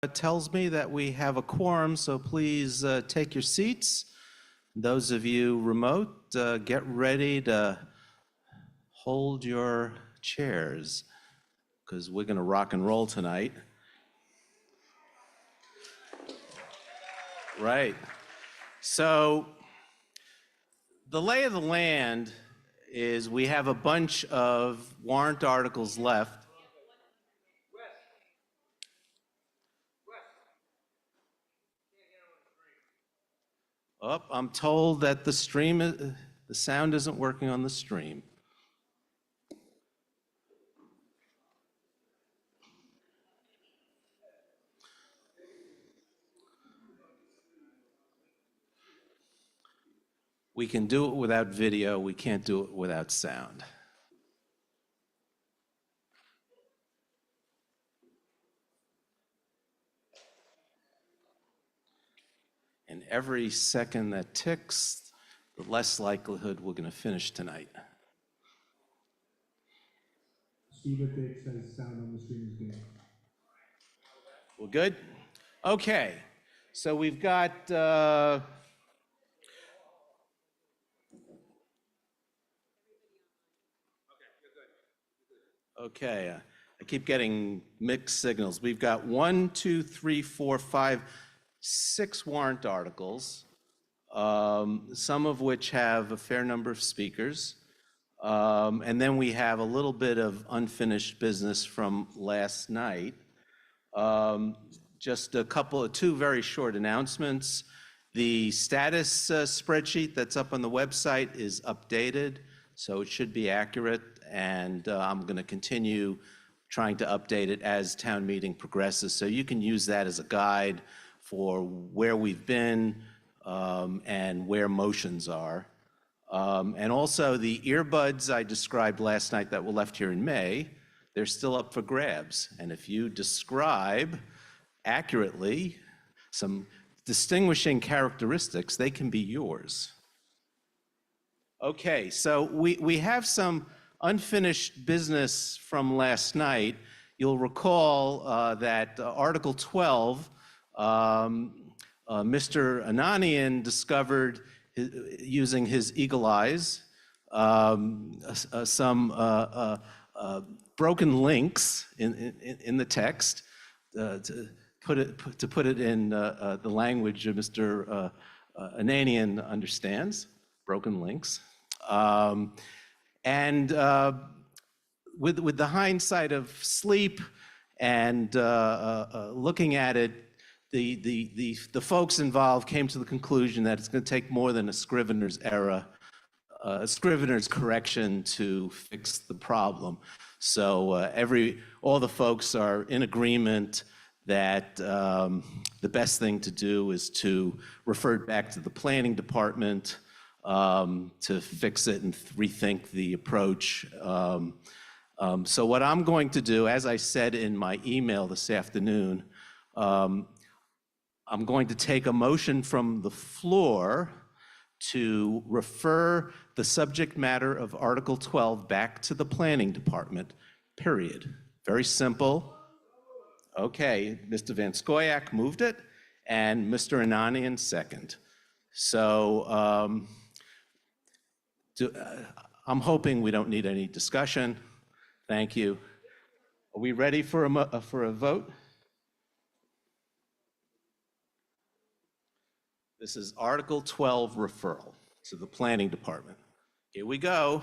tells me that we have a quorum, so please take your seats. Those of you remote, get ready to hold your chairs because we're going to rock and roll tonight. Right. So the lay of the land is we have a bunch of warrant articles left. Oh, I'm told that the sound isn't working on the stream. We can do it without video, we can't do it without sound. And every second that ticks, the less likelihood we're going to finish tonight. Steve at Dick says sound on the stream is good. We're good? Okay, so we've got okay, I keep getting mixed signals. We've got 1, 2, 3, 4, 5, 6 warrant articles, some of which have a fair number of speakers. And then we have a little bit of unfinished business from last night. Just two very short announcements. The status spreadsheet that's up on the website is updated, so it should be accurate. And I'm going to continue trying to update it as town meeting progresses. So you can use that as a guide for where we've been and where motions are. And also the earbuds I described last night that were left here in May, they're still up for grabs. And if you describe accurately some distinguishing characteristics, they can be yours. Okay, so we have some unfinished business from last night. You'll recall that Article 12, Mr. Ananian discovered using his eagle eyes some broken links in the text to put it in the language Mr. Ananian understands, broken links. And with the hindsight of sleep and looking at it, the folks involved came to the conclusion that it's going to take more than a scrivener's error, a scrivener's correction to fix the problem. So all the folks are in agreement that the best thing to do is to refer it back to the planning department to fix it and rethink the approach. So what I'm going to do, as I said in my email this afternoon, I'm going to take a motion from the floor to refer the subject matter of Article 12 back to the planning department, period. Very simple. Okay, Mr. Van Scoyac moved it, and Mr. Ananian second. So I'm hoping we don't need any discussion. Thank you. Are we ready for a vote? This is Article 12 referral to the planning department. Here we go.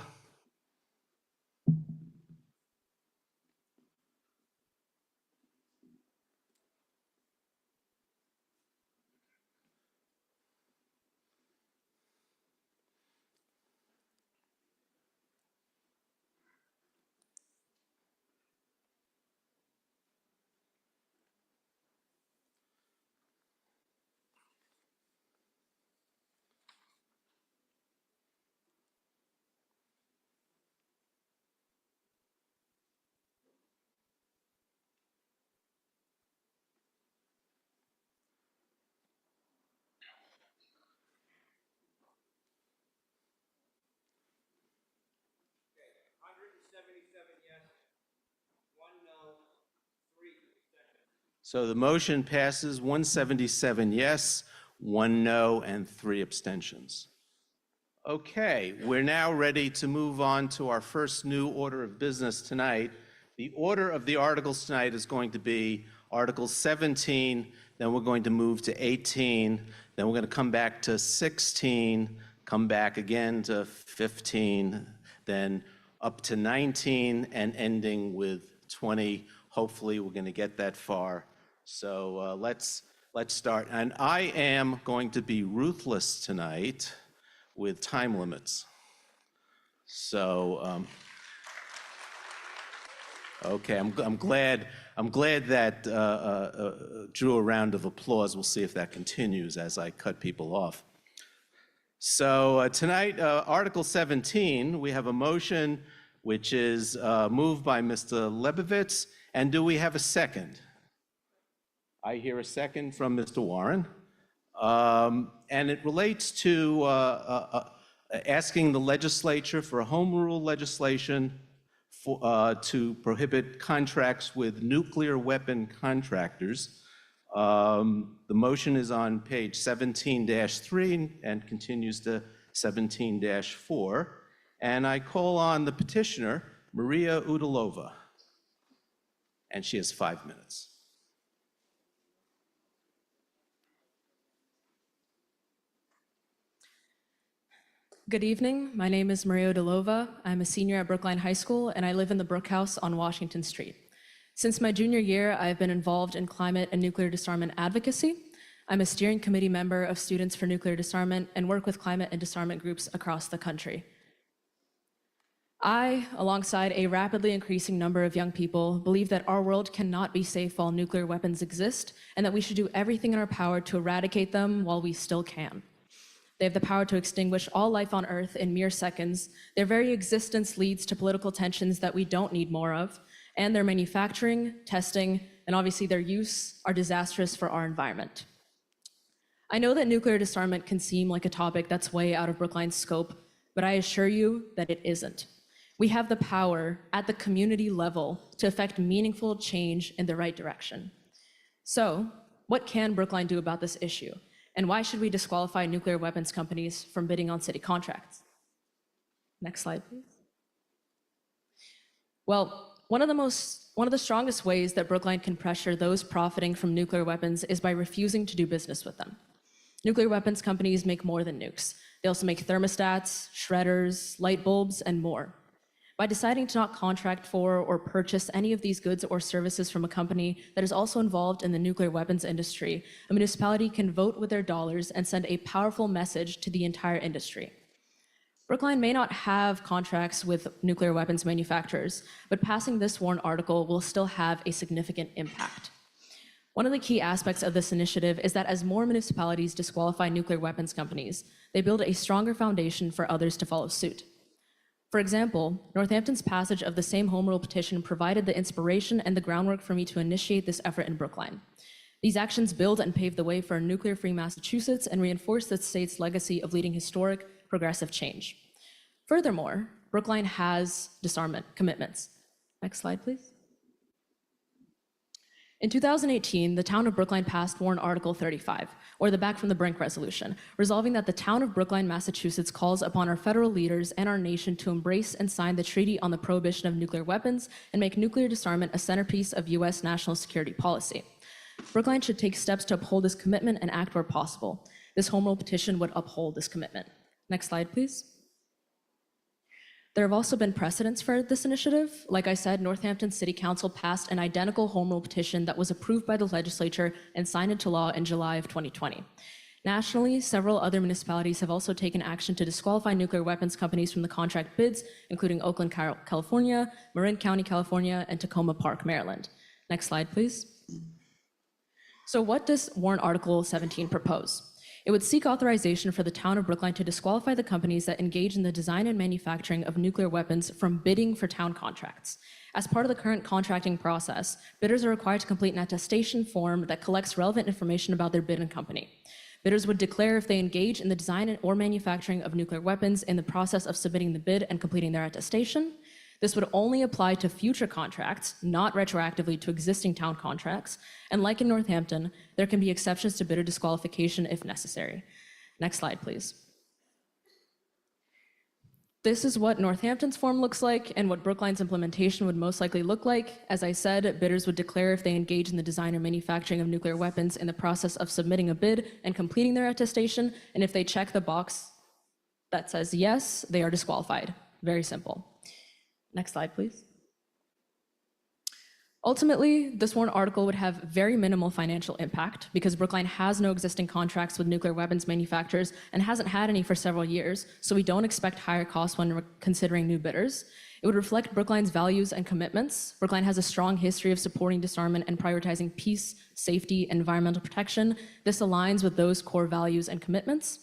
So the motion passes 177 yes, 1 no, and 3 abstentions. Okay, we're now ready to move on to our first new order of business tonight. The order of the articles tonight is going to be Article 17, then we're going to move to 18, then we're going to come back to 16, come back again to 15, then up to 19, and ending with 20. Hopefully, we're going to get that far. So let's start. And I am going to be ruthless tonight with time limits. So, okay, I'm glad that drew a round of applause. We'll see if that continues as I cut people off. So tonight, Article 17, we have a motion which is moved by Mr. Lebovitz. And do we have a second? I hear a second from Mr. Warren. And it relates to asking the legislature for a home rule legislation to prohibit contracts with nuclear weapon contractors. The motion is on page 17-3 and continues to 17-4. And I call on the petitioner, Maria Udalova. And she has 5 minutes. Good evening. My name is Maria Udalova. I'm a senior at Brookline High School, and I live in the Brook House on Washington Street. Since my junior year, I've been involved in climate and nuclear disarmament advocacy. I'm a steering committee member of Students for Nuclear Disarmament and work with climate and disarmament groups across the country. I, alongside a rapidly increasing number of young people, believe that our world cannot be safe while nuclear weapons exist, and that we should do everything in our power to eradicate them while we still can. They have the power to extinguish all life on Earth in mere seconds. Their very existence leads to political tensions that we don't need more of, and their manufacturing, testing, and obviously their use are disastrous for our environment. I know that nuclear disarmament can seem like a topic that's way out of Brookline's scope, but I assure you that it isn't. We have the power at the community level to effect meaningful change in the right direction. So, what can Brookline do about this issue? And why should we disqualify nuclear weapons companies from bidding on city contracts? Next slide, please. Well, one of the strongest ways that Brookline can pressure those profiting from nuclear weapons is by refusing to do business with them. Nuclear weapons companies make more than nukes. They also make thermostats, shredders, light bulbs, and more. By deciding to not contract for or purchase any of these goods or services from a company that is also involved in the nuclear weapons industry, a municipality can vote with their dollars and send a powerful message to the entire industry. Brookline may not have contracts with nuclear weapons manufacturers, but passing this warrant article will still have a significant impact. One of the key aspects of this initiative is that as more municipalities disqualify nuclear weapons companies, they build a stronger foundation for others to follow suit. For example, Northampton's passage of the same home rule petition provided the inspiration and the groundwork for me to initiate this effort in Brookline. These actions build and pave the way for a nuclear-free Massachusetts and reinforce the state's legacy of leading historic, progressive change. Furthermore, Brookline has disarmament commitments. Next slide, please. In 2018, the town of Brookline passed warrant Article 35, or the Back from the Brink resolution, resolving that the town of Brookline, Massachusetts calls upon our federal leaders and our nation to embrace and sign the Treaty on the Prohibition of Nuclear Weapons and make nuclear disarmament a centerpiece of U.S. national security policy. Brookline should take steps to uphold this commitment and act where possible. This home rule petition would uphold this commitment. Next slide, please. There have also been precedents for this initiative. Like I said, Northampton City Council passed an identical home rule petition that was approved by the legislature and signed into law in July of 2020. Nationally, several other municipalities have also taken action to disqualify nuclear weapons companies from the contract bids, including Oakland, California, Marin County, California, and Tacoma Park, Maryland. Next slide, please. So what does warrant Article 17 propose? It would seek authorization for the town of Brookline to disqualify the companies that engage in the design and manufacturing of nuclear weapons from bidding for town contracts. As part of the current contracting process, bidders are required to complete an attestation form that collects relevant information about their bid and company. Bidders would declare if they engage in the design or manufacturing of nuclear weapons in the process of submitting the bid and completing their attestation. This would only apply to future contracts, not retroactively to existing town contracts. And like in Northampton, there can be exceptions to bidder disqualification if necessary. Next slide, please. This is what Northampton's form looks like and what Brookline's implementation would most likely look like. As I said, bidders would declare if they engage in the design or manufacturing of nuclear weapons in the process of submitting a bid and completing their attestation, and if they check the box that says yes, they are disqualified. Very simple. Next slide, please. Ultimately, this warrant article would have very minimal financial impact because Brookline has no existing contracts with nuclear weapons manufacturers and hasn't had any for several years, so we don't expect higher costs when considering new bidders. It would reflect Brookline's values and commitments. Brookline has a strong history of supporting disarmament and prioritizing peace, safety, and environmental protection. This aligns with those core values and commitments.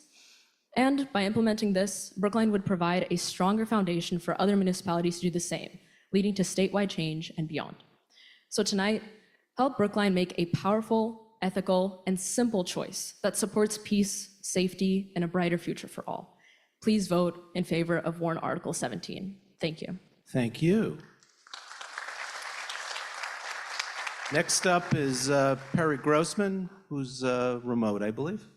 And by implementing this, Brookline would provide a stronger foundation for other municipalities to do the same, leading to statewide change and beyond. So tonight, help Brookline make a powerful, ethical, and simple choice that supports peace, safety, and a brighter future for all. Please vote in favor of warrant Article 17. Thank you. Thank you. Next up is Perry Grossman, who's remote, I believe.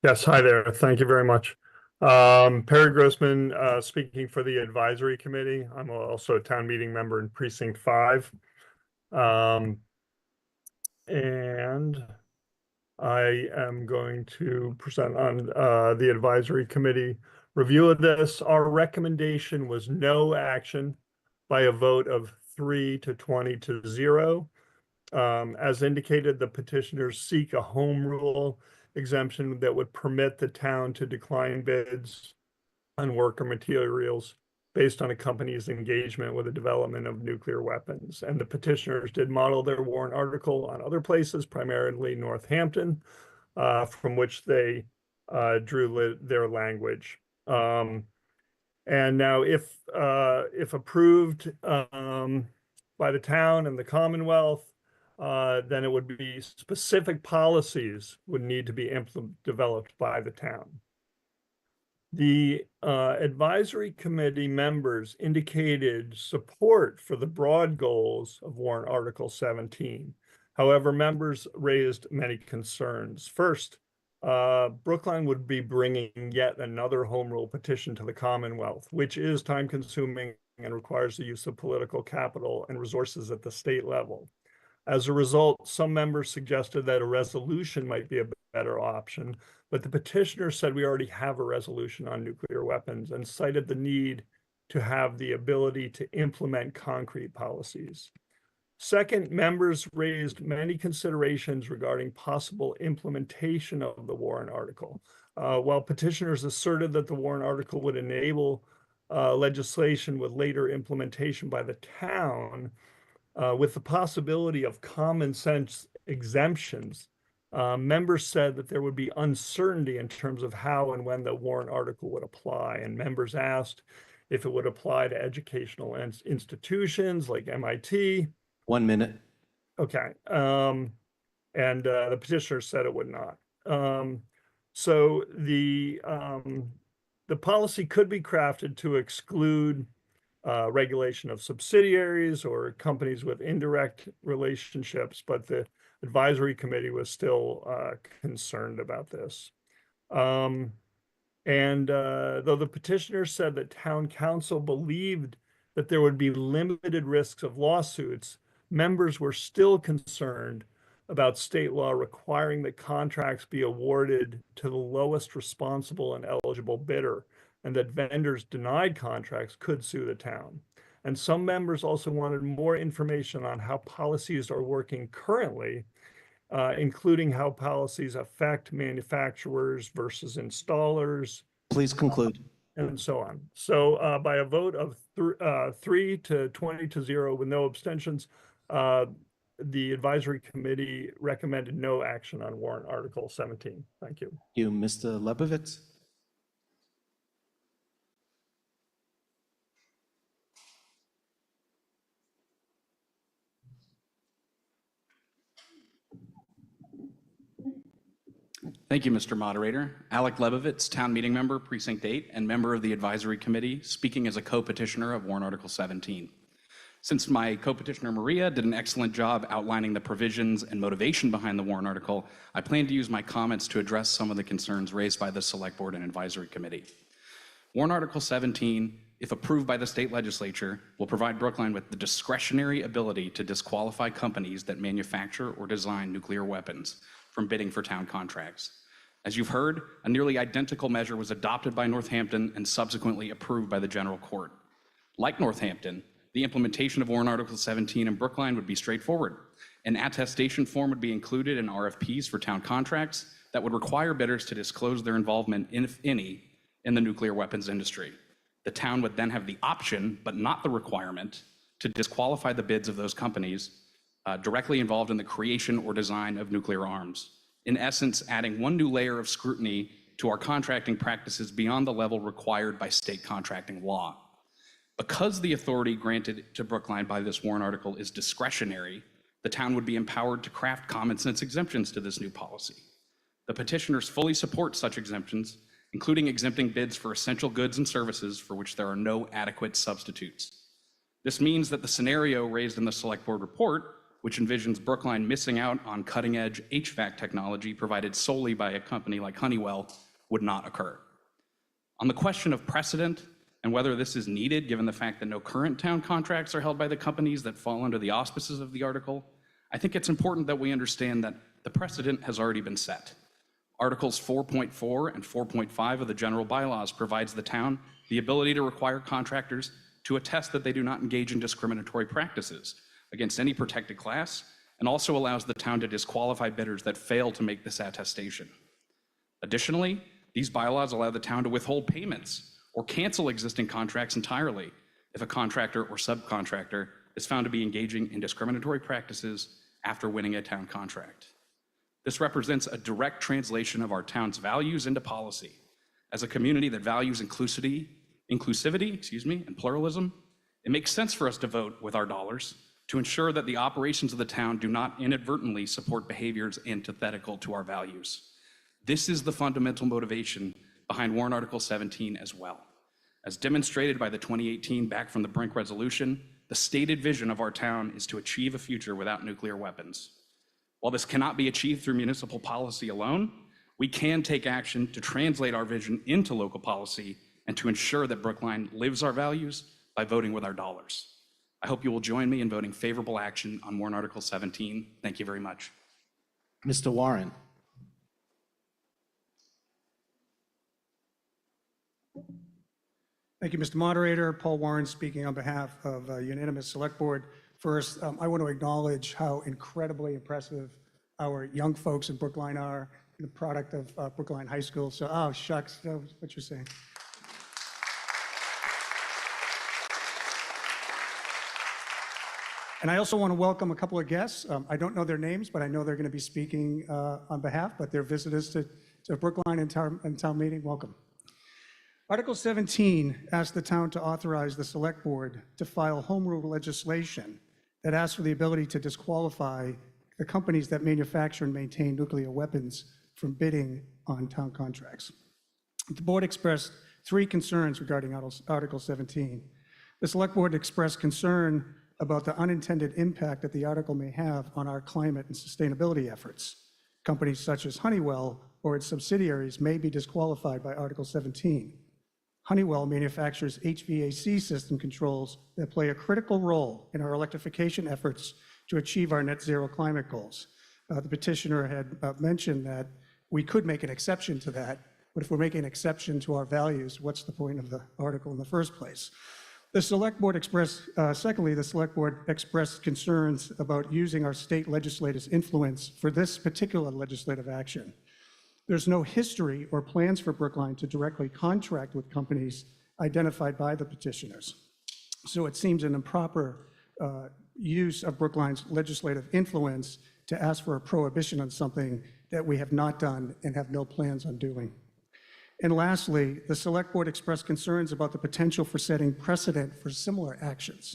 Yes, hi there. Thank you very much. Perry Grossman, speaking for the advisory committee. I'm also a town meeting member in precinct 5. And I am going to present on the advisory committee review of this. Our recommendation was no action by a vote of 3 to 20 to 0. As indicated, the petitioners seek a home rule exemption that would permit the town to decline bids on work or materials based on a company's engagement with the development of nuclear weapons. And the petitioners did model their warrant article on other places, primarily Northampton, from which they drew their language. And now, if approved by the town and the Commonwealth, then it would be specific policies would need to be developed by the town. The advisory committee members indicated support for the broad goals of warrant Article 17. However, members raised many concerns. First, Brookline would be bringing yet another home rule petition to the Commonwealth, which is time-consuming and requires the use of political capital and resources at the state level. As a result, some members suggested that a resolution might be a better option, but the petitioner said we already have a resolution on nuclear weapons and cited the need to have the ability to implement concrete policies. Second, members raised many considerations regarding possible implementation of the warrant article. While petitioners asserted that the warrant article would enable legislation with later implementation by the town, with the possibility of common sense exemptions, members said that there would be uncertainty in terms of how and when the warrant article would apply. And members asked if it would apply to educational institutions like MIT. 1 minute. Okay. And the petitioner said it would not. So the policy could be crafted to exclude regulation of subsidiaries or companies with indirect relationships, but the advisory committee was still concerned about this. Though the petitioner said that town council believed that there would be limited risks of lawsuits, members were still concerned about state law requiring that contracts be awarded to the lowest responsible and eligible bidder, and that vendors denied contracts could sue the town. And some members also wanted more information on how policies are working currently, including how policies affect manufacturers versus installers. Please conclude. And so on. So by a vote of 3 to 20 to 0 with no abstentions, the advisory committee recommended no action on warrant Article 17. Thank you. Thank you, Mr. Lebovitz. Thank you, Mr. Moderator. Alec Lebovitz, Town Meeting Member, Precinct 8, and member of the Advisory Committee, speaking as a co-petitioner of Warrant Article 17. Since my co-petitioner Maria did an excellent job outlining the provisions and motivation behind the warrant article, I plan to use my comments to address some of the concerns raised by the Select Board and Advisory Committee. Warrant Article 17, if approved by the state legislature, will provide Brookline with the discretionary ability to disqualify companies that manufacture or design nuclear weapons from bidding for town contracts. As you've heard, a nearly identical measure was adopted by Northampton and subsequently approved by the General Court. Like Northampton, the implementation of Warrant Article 17 in Brookline would be straightforward. An attestation form would be included in RFPs for town contracts that would require bidders to disclose their involvement, if any, in the nuclear weapons industry. The town would then have the option, but not the requirement, to disqualify the bids of those companies directly involved in the creation or design of nuclear arms. In essence, adding one new layer of scrutiny to our contracting practices beyond the level required by state contracting law. Because the authority granted to Brookline by this warrant article is discretionary, the town would be empowered to craft common sense exemptions to this new policy. The petitioners fully support such exemptions, including exempting bids for essential goods and services for which there are no adequate substitutes. This means that the scenario raised in the Select Board report, which envisions Brookline missing out on cutting-edge HVAC technology provided solely by a company like Honeywell, would not occur. On the question of precedent and whether this is needed, given the fact that no current town contracts are held by the companies that fall under the auspices of the article, I think it's important that we understand that the precedent has already been set. Articles 4.4 and 4.5 of the general bylaws provides the town the ability to require contractors to attest that they do not engage in discriminatory practices against any protected class, and also allows the town to disqualify bidders that fail to make this attestation. Additionally, these bylaws allow the town to withhold payments or cancel existing contracts entirely if a contractor or subcontractor is found to be engaging in discriminatory practices after winning a town contract. This represents a direct translation of our town's values into policy. As a community that values inclusivity, and pluralism, it makes sense for us to vote with our dollars to ensure that the operations of the town do not inadvertently support behaviors antithetical to our values. This is the fundamental motivation behind Warrant Article 17 as well. As demonstrated by the 2018 Back from the Brink resolution, the stated vision of our town is to achieve a future without nuclear weapons. While this cannot be achieved through municipal policy alone, we can take action to translate our vision into local policy and to ensure that Brookline lives our values by voting with our dollars. I hope you will join me in voting favorable action on Warrant Article 17. Thank you very much. Mr. Warren. Thank you, Mr. Moderator. Paul Warren speaking on behalf of unanimous Select Board. First, I want to acknowledge how incredibly impressive our young folks in Brookline are, the product of Brookline High School. So, oh, shucks, what you're saying. And I also want to welcome a couple of guests. I don't know their names, but I know they're going to be speaking on behalf, but they're visitors to Brookline and town meeting. Welcome. Article 17 asks the town to authorize the Select Board to file home rule legislation that asks for the ability to disqualify the companies that manufacture and maintain nuclear weapons from bidding on town contracts. The board expressed three concerns regarding Article 17. The Select Board expressed concern about the unintended impact that the article may have on our climate and sustainability efforts. Companies such as Honeywell or its subsidiaries may be disqualified by Article 17. Honeywell manufactures HVAC system controls that play a critical role in our electrification efforts to achieve our net zero climate goals. The petitioner had mentioned that we could make an exception to that, but if we're making an exception to our values, what's the point of the article in the first place? The Select Board expressed, secondly, the Select Board expressed concerns about using our state legislators' influence for this particular legislative action. There's no history or plans for Brookline to directly contract with companies identified by the petitioners. So it seems an improper use of Brookline's legislative influence to ask for a prohibition on something that we have not done and have no plans on doing. And lastly, the Select Board expressed concerns about the potential for setting precedent for similar actions.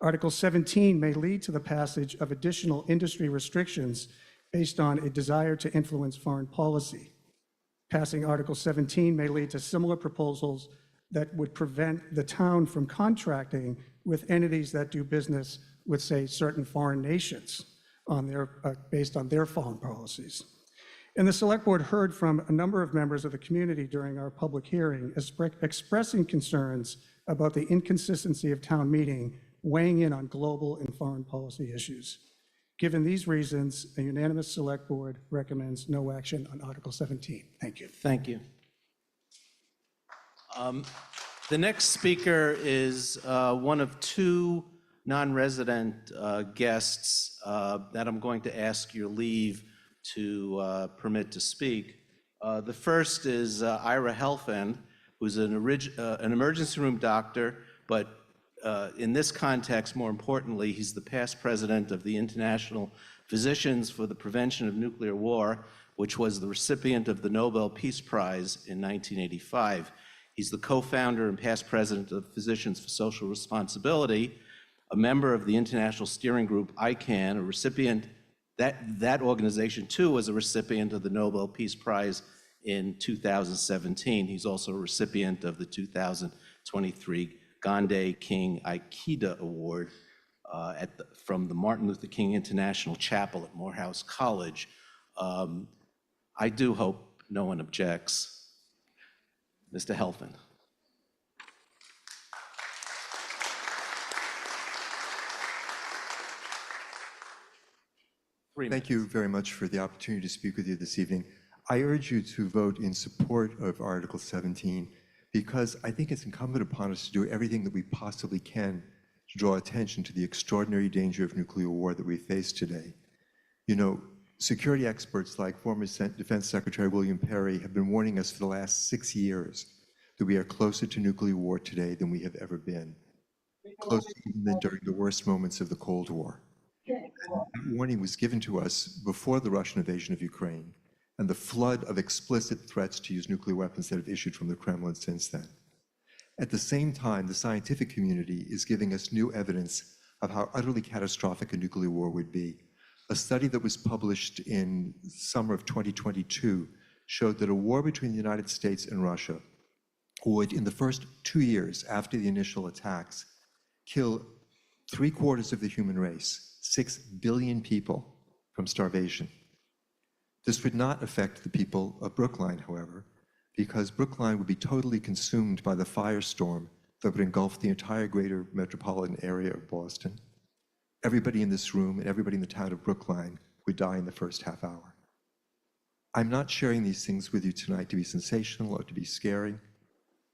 Article 17 may lead to the passage of additional industry restrictions based on a desire to influence foreign policy. Passing Article 17 may lead to similar proposals that would prevent the town from contracting with entities that do business with, say, certain foreign nations on based on their foreign policies. And the Select Board heard from a number of members of the community during our public hearing expressing concerns about the inconsistency of town meeting weighing in on global and foreign policy issues. Given these reasons, a unanimous Select Board recommends no action on Article 17. Thank you. Thank you. The next speaker is one of two non-resident guests that I'm going to ask your leave to permit to speak. The first is Ira Helfand, who's an emergency room doctor, but in this context, more importantly, he's the past president of the International Physicians for the Prevention of Nuclear War, which was the recipient of the Nobel Peace Prize in 1985. He's the co-founder and past president of Physicians for Social Responsibility, a member of the International Steering Group ICANN, a recipient, that organization too was a recipient of the Nobel Peace Prize in 2017. He's also a recipient of the 2023 Gandhi King Aikida Award from the Martin Luther King International Chapel at Morehouse College. I do hope no one objects. Mr. Helfand. Thank you very much for the opportunity to speak with you this evening. I urge you to vote in support of Article 17 because I think it's incumbent upon us to do everything that we possibly can to draw attention to the extraordinary danger of nuclear war that we face today. You know, security experts like former Defense Secretary William Perry have been warning us for the last 6 years that we are closer to nuclear war today than we have ever been, closer even than during the worst moments of the Cold War. That warning was given to us before the Russian invasion of Ukraine and the flood of explicit threats to use nuclear weapons that have issued from the Kremlin since then. At the same time, the scientific community is giving us new evidence of how utterly catastrophic a nuclear war would be. A study that was published in summer of 2022 showed that a war between the United States and Russia would, in the first 2 years after the initial attacks, kill 3/4 of the human race, 6 billion people, from starvation. This would not affect the people of Brookline, however, because Brookline would be totally consumed by the firestorm that would engulf the entire greater metropolitan area of Boston. Everybody in this room and everybody in the town of Brookline would die in the first half hour. I'm not sharing these things with you tonight to be sensational or to be scary,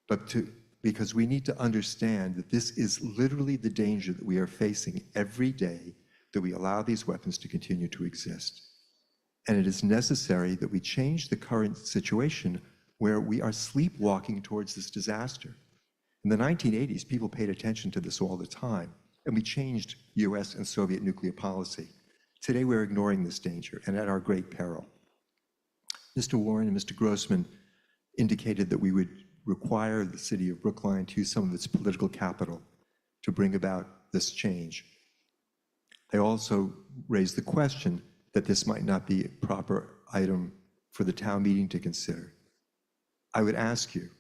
but because we need to understand that this is literally the danger that we are facing every day that we allow these weapons to continue to exist. And it is necessary that we change the current situation where we are sleepwalking towards this disaster. In the 1980s, people paid attention to this all the time, and we changed US and Soviet nuclear policy. Today, we're ignoring this danger, and at our great peril. Mr. Warren and Mr. Grossman indicated that we would require the city of Brookline to use some of its political capital to bring about this change. They also raised the question that this might not be a proper item for the town meeting to consider. I would ask you,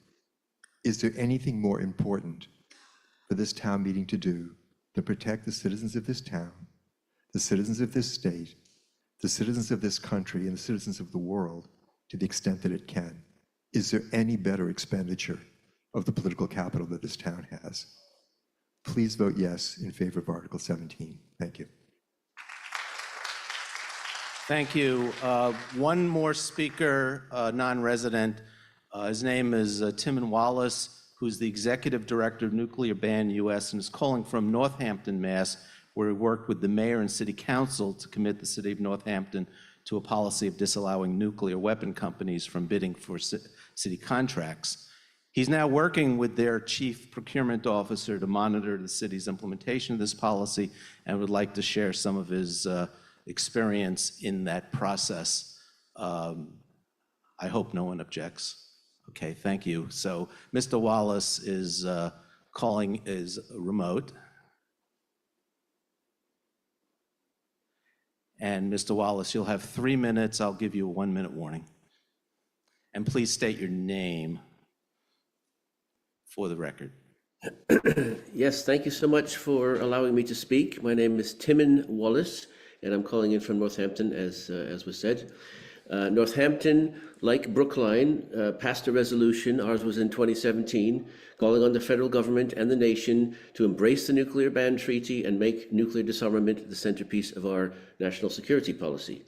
is there anything more important for this town meeting to do than protect the citizens of this town, the citizens of this state, the citizens of this country, and the citizens of the world to the extent that it can? Is there any better expenditure of the political capital that this town has? Please vote yes in favor of Article 17. Thank you. Thank you. One more speaker, non-resident. His name is Timon Wallace, who's the Executive Director of Nuclear Ban US and is calling from Northampton, Mass., where he worked with the mayor and city council to commit the city of Northampton to a policy of disallowing nuclear weapon companies from bidding for city contracts. He's now working with their chief procurement officer to monitor the city's implementation of this policy and would like to share some of his experience in that process. I hope no one objects. Okay, thank you. So Mr. Wallace is calling is remote. And Mr. Wallace, you'll have 3 minutes. I'll give you a 1-minute warning. And please state your name for the record. Yes, thank you so much for allowing me to speak. My name is Timon Wallace, and I'm calling in from Northampton, as was said. Northampton, like Brookline, passed a resolution, ours was in 2017, calling on the federal government and the nation to embrace the nuclear ban treaty and make nuclear disarmament the centerpiece of our national security policy.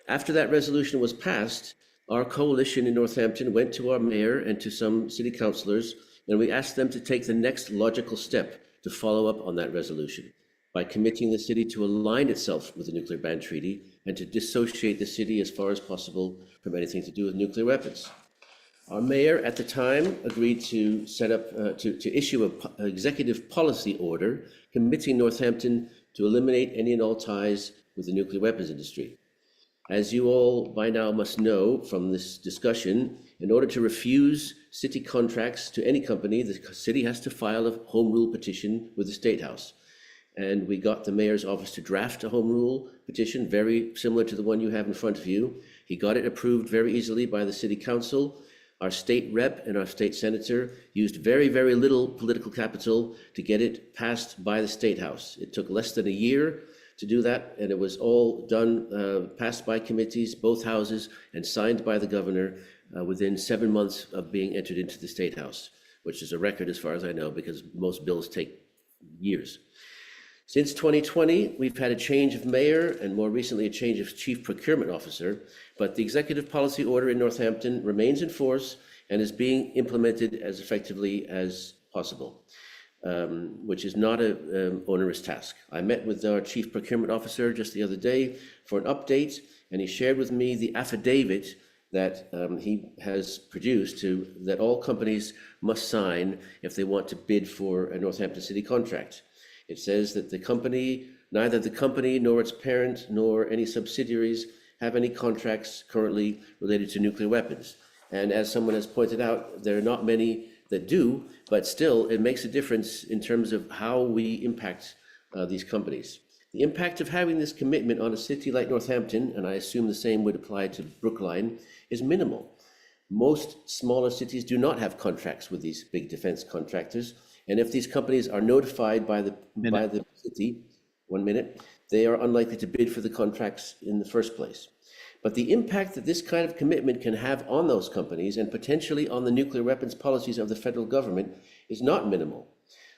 After that resolution was passed, our coalition in Northampton went to our mayor and to some city councilors, and we asked them to take the next logical step to follow up on that resolution by committing the city to align itself with the nuclear ban treaty and to dissociate the city as far as possible from anything to do with nuclear weapons. Our mayor at the time agreed to set up, to issue an executive policy order committing Northampton to eliminate any and all ties with the nuclear weapons industry. As you all by now must know from this discussion, in order to refuse city contracts to any company, the city has to file a home rule petition with the State House. And we got the mayor's office to draft a home rule petition, very similar to the one you have in front of you. He got it approved very easily by the city council. Our state rep and our state senator used very, very little political capital to get it passed by the State House. It took less than a year to do that, and it was all done, passed by committees, both houses, and signed by the governor within 7 months of being entered into the State House, which is a record as far as I know, because most bills take years. Since 2020, we've had a change of mayor and more recently a change of chief procurement officer, but the executive policy order in Northampton remains in force and is being implemented as effectively as possible. Which is not an onerous task. I met with our chief procurement officer just the other day for an update, and he shared with me the affidavit that he has produced that all companies must sign if they want to bid for a Northampton City contract. It says that neither the company nor its parent nor any subsidiaries have any contracts currently related to nuclear weapons. And as someone has pointed out, there are not many that do, but still it makes a difference in terms of how we impact these companies. The impact of having this commitment on a city like Northampton, and I assume the same would apply to Brookline, is minimal. Most smaller cities do not have contracts with these big defense contractors, and if these companies are notified by the city, 1 minute, they are unlikely to bid for the contracts in the first place. But the impact that this kind of commitment can have on those companies and potentially on the nuclear weapons policies of the federal government is not minimal.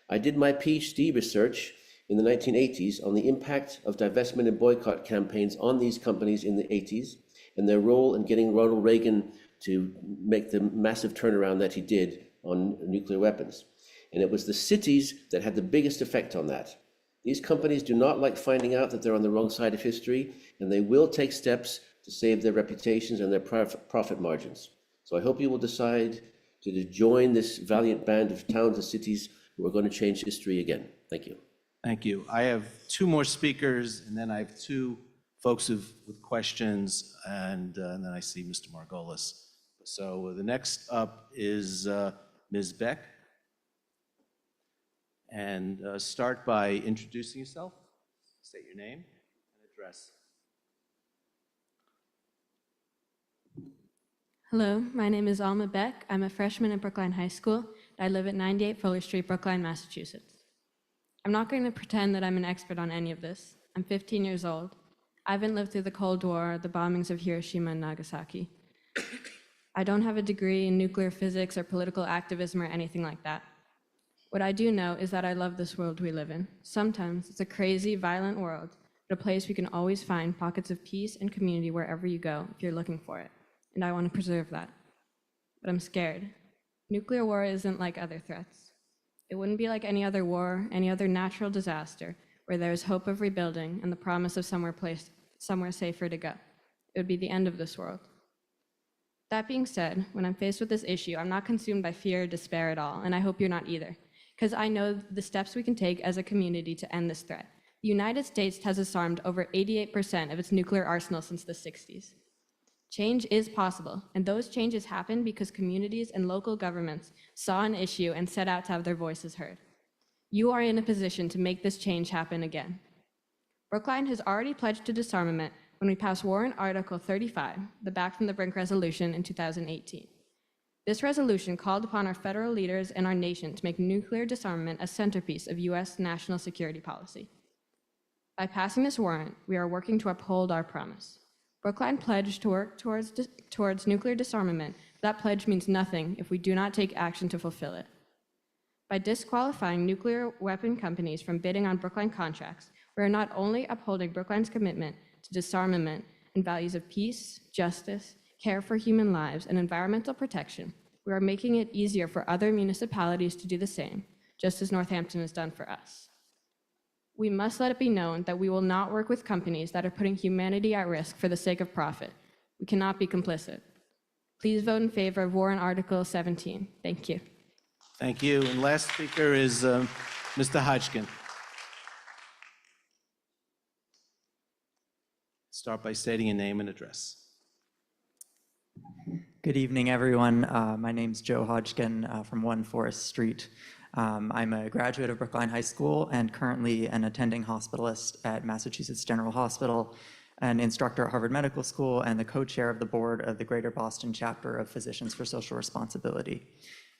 I did my PhD research in the 1980s on the impact of divestment and boycott campaigns on these companies in the 80s and their role in getting Ronald Reagan to make the massive turnaround that he did on nuclear weapons. And it was the cities that had the biggest effect on that. These companies do not like finding out that they're on the wrong side of history, and they will take steps to save their reputations and their profit margins. So I hope you will decide to join this valiant band of towns and cities who are going to change history again. Thank you. Thank you. I have 2 more speakers, and then I have 2 folks with questions, and then I see Mr. Margolis. So the next up is Ms. Beck. And start by introducing yourself, state your name and address. Hello, my name is Alma Beck. I'm a freshman at Brookline High School. I live at 98 Fuller Street, Brookline, Massachusetts. I'm not going to pretend that I'm an expert on any of this. I'm 15 years old. I haven't lived through the Cold War, the bombings of Hiroshima and Nagasaki. I don't have a degree in nuclear physics or political activism or anything like that. What I do know is that I love this world we live in. Sometimes it's a crazy, violent world, but a place we can always find pockets of peace and community wherever you go if you're looking for it. And I want to preserve that. But I'm scared. Nuclear war isn't like other threats. It wouldn't be like any other war, any other natural disaster, where there is hope of rebuilding and the promise of somewhere safer to go. It would be the end of this world. That being said, when I'm faced with this issue, I'm not consumed by fear or despair at all, and I hope you're not either, because I know the steps we can take as a community to end this threat. The United States has disarmed over 88% of its nuclear arsenal since the 60s. Change is possible, and those changes happen because communities and local governments saw an issue and set out to have their voices heard. You are in a position to make this change happen again. Brookline has already pledged to disarmament when we passed Warrant Article 35, the Back from the Brink resolution in 2018. This resolution called upon our federal leaders and our nation to make nuclear disarmament a centerpiece of U.S. national security policy. By passing this warrant, we are working to uphold our promise. Brookline pledged to work towards nuclear disarmament, but that pledge means nothing if we do not take action to fulfill it. By disqualifying nuclear weapon companies from bidding on Brookline contracts, we are not only upholding Brookline's commitment to disarmament and values of peace, justice, care for human lives, and environmental protection, we are making it easier for other municipalities to do the same, just as Northampton has done for us. We must let it be known that we will not work with companies that are putting humanity at risk for the sake of profit. We cannot be complicit. Please vote in favor of Warrant Article 17. Thank you. Thank you. And last speaker is Mr. Hodgkin. Start by stating your name and address. Good evening, everyone. My name's Joe Hodgkin from 1 Forest Street. I'm a graduate of Brookline High School and currently an attending hospitalist at Massachusetts General Hospital, an instructor at Harvard Medical School, and the co-chair of the board of the Greater Boston Chapter of Physicians for Social Responsibility.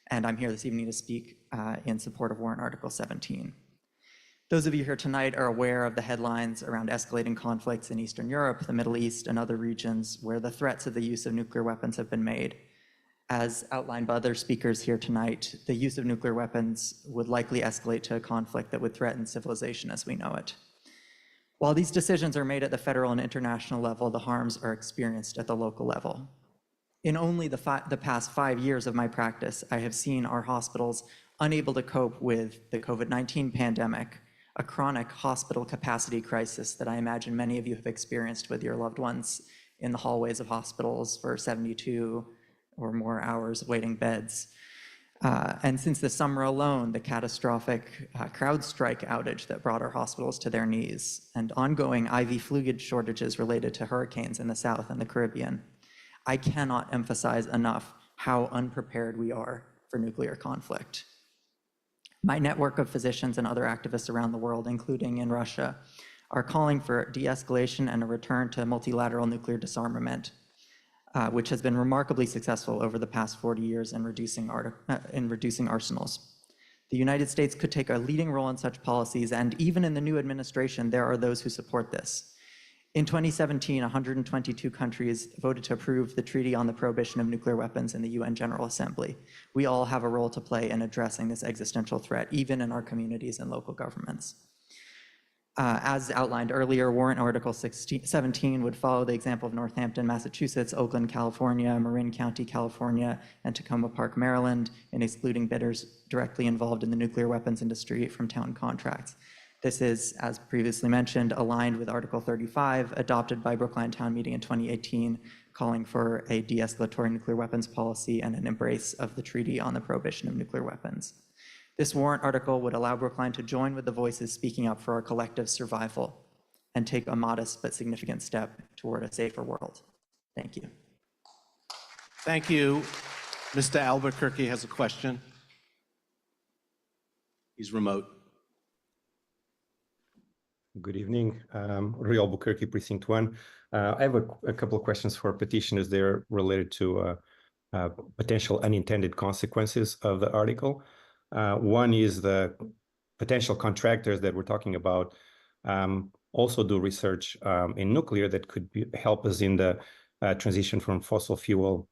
And I'm here this evening to speak in support of Warrant Article 17. Those of you here tonight are aware of the headlines around escalating conflicts in Eastern Europe, the Middle East, and other regions where the threats of the use of nuclear weapons have been made. As outlined by other speakers here tonight, the use of nuclear weapons would likely escalate to a conflict that would threaten civilization as we know it. While these decisions are made at the federal and international level, the harms are experienced at the local level. In only the past 5 years of my practice, I have seen our hospitals unable to cope with the COVID-19 pandemic, a chronic hospital capacity crisis that I imagine many of you have experienced with your loved ones in the hallways of hospitals for 72 or more hours waiting beds. And since the summer alone, the catastrophic CrowdStrike outage that brought our hospitals to their knees, and ongoing IV fluid shortages related to hurricanes in the South and the Caribbean, I cannot emphasize enough how unprepared we are for nuclear conflict. My network of physicians and other activists around the world, including in Russia, are calling for de-escalation and a return to multilateral nuclear disarmament, which has been remarkably successful over the past 40 years in reducing arsenals. The United States could take a leading role in such policies, and even in the new administration, there are those who support this. In 2017, 122 countries voted to approve the Treaty on the Prohibition of Nuclear Weapons in the UN General Assembly. We all have a role to play in addressing this existential threat, even in our communities and local governments. As outlined earlier, Warrant Article 17 would follow the example of Northampton, Massachusetts, Oakland, California, Marin County, California, and Tacoma Park, Maryland, in excluding bidders directly involved in the nuclear weapons industry from town contracts. This is, as previously mentioned, aligned with Article 35, adopted by Brookline Town Meeting in 2018, calling for a de-escalatory nuclear weapons policy and an embrace of the Treaty on the Prohibition of Nuclear Weapons. This warrant article would allow Brookline to join with the voices speaking up for our collective survival and take a modest but significant step toward a safer world. Thank you. Thank you. Mr. Albuquerque has a question. He's remote. Good evening, Roy Albuquerque, Precinct 1. I have a couple of questions for petitioners. They're related to potential unintended consequences of the article. One is the potential contractors that we're talking about also do research in nuclear that could help us in the transition from fossil fuel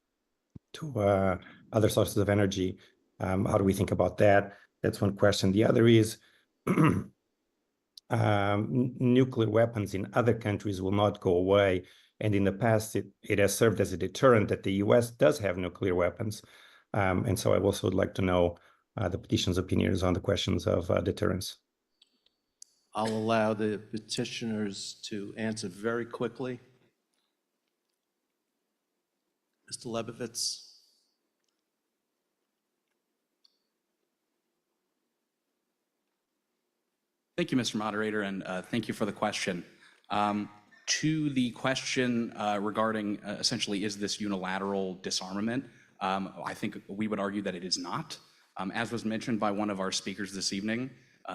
to other sources of energy. How do we think about that? That's one question. The other is nuclear weapons in other countries will not go away. And in the past, it has served as a deterrent that the US does have nuclear weapons. And so I also would like to know the petitioner's opinions on the questions of deterrence. I'll allow the petitioners to answer very quickly. Mr. Lebovitz. Thank you, Mr. Moderator, and thank you for the question. To the question regarding essentially, is this unilateral disarmament? I think we would argue that it is not. As was mentioned by one of our speakers this evening,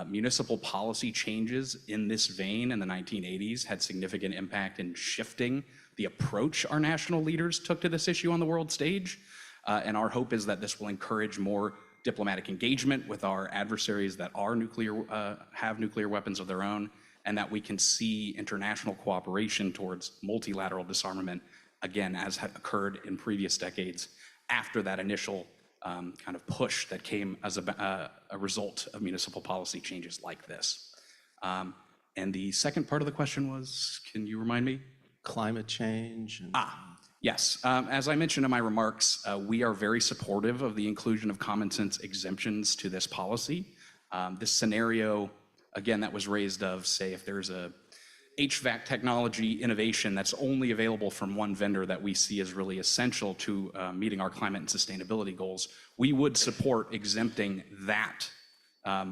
Municipal policy changes in this vein in the 1980s had significant impact in shifting the approach our national leaders took to this issue on the world stage. And our hope is that this will encourage more diplomatic engagement with our adversaries that are have nuclear weapons of their own, and that we can see international cooperation towards multilateral disarmament, again, as had occurred in previous decades after that initial kind of push that came as a result of municipal policy changes like this. And the second part of the question was, can you remind me? Climate change. Yes. As I mentioned in my remarks, we are very supportive of the inclusion of common sense exemptions to this policy. This scenario, again, that was raised of, say, if there's a HVAC technology innovation that's only available from one vendor that we see as really essential to meeting our climate and sustainability goals, we would support exempting that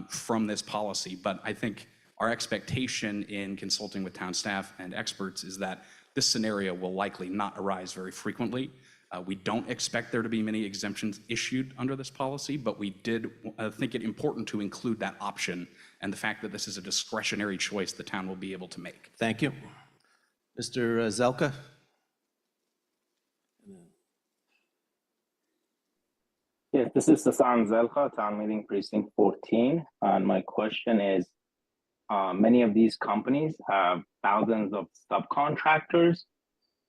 from this policy. But I think our expectation in consulting with town staff and experts is that this scenario will likely not arise very frequently. We don't expect there to be many exemptions issued under this policy, but we did think it important to include that option and the fact that this is a discretionary choice the town will be able to make. Thank you. Mr. Zelka? Yes, this is Sasan Zelka, Town Meeting Precinct 14. And my question is, many of these companies have thousands of subcontractors,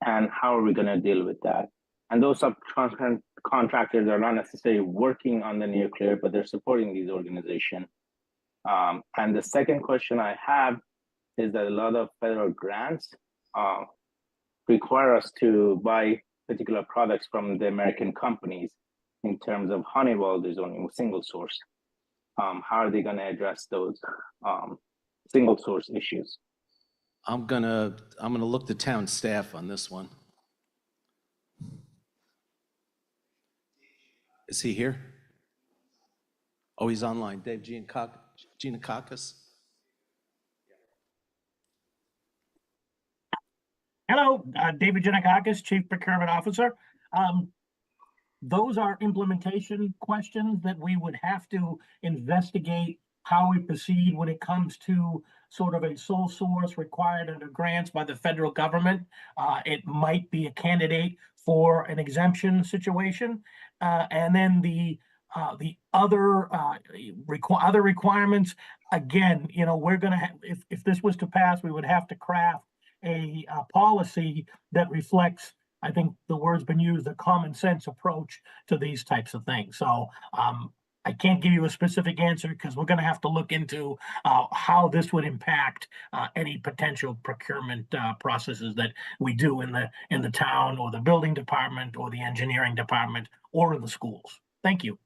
and how are we going to deal with that? And those subcontractors are not necessarily working on the nuclear, but they're supporting these organizations. And the second question I have is that a lot of federal grants require us to buy particular products from the American companies. In terms of Honeywell, there's only a single source. How are they going to address those single source issues? I'm gonna look to town staff on this one. Is he here? Oh, he's online. Dave Giannakakis. Hello, David Giannakakis, Chief Procurement Officer. Those are implementation questions that we would have to investigate how we proceed when it comes to sort of a sole source required under grants by the federal government. It might be a candidate for an exemption situation. And then the other requirements, again, you know, we're going to have, if this was to pass, we would have to craft a policy that reflects, I think the word's been used, a common sense approach to these types of things. So I can't give you a specific answer because we're going to have to look into how this would impact any potential procurement processes that we do in the town or the building department or the engineering department or in the schools. Thank you.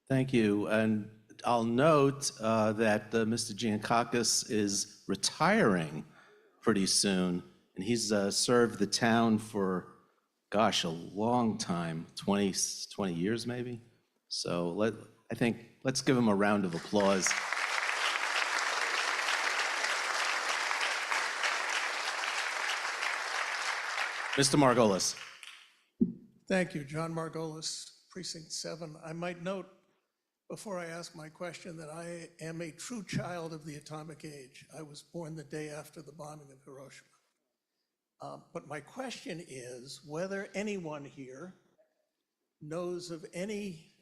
Thank you. And I'll note that Mr. Giannakakis is retiring pretty soon, and he's served the town for, gosh, a long time, 20 years maybe. So let's give him a round of applause. Mr. Margolis. Thank you, John Margolis, Precinct 7. I might note before I ask my question that I am a true child of the atomic age. I was born the day after the bombing of Hiroshima. But my question is whether anyone here knows of any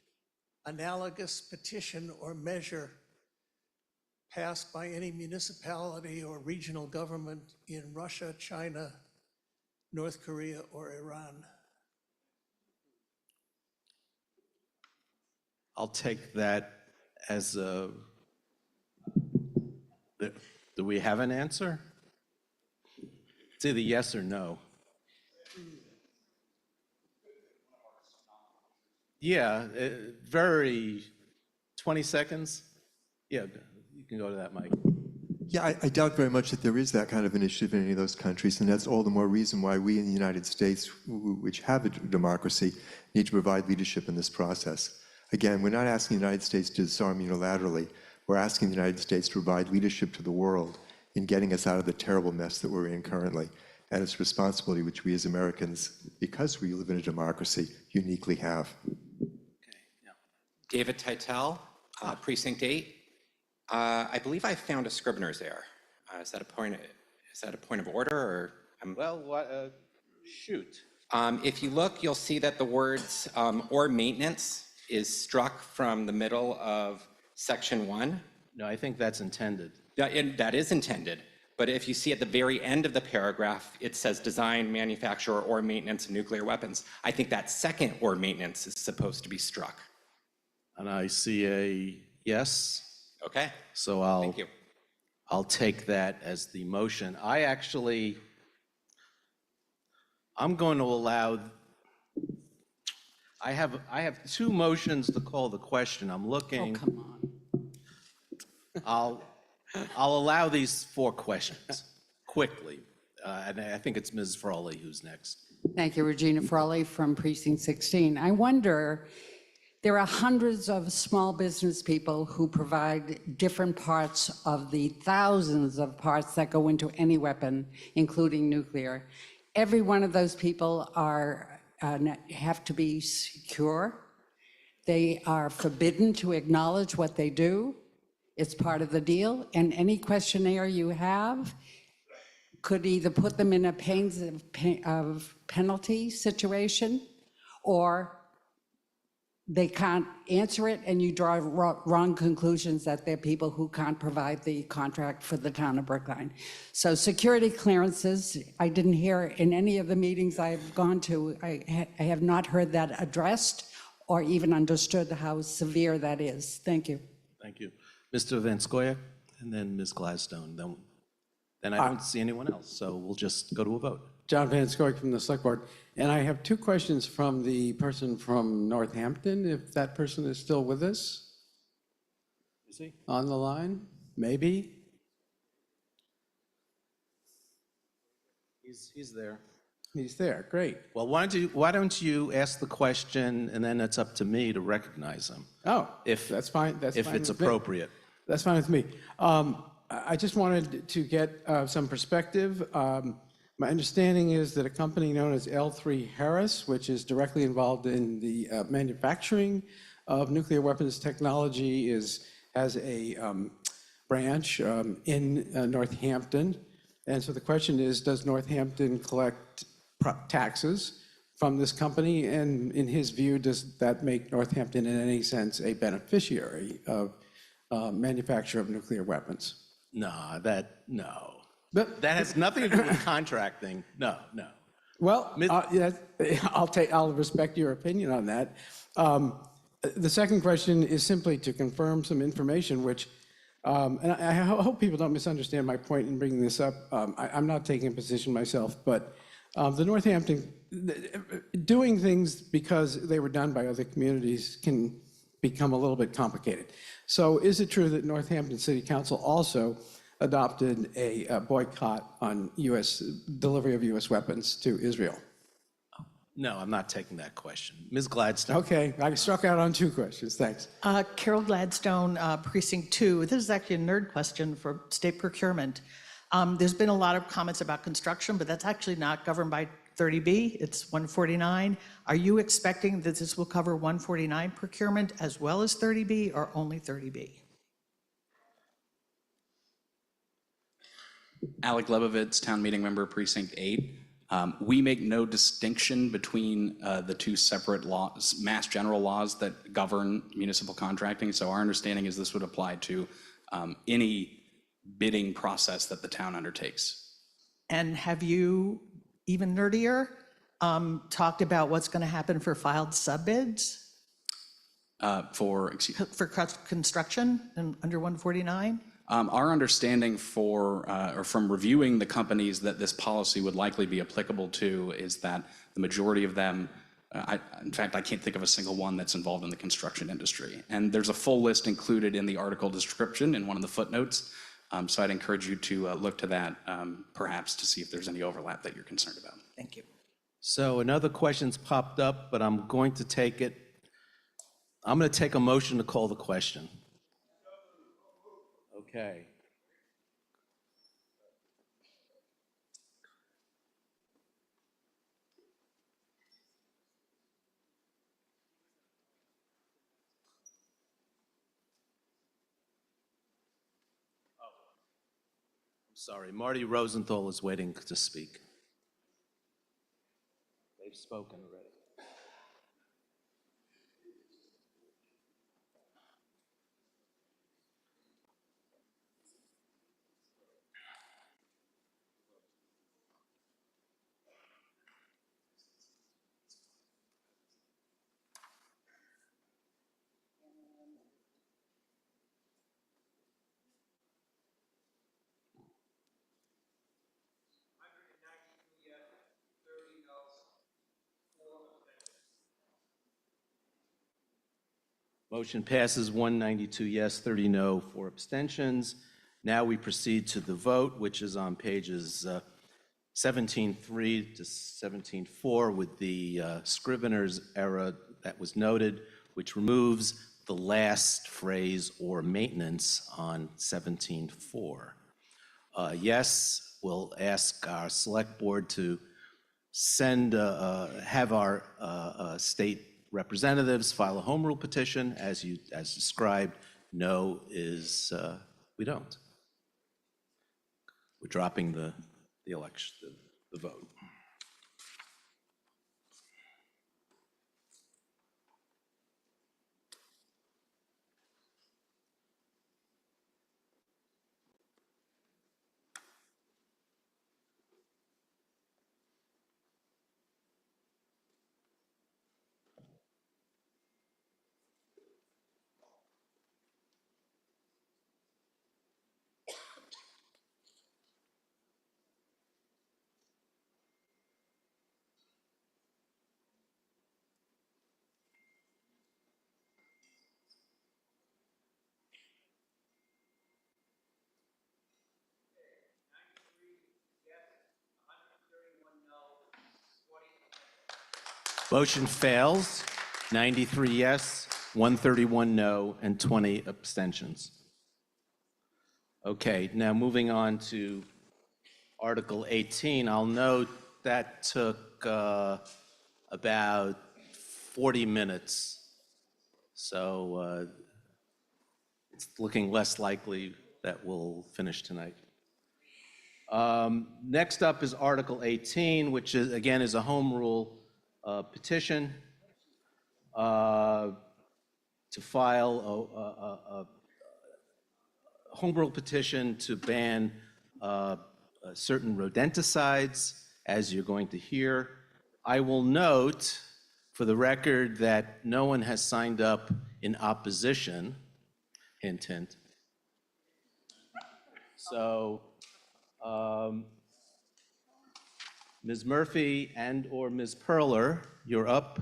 analogous petition or measure passed by any municipality or regional government in Russia, China, North Korea, or Iran. I'll take that as a, do we have an answer? It's either yes or no. Yeah, very 20 seconds. Yeah, you can go to that mic. Yeah, I doubt very much that there is that kind of initiative in any of those countries, and that's all the more reason why we in the United States, which have a democracy, need to provide leadership in this process. Again, we're not asking the United States to disarm unilaterally. We're asking the United States to provide leadership to the world in getting us out of the terrible mess that we're in currently. And it's a responsibility which we as Americans, because we live in a democracy, uniquely have. David Titel, Precinct 8. I believe I found a Scrivener's error. Is that a point? Is that a point of order, or? Well, shoot. If you look, you'll see that the words "or maintenance" is struck from the middle of section 1. No, I think that's intended. That is intended. But if you see at the very end of the paragraph, it says design, manufacture, or maintenance of nuclear weapons. I think that second "or maintenance" is supposed to be struck. And I see a yes. Okay. So Thank you. I'll take that as the motion. I'm going to allow, I have 2 motions to call the question. I'm looking. Oh, come on. I'll allow these 4 questions quickly. And I think it's Ms. Frawley who's next. Thank you, Regina Frawley from Precinct 16. I wonder, there are hundreds of small business people who provide different parts of the thousands of parts that go into any weapon, including nuclear. Every one of those people have to be secure. They are forbidden to acknowledge what they do. It's part of the deal. And any questionnaire you have could either put them in a pains of penalty situation, or they can't answer it and you draw wrong conclusions that they're people who can't provide the contract for the town of Brookline. So security clearances, I didn't hear in any of the meetings I've gone to, I have not heard that addressed or even understood how severe that is. Thank you. Thank you. Mr. Vanskoya, and then Ms. Gladstone. Then I don't see anyone else, so we'll just go to a vote. John Van Scoik from the Select Board. And I have 2 questions from the person from Northampton, if that person is still with us. Is he? On the line? Maybe? He's there. He's there, great. Well, why don't you ask the question, and then it's up to me to recognize him. Oh, that's fine. That's if fine it's with me. appropriate. That's fine with me. I just wanted to get some perspective. My understanding is that a company known as L3 Harris, which is directly involved in the manufacturing of nuclear weapons technology, has a branch in Northampton. And so the question is, does Northampton collect taxes from this company? And in his view, does that make Northampton in any sense a beneficiary of manufacture of nuclear weapons? No. That has nothing to do with contracting. No. Well, I'll respect your opinion on that. The second question is simply to confirm some information, which, and I hope people don't misunderstand my point in bringing this up. I'm not taking a position myself, but the Northampton, doing things because they were done by other communities can become a little bit complicated. So is it true that Northampton City Council also adopted a boycott on delivery of U.S. weapons to Israel? No, I'm not taking that question. Ms. Gladstone. Okay, I struck out on 2 questions, thanks. Carol Gladstone, Precinct 2. This is actually a nerd question for state procurement. There's been a lot of comments about construction, but that's actually not governed by 30B, it's 149. Are you expecting that this will cover 149 procurement as well as 30B, or only 30B? Alec Lebovitz, town meeting member, Precinct 8. We make no distinction between the 2 separate laws, mass general laws that govern municipal contracting. So our understanding is this would apply to any bidding process that the town undertakes. And have you, even nerdier, talked about what's going to happen for filed subbids? For construction under 149? Our understanding or from reviewing the companies that this policy would likely be applicable to is that the majority of them, in fact, I can't think of a single one that's involved in the construction industry. And there's a full list included in the article description in one of the footnotes. So I'd encourage you to look to that perhaps to see if there's any overlap that you're concerned about. Thank you. So another question's popped up, but I'm going to take it. I'm going to take a motion to call the question. Okay. Sorry, Marty Rosenthal is waiting to speak. They've spoken already. Motion passes 192 yes, 30 no, 4 abstentions. Now we proceed to the vote, which is on pages 17.3 to 17.4 with the Scrivener's error that was noted, which removes the last phrase "or maintenance" on 17.4. Yes, we'll ask our select board to have our state representatives file a home rule petition as described. No is we don't. We're dropping the election, the vote. Motion fails. 93 yes, 131 no, and 20 abstentions. Okay, now moving on to Article 18. I'll note that took about 40 minutes. So it's looking less likely that we'll finish tonight. Next up is Article 18, which is, again, is a home rule petition to file a home rule petition to ban certain rodenticides, as you're going to hear. I will note for the record that no one has signed up in opposition, hint, hint. So Ms. Murphy and/or Ms. Perler, you're up.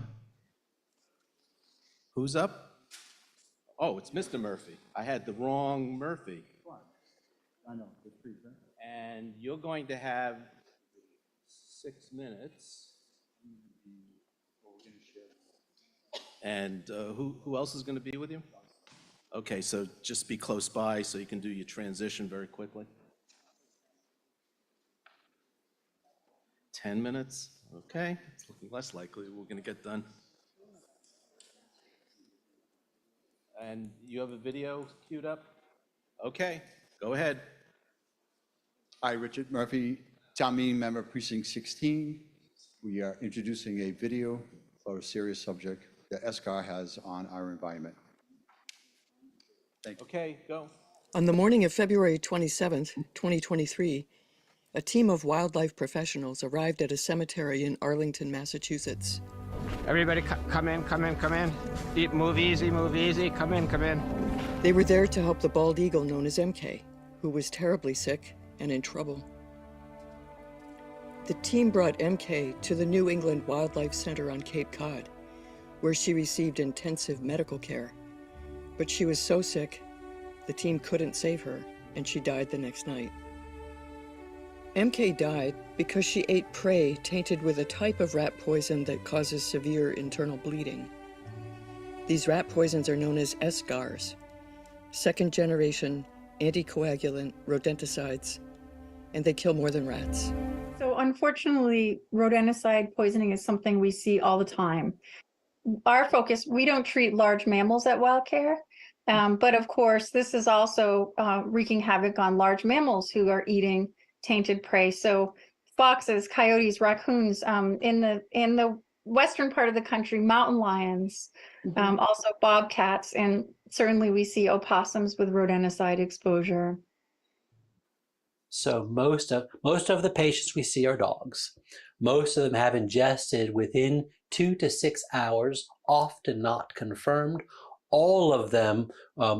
Who's up? Oh, it's Mr. Murphy. I had the wrong Murphy. I know, it's pretty good. And you're going to have 6 minutes. And who else is going to be with you? Okay, so just be close by so you can do your transition very quickly. 10 minutes, okay. It's looking less likely we're going to get done. And you have a video queued up? Okay, go ahead. Hi, Richard Murphy, Town Meeting Member, Precinct 16. We are introducing a video for a serious subject that SCAR has on our environment. Thank you. Okay, go. On the morning of February 27th, 2023, a team of wildlife professionals arrived at a cemetery in Arlington, Massachusetts. Everybody come in, come in, come in. Move easy, come in, come in. They were there to help the bald eagle known as MK, who was terribly sick and in trouble. The team brought MK to the New England Wildlife Center on Cape Cod, where she received intensive medical care. But she was so sick, the team couldn't save her, and she died the next night. MK died because she ate prey tainted with a type of rat poison that causes severe internal bleeding. These rat poisons are known as SGARs, second-generation anticoagulant rodenticides, and they kill more than rats. So unfortunately, rodenticide poisoning is something we see all the time. Our focus, we don't treat large mammals at WildCare, But of course, this is also wreaking havoc on large mammals who are eating tainted prey. So foxes, coyotes, raccoons, in the western part of the country, mountain lions, also bobcats, and certainly we see opossums with rodenticide exposure. So most of the patients we see are dogs. Most of them have ingested within 2 to 6 hours, often not confirmed. All of them,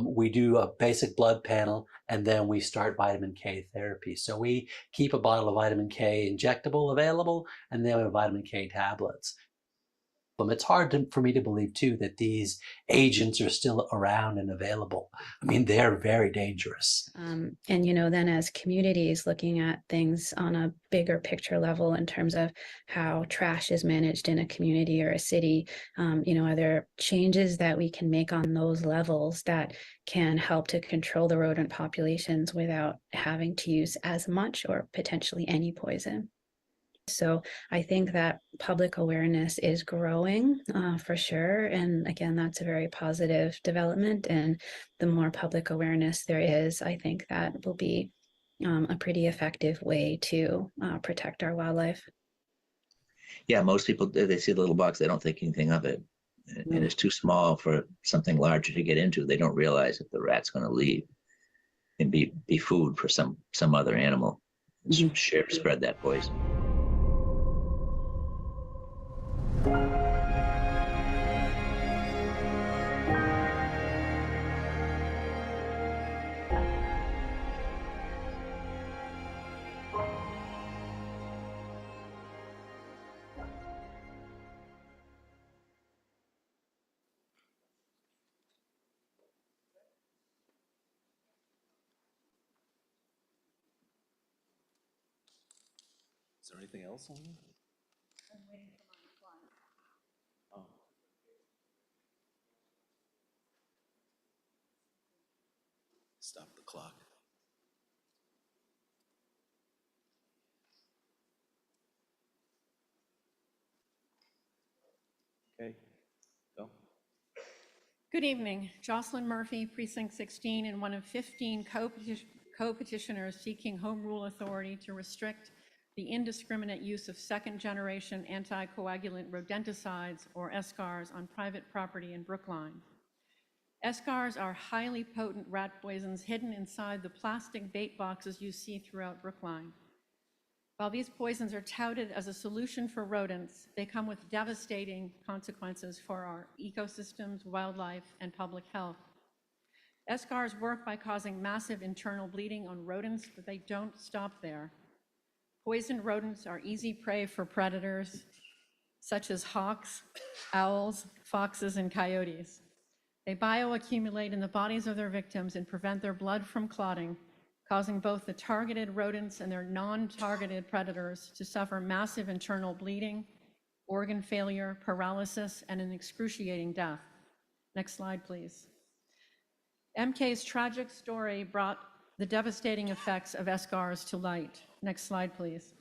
we do a basic blood panel, and then we start vitamin K therapy. So we keep a bottle of vitamin K injectable available, and then we have vitamin K tablets. It's hard for me to believe, too, that these agents are still around and available. I mean, they're very dangerous. And, then as communities looking at things on a bigger picture level in terms of how trash is managed in a community or a city, are there changes that we can make on those levels that can help to control the rodent populations without having to use as much or potentially any poison? So I think that public awareness is growing for sure. And again, that's a very positive development. And the more public awareness there is, I think that will be a pretty effective way to protect our wildlife. Yeah, most people, they see the little box, they don't think anything of it. And it's too small for something larger to get into. They don't realize that the rat's going to leave and be food for some other animal and spread that poison. Is there anything else on here? I'm waiting for my slide. Oh. Stop the clock. Okay, go. Good evening. Jocelyn Murphy, Precinct 16, and one of 15 co-petitioners seeking Home Rule authority to restrict the indiscriminate use of second-generation anticoagulant rodenticides, or SCARs, on private property in Brookline. SCARs are highly potent rat poisons hidden inside the plastic bait boxes you see throughout Brookline. While these poisons are touted as a solution for rodents, they come with devastating consequences for our ecosystems, wildlife, and public health. SCARs work by causing massive internal bleeding on rodents, but they don't stop there. Poisoned rodents are easy prey for predators such as hawks, owls, foxes, and coyotes. They bioaccumulate in the bodies of their victims and prevent their blood from clotting, causing both the targeted rodents and their non-targeted predators to suffer massive internal bleeding, organ failure, paralysis, and an excruciating death. Next slide, please. MK's tragic story brought the devastating effects of SCARs to light. Next slide, please.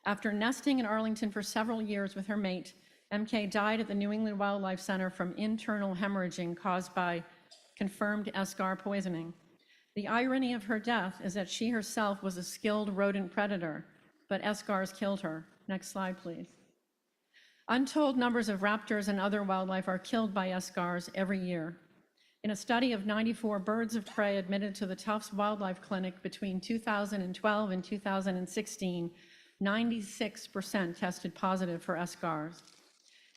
After nesting in Arlington for several years with her mate, MK died at the New England Wildlife Center from internal hemorrhaging caused by confirmed SCAR poisoning. The irony of her death is that she herself was a skilled rodent predator, but SCARs killed her. Next slide, please. Untold numbers of raptors and other wildlife are killed by SCARs every year. In a study of 94 birds of prey admitted to the Tufts Wildlife Clinic between 2012 and 2016, 96% tested positive for SCARs.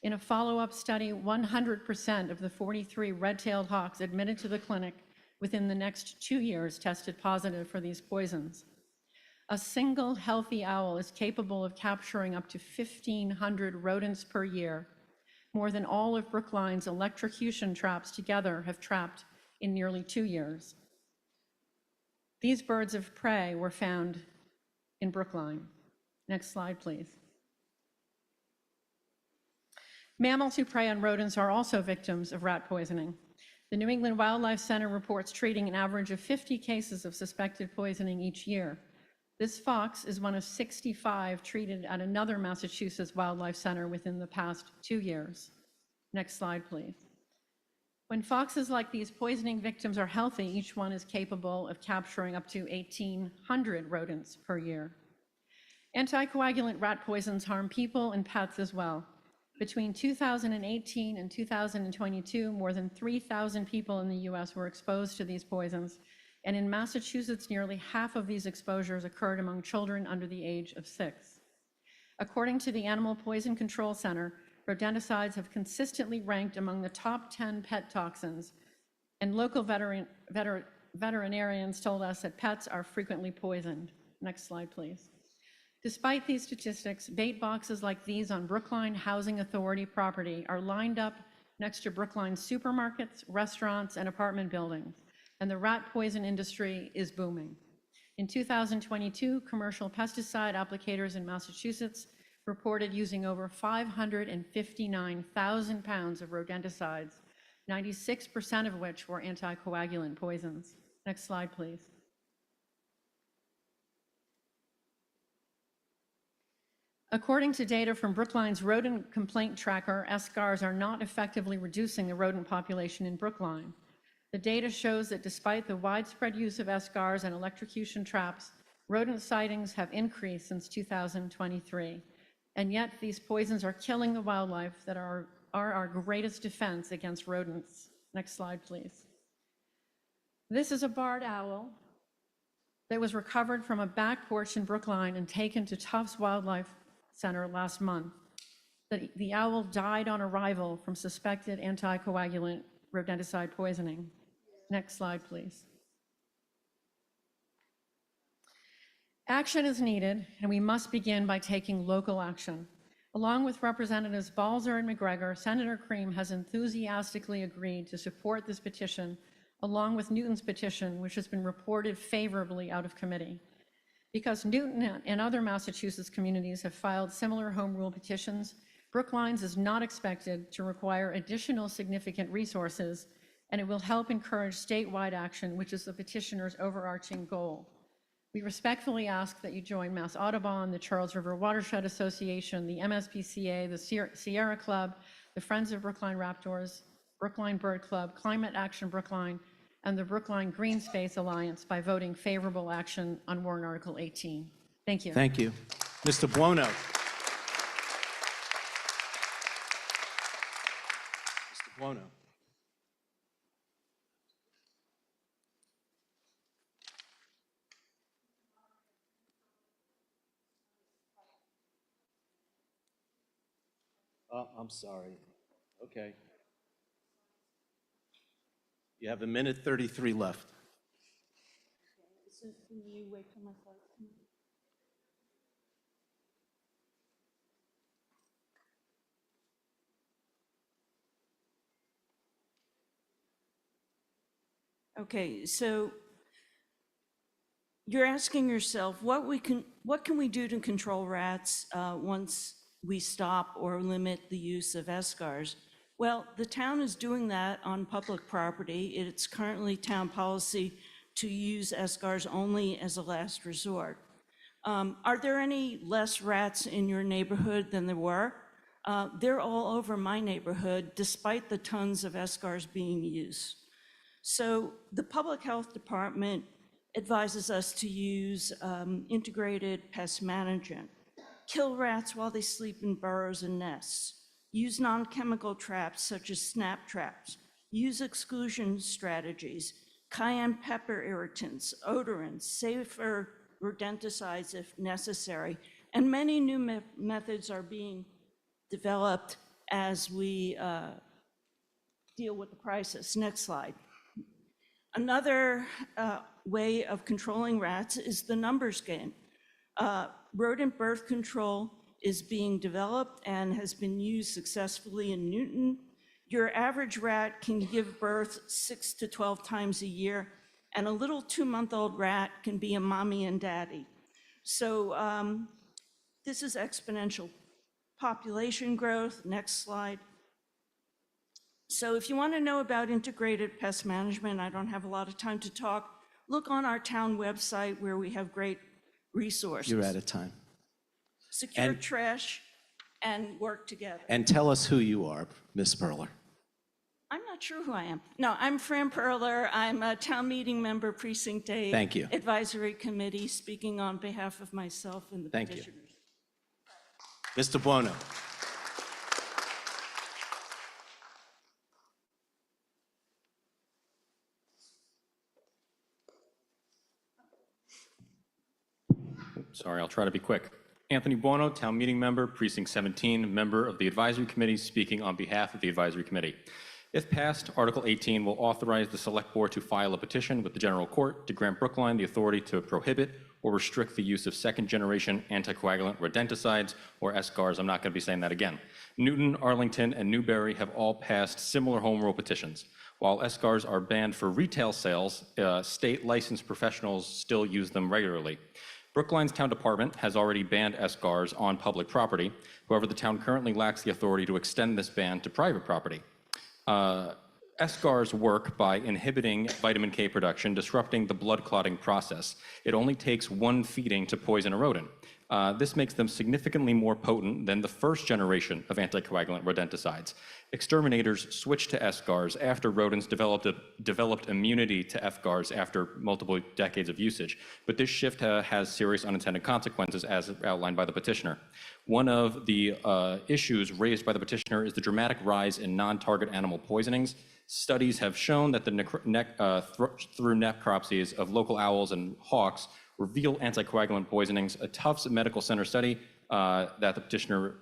In a follow-up study, 100% of the 43 red-tailed hawks admitted to the clinic within the next 2 years tested positive for these poisons. A single healthy owl is capable of capturing up to 1,500 rodents per year, more than all of Brookline's electrocution traps together have trapped in nearly 2 years. These birds of prey were found in Brookline. Next slide, please. Mammals who prey on rodents are also victims of rat poisoning. The New England Wildlife Center reports treating an average of 50 cases of suspected poisoning each year. This fox is one of 65 treated at another Massachusetts Wildlife Center within the past 2 years. Next slide, please. When foxes like these poisoning victims are healthy, each one is capable of capturing up to 1,800 rodents per year. Anticoagulant rat poisons harm people and pets as well. Between 2018 and 2022, more than 3,000 people in the US were exposed to these poisons. And in Massachusetts, nearly half of these exposures occurred among children under the age of 6. According to the Animal Poison Control Center, rodenticides have consistently ranked among the top 10 pet toxins, and local veterinarians told us that pets are frequently poisoned. Next slide, please. Despite these statistics, bait boxes like these on Brookline Housing Authority property are lined up next to Brookline supermarkets, restaurants, and apartment buildings, and the rat poison industry is booming. In 2022, commercial pesticide applicators in Massachusetts reported using over 559,000 pounds of rodenticides, 96% of which were anticoagulant poisons. Next slide, please. According to data from Brookline's rodent complaint tracker, SCARs are not effectively reducing the rodent population in Brookline. The data shows that despite the widespread use of SCARs and electrocution traps, rodent sightings have increased since 2023. And yet these poisons are killing the wildlife that are our greatest defense against rodents. Next slide, please. This is a barred owl that was recovered from a back porch in Brookline and taken to Tufts Wildlife Center last month. The owl died on arrival from suspected anticoagulant rodenticide poisoning. Next slide, please. Action is needed, and we must begin by taking local action. Along with Representatives Balzer and McGregor, Senator Cream has enthusiastically agreed to support this petition, along with Newton's petition, which has been reported favorably out of committee. Because Newton and other Massachusetts communities have filed similar home rule petitions, Brookline's is not expected to require additional significant resources, and it will help encourage statewide action, which is the petitioner's overarching goal. We respectfully ask that you join Mass Audubon, the Charles River Watershed Association, the MSPCA, the Sierra Club, the Friends of Brookline Raptors, Brookline Bird Club, Climate Action Brookline, and the Brookline Green Space Alliance by voting favorable action on warrant Article 18. Thank you. Thank you. Mr. Buono. Mr. Buono. Oh, I'm sorry. Okay. You have 1:33 left. So can you wait till my slides come up? Okay, so you're asking yourself what can we do to control rats once we stop or limit the use of SCARs? Well, the town is doing that on public property. It's currently town policy to use SCARs only as a last resort. Are there any less rats in your neighborhood than there were? They're all over my neighborhood, despite the tons of SCARs being used. So the Public Health Department advises us to use integrated pest management, kill rats while they sleep in burrows and nests, use non-chemical traps such as snap traps, use exclusion strategies, cayenne pepper irritants, odorants, safer rodenticides if necessary, and many new methods are being developed as we deal with the crisis. Next slide. Another way of controlling rats is the numbers game. Rodent birth control is being developed and has been used successfully in Newton. Your average rat can give birth 6 to 12 times a year, and a little 2-month-old rat can be a mommy and daddy. So this is exponential population growth. Next slide. So if you want to know about integrated pest management, I don't have a lot of time to talk, look on our town website where we have great resources. You're out of time. Secure trash and work together. And tell us who you are, Ms. Perler. I'm not not sure who I am. No, I'm Fran Perler. I'm a town meeting member, Precinct 8. Thank you. Advisory Committee, speaking on behalf of myself and the Thank you. petitioners. Mr. Buono. Sorry, I'll try to be quick. Anthony Buono, Town Meeting Member, Precinct 17, member of the Advisory Committee, speaking on behalf of the Advisory Committee. If passed, Article 18 will authorize the Select Board to file a petition with the General Court to grant Brookline the authority to prohibit or restrict the use of second-generation anticoagulant rodenticides, or SCARs. I'm not going to be saying that again. Newton, Arlington, and Newbury have all passed similar home rule petitions. While SCARs are banned for retail sales, state licensed professionals still use them regularly. Brookline's town department has already banned SCARs on public property. However, the town currently lacks the authority to extend this ban to private property. SCARs work by inhibiting vitamin K production, disrupting the blood clotting process. It only takes one feeding to poison a rodent. This makes them significantly more potent than the first generation of anticoagulant rodenticides. Exterminators switched to SCARs after rodents developed immunity to FGARs after multiple decades of usage. But this shift has serious unintended consequences, as outlined by the petitioner. One of the issues raised by the petitioner is the dramatic rise in non-target animal poisonings. Studies have shown that the through necropsies of local owls and hawks reveal anticoagulant poisonings. A Tufts Medical Center study that the petitioner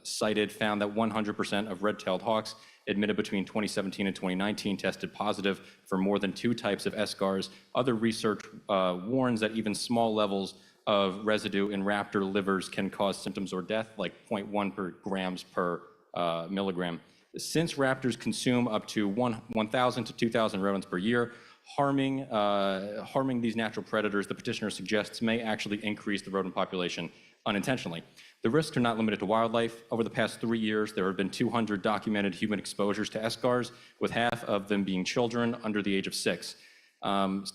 cited found that 100% of red-tailed hawks admitted between 2017 and 2019 tested positive for more than 2 types of SCARs. Other research warns that even small levels of residue in raptor livers can cause symptoms or death, like 0.1 grams per milligram. Since raptors consume up to 1,000 to 2,000 rodents per year, harming these natural predators, the petitioner suggests, may actually increase the rodent population unintentionally. The risks are not limited to wildlife. Over the past 3 years, there have been 200 documented human exposures to SCARs, with half of them being children under the age of 6.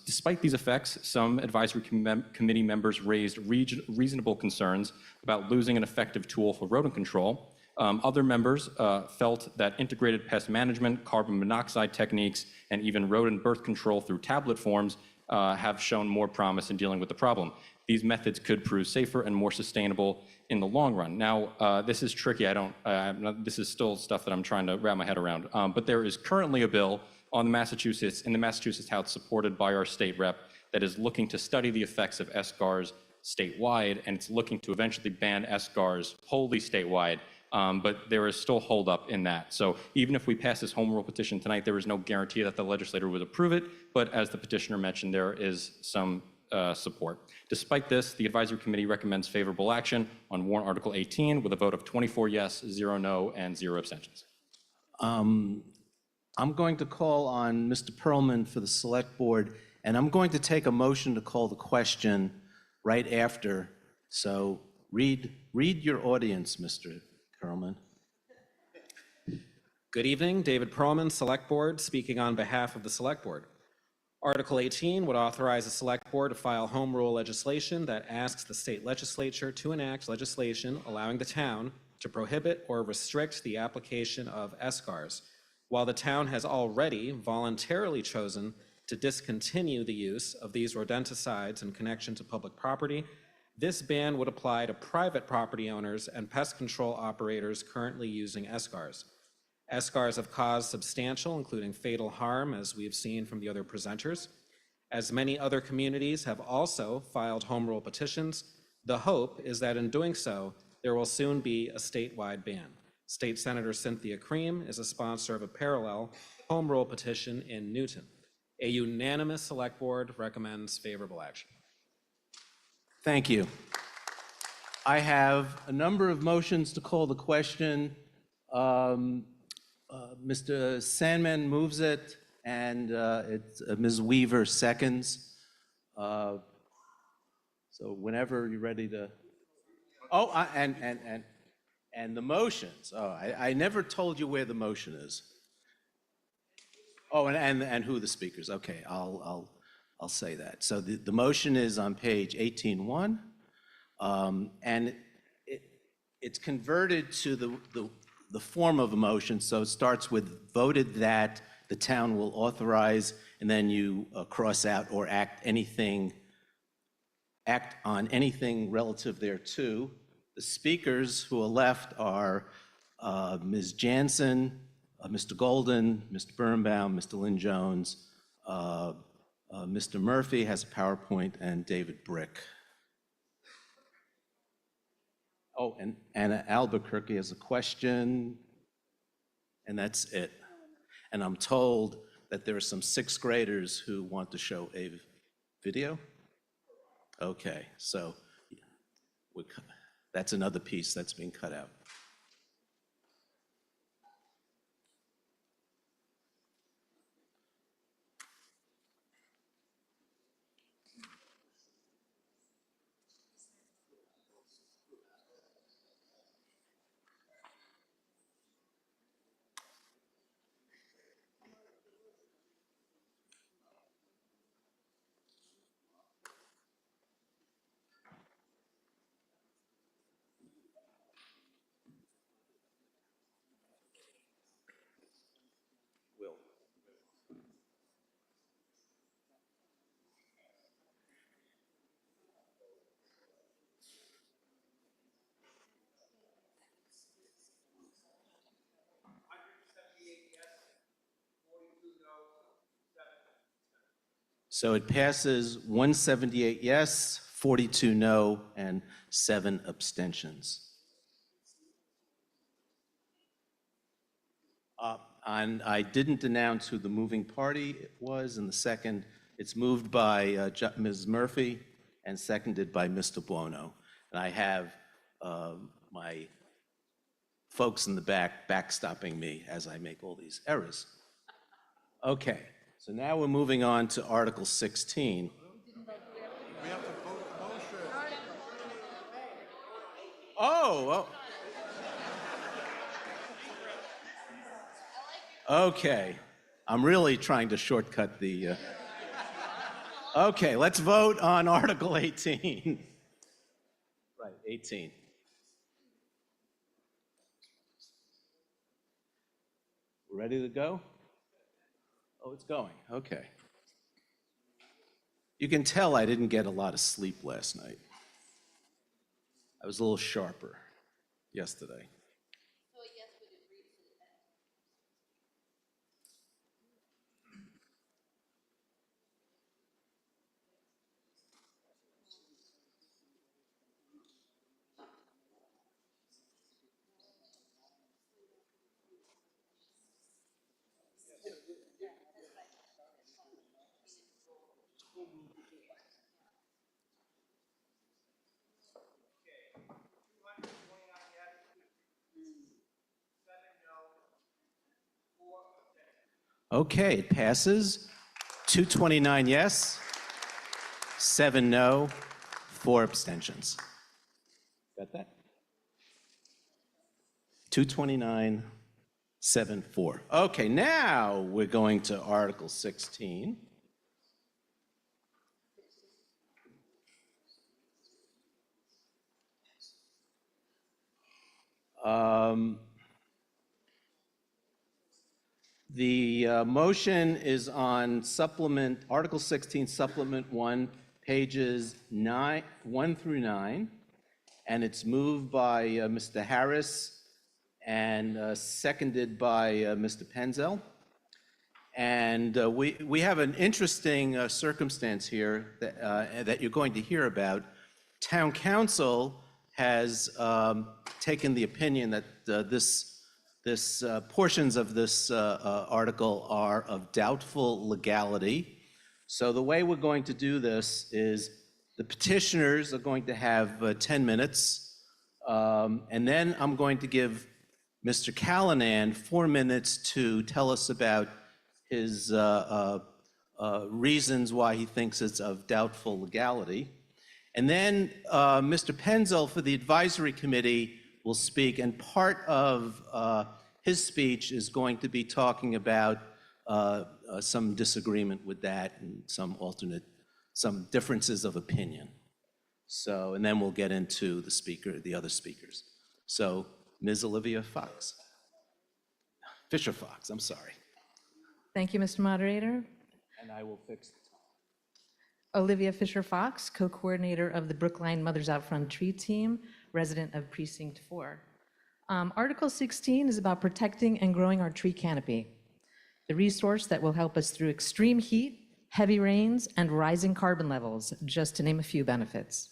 Despite these effects, some advisory committee members raised reasonable concerns about losing an effective tool for rodent control. Other members felt that integrated pest management, carbon monoxide techniques, and even rodent birth control through tablet forms have shown more promise in dealing with the problem. These methods could prove safer and more sustainable in the long run. Now, this is tricky. This is still stuff that I'm trying to wrap my head around. But there is currently a bill in the Massachusetts House, supported by our state rep, that is looking to study the effects of SCARs statewide, and it's looking to eventually ban SCARs wholly statewide. But there is still holdup in that. So even if we pass this home rule petition tonight, there is no guarantee that the legislature would approve it. But as the petitioner mentioned, there is some support. Despite this, the advisory committee recommends favorable action on warrant Article 18 with a vote of 24 yes, 0 no, and 0 abstentions. I'm going to call on Mr. Perlman for the Select Board, and I'm going to take a motion to call the question right after. So read your audience, Mr. Perlman. Good evening, David Perlman, Select Board, speaking on behalf of the Select Board. Article 18 would authorize the Select Board to file home rule legislation that asks the state legislature to enact legislation allowing the town to prohibit or restrict the application of SCARs. While the town has already voluntarily chosen to discontinue the use of these rodenticides in connection to public property, this ban would apply to private property owners and pest control operators currently using SCARs. SCARs have caused substantial, including fatal harm, as we have seen from the other presenters. As many other communities have also filed home rule petitions, the hope is that in doing so, there will soon be a statewide ban. State Senator Cynthia Cream is a sponsor of a parallel home rule petition in Newton. A unanimous Select Board recommends favorable action. Thank you. I have a number of motions to call the question. Mr. Sandman moves it, and it's Ms. Weaver seconds. So whenever you're ready to. Oh, and the motions. Oh, I never told you where the motion is. Oh, and who the speakers. Okay, I'll say that. So the motion is on page 18.1, and it's converted to the form of a motion. So it starts with voted that the town will authorize, and then you cross out or act on anything relative thereto. The speakers who are left are Ms. Jansen, Mr. Golden, Mr. Birnbaum, Mr. Lynn Jones, Mr. Murphy has a PowerPoint, and David Brick. Oh, and Anna Albuquerque has a question, and that's it. And I'm told that there are some sixth graders who want to show a video. Okay, so that's another piece that's being cut out. So it passes 178 yes, 42 no, and 7 abstentions. And I didn't announce who the moving party was in the second. It's moved by Ms. Murphy and seconded by Mr. Buono. And I have my folks in the back backstopping me as I make all these errors. Okay, so now we're moving on to Article 16. Oh. Okay, I'm really trying to shortcut the... Okay, let's vote on Article 18. Right, 18. Ready to go? Oh, it's going, okay. You can tell I didn't get a lot of sleep last night. I was a little sharper yesterday. Okay, it passes. 229 yes, 7 no, 4 abstentions. Got that? 229, 7, 4. Okay, now we're going to Article 16. The motion is on supplement, Article 16, Supplement 1, pages 1 through 9, and it's moved by Mr. Harris and seconded by Mr. Penzel. And we have an interesting circumstance here that you're going to hear about. Town Council has taken the opinion that portions of this article are of doubtful legality. So the way we're going to do this is the petitioners are going to have 10 minutes, and then I'm going to give Mr. Callanan 4 minutes to tell us about his reasons why he thinks it's of doubtful legality. And then Mr. Penzel for the advisory committee will speak, and part of his speech is going to be talking about some disagreement with that and some differences of opinion. So, and then we'll get into the other speakers. So, Ms. Olivia Fox. Fisher Fox, I'm sorry. Thank you, Mr. Moderator. And I will fix. Olivia Fisher-Fox, co-coordinator of the Brookline Mothers Out Front Tree Team, resident of Precinct 4. Article 16 is about protecting and growing our tree canopy, the resource that will help us through extreme heat, heavy rains, and rising carbon levels, just to name a few benefits.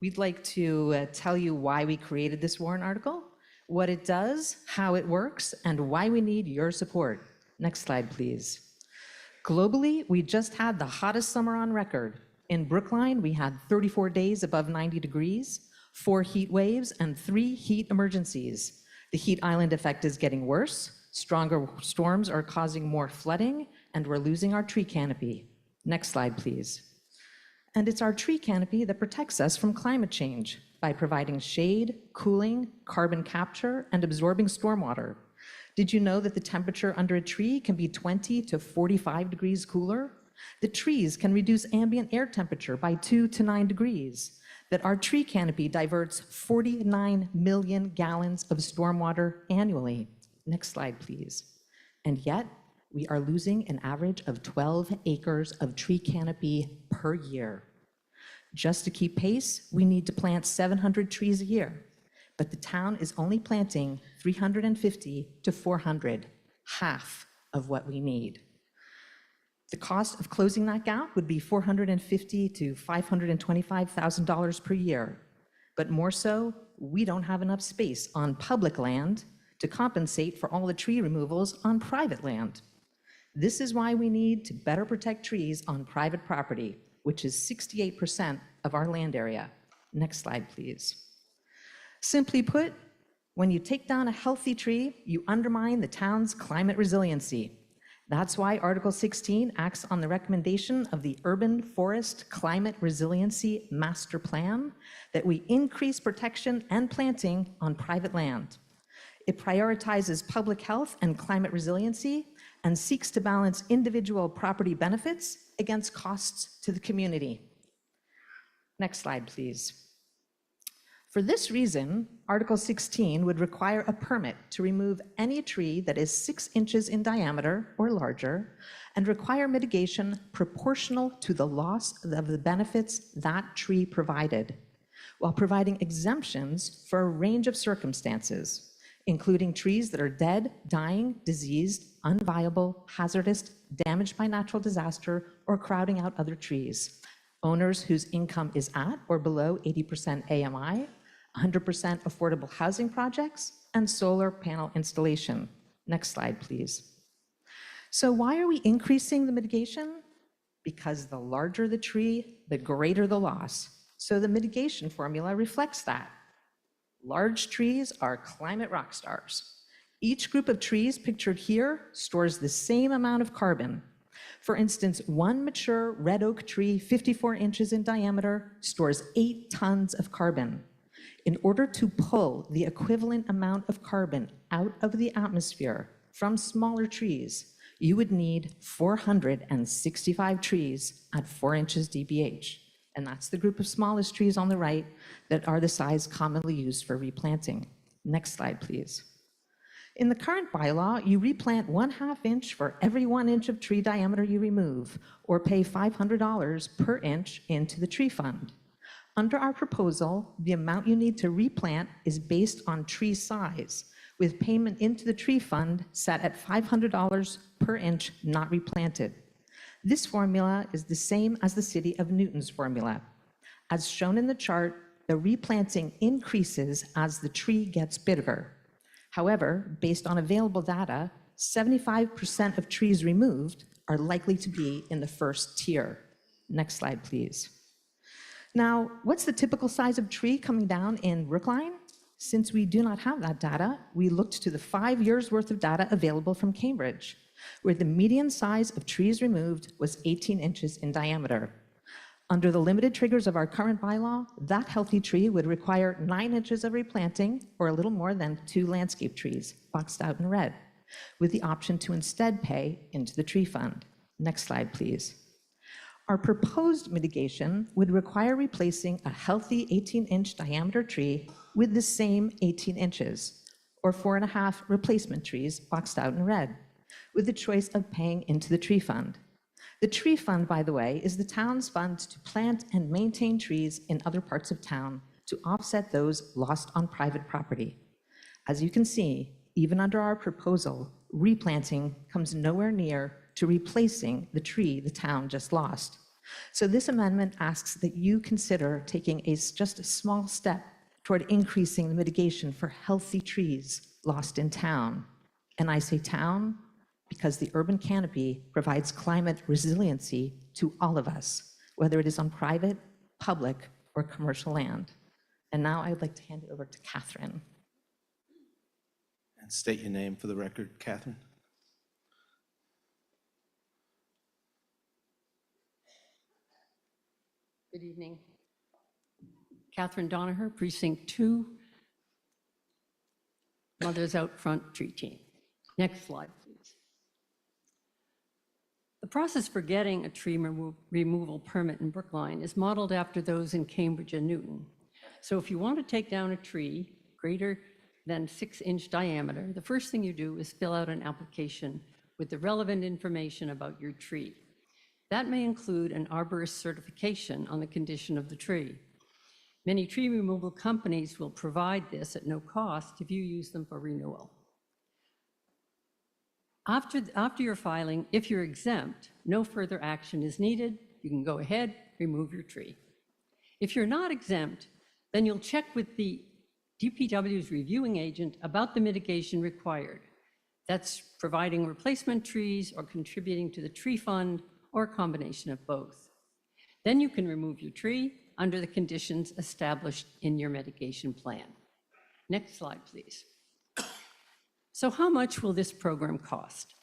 We'd like to tell you why we created this warrant article, what it does, how it works, and why we need your support. Next slide, please. Globally, we just had the hottest summer on record. In Brookline, we had 34 days above 90 degrees, 4 heat waves, and 3 heat emergencies. The heat island effect is getting worse. Stronger storms are causing more flooding, and we're losing our tree canopy. Next slide, please. And it's our tree canopy that protects us from climate change by providing shade, cooling, carbon capture, and absorbing stormwater. Did you know that the temperature under a tree can be 20 to 45 degrees cooler? The trees can reduce ambient air temperature by 2 to 9 degrees. That our tree canopy diverts 49 million gallons of stormwater annually. Next slide, please. And yet, we are losing an average of 12 acres of tree canopy per year. Just to keep pace, we need to plant 700 trees a year. But the town is only planting 350 to 400, half of what we need. The cost of closing that gap would be $450,000 to $525,000 per year. But more so, we don't have enough space on public land to compensate for all the tree removals on private land. This is why we need to better protect trees on private property, which is 68% of our land area. Next slide, please. Simply put, when you take down a healthy tree, you undermine the town's climate resiliency. That's why Article 16 acts on the recommendation of the Urban Forest Climate Resiliency Master Plan that we increase protection and planting on private land. It prioritizes public health and climate resiliency and seeks to balance individual property benefits against costs to the community. Next slide, please. For this reason, Article 16 would require a permit to remove any tree that is 6 inches in diameter or larger and require mitigation proportional to the loss of the benefits that tree provided, while providing exemptions for a range of circumstances, including trees that are dead, dying, diseased, unviable, hazardous, damaged by natural disaster, or crowding out other trees, owners whose income is at or below 80% AMI, 100% affordable housing projects, and solar panel installation. Next slide, please. So why are we increasing the mitigation? Because the larger the tree, the greater the loss. So the mitigation formula reflects that. Large trees are climate rock stars. Each group of trees pictured here stores the same amount of carbon. For instance, one mature red oak tree, 54 inches in diameter, stores 8 tons of carbon. In order to pull the equivalent amount of carbon out of the atmosphere from smaller trees, you would need 465 trees at 4 inches DBH. And that's the group of smallest trees on the right that are the size commonly used for replanting. Next slide, please. In the current bylaw, you replant 1/2 inch for every 1 inch of tree diameter you remove, or pay $500 per inch into the tree fund. Under our proposal, the amount you need to replant is based on tree size, with payment into the tree fund set at $500 per inch not replanted. This formula is the same as the City of Newton's formula. As shown in the chart, the replanting increases as the tree gets bigger. However, based on available data, 75% of trees removed are likely to be in the first tier. Next slide, please. Now, what's the typical size of tree coming down in Brookline? Since we do not have that data, we looked to the 5 years' worth of data available from Cambridge, where the median size of trees removed was 18 inches in diameter. Under the limited triggers of our current bylaw, that healthy tree would require 9 inches of replanting, or a little more than 2 landscape trees, boxed out in red, with the option to instead pay into the tree fund. Next slide, please. Our proposed mitigation would require replacing a healthy 18-inch diameter tree with the same 18 inches, or 4.5 replacement trees boxed out in red, with the choice of paying into the tree fund. The tree fund, by the way, is the town's fund to plant and maintain trees in other parts of town to offset those lost on private property. As you can see, even under our proposal, replanting comes nowhere near to replacing the tree the town just lost. So this amendment asks that you consider taking just a small step toward increasing the mitigation for healthy trees lost in town. And I say town because the urban canopy provides climate resiliency to all of us, whether it is on private, public, or commercial land. And now I would like to hand it over to Catherine. And state your name for the record, Catherine. Good evening. Catherine Donaher, Precinct 2, Mothers Out Front Tree Team. Next slide, please. The process for getting a tree removal permit in Brookline is modeled after those in Cambridge and Newton. So if you want to take down a tree greater than 6-inch diameter, the first thing you do is fill out an application with the relevant information about your tree. That may include an arborist certification on the condition of the tree. Many tree removal companies will provide this at no cost if you use them for renewal. After your filing, if you're exempt, no further action is needed. You can go ahead, remove your tree. If you're not exempt, then you'll check with the DPW's reviewing agent about the mitigation required. That's providing replacement trees or contributing to the tree fund or a combination of both. Then you can remove your tree under the conditions established in your mitigation plan. Next slide, please. So how much will this program cost?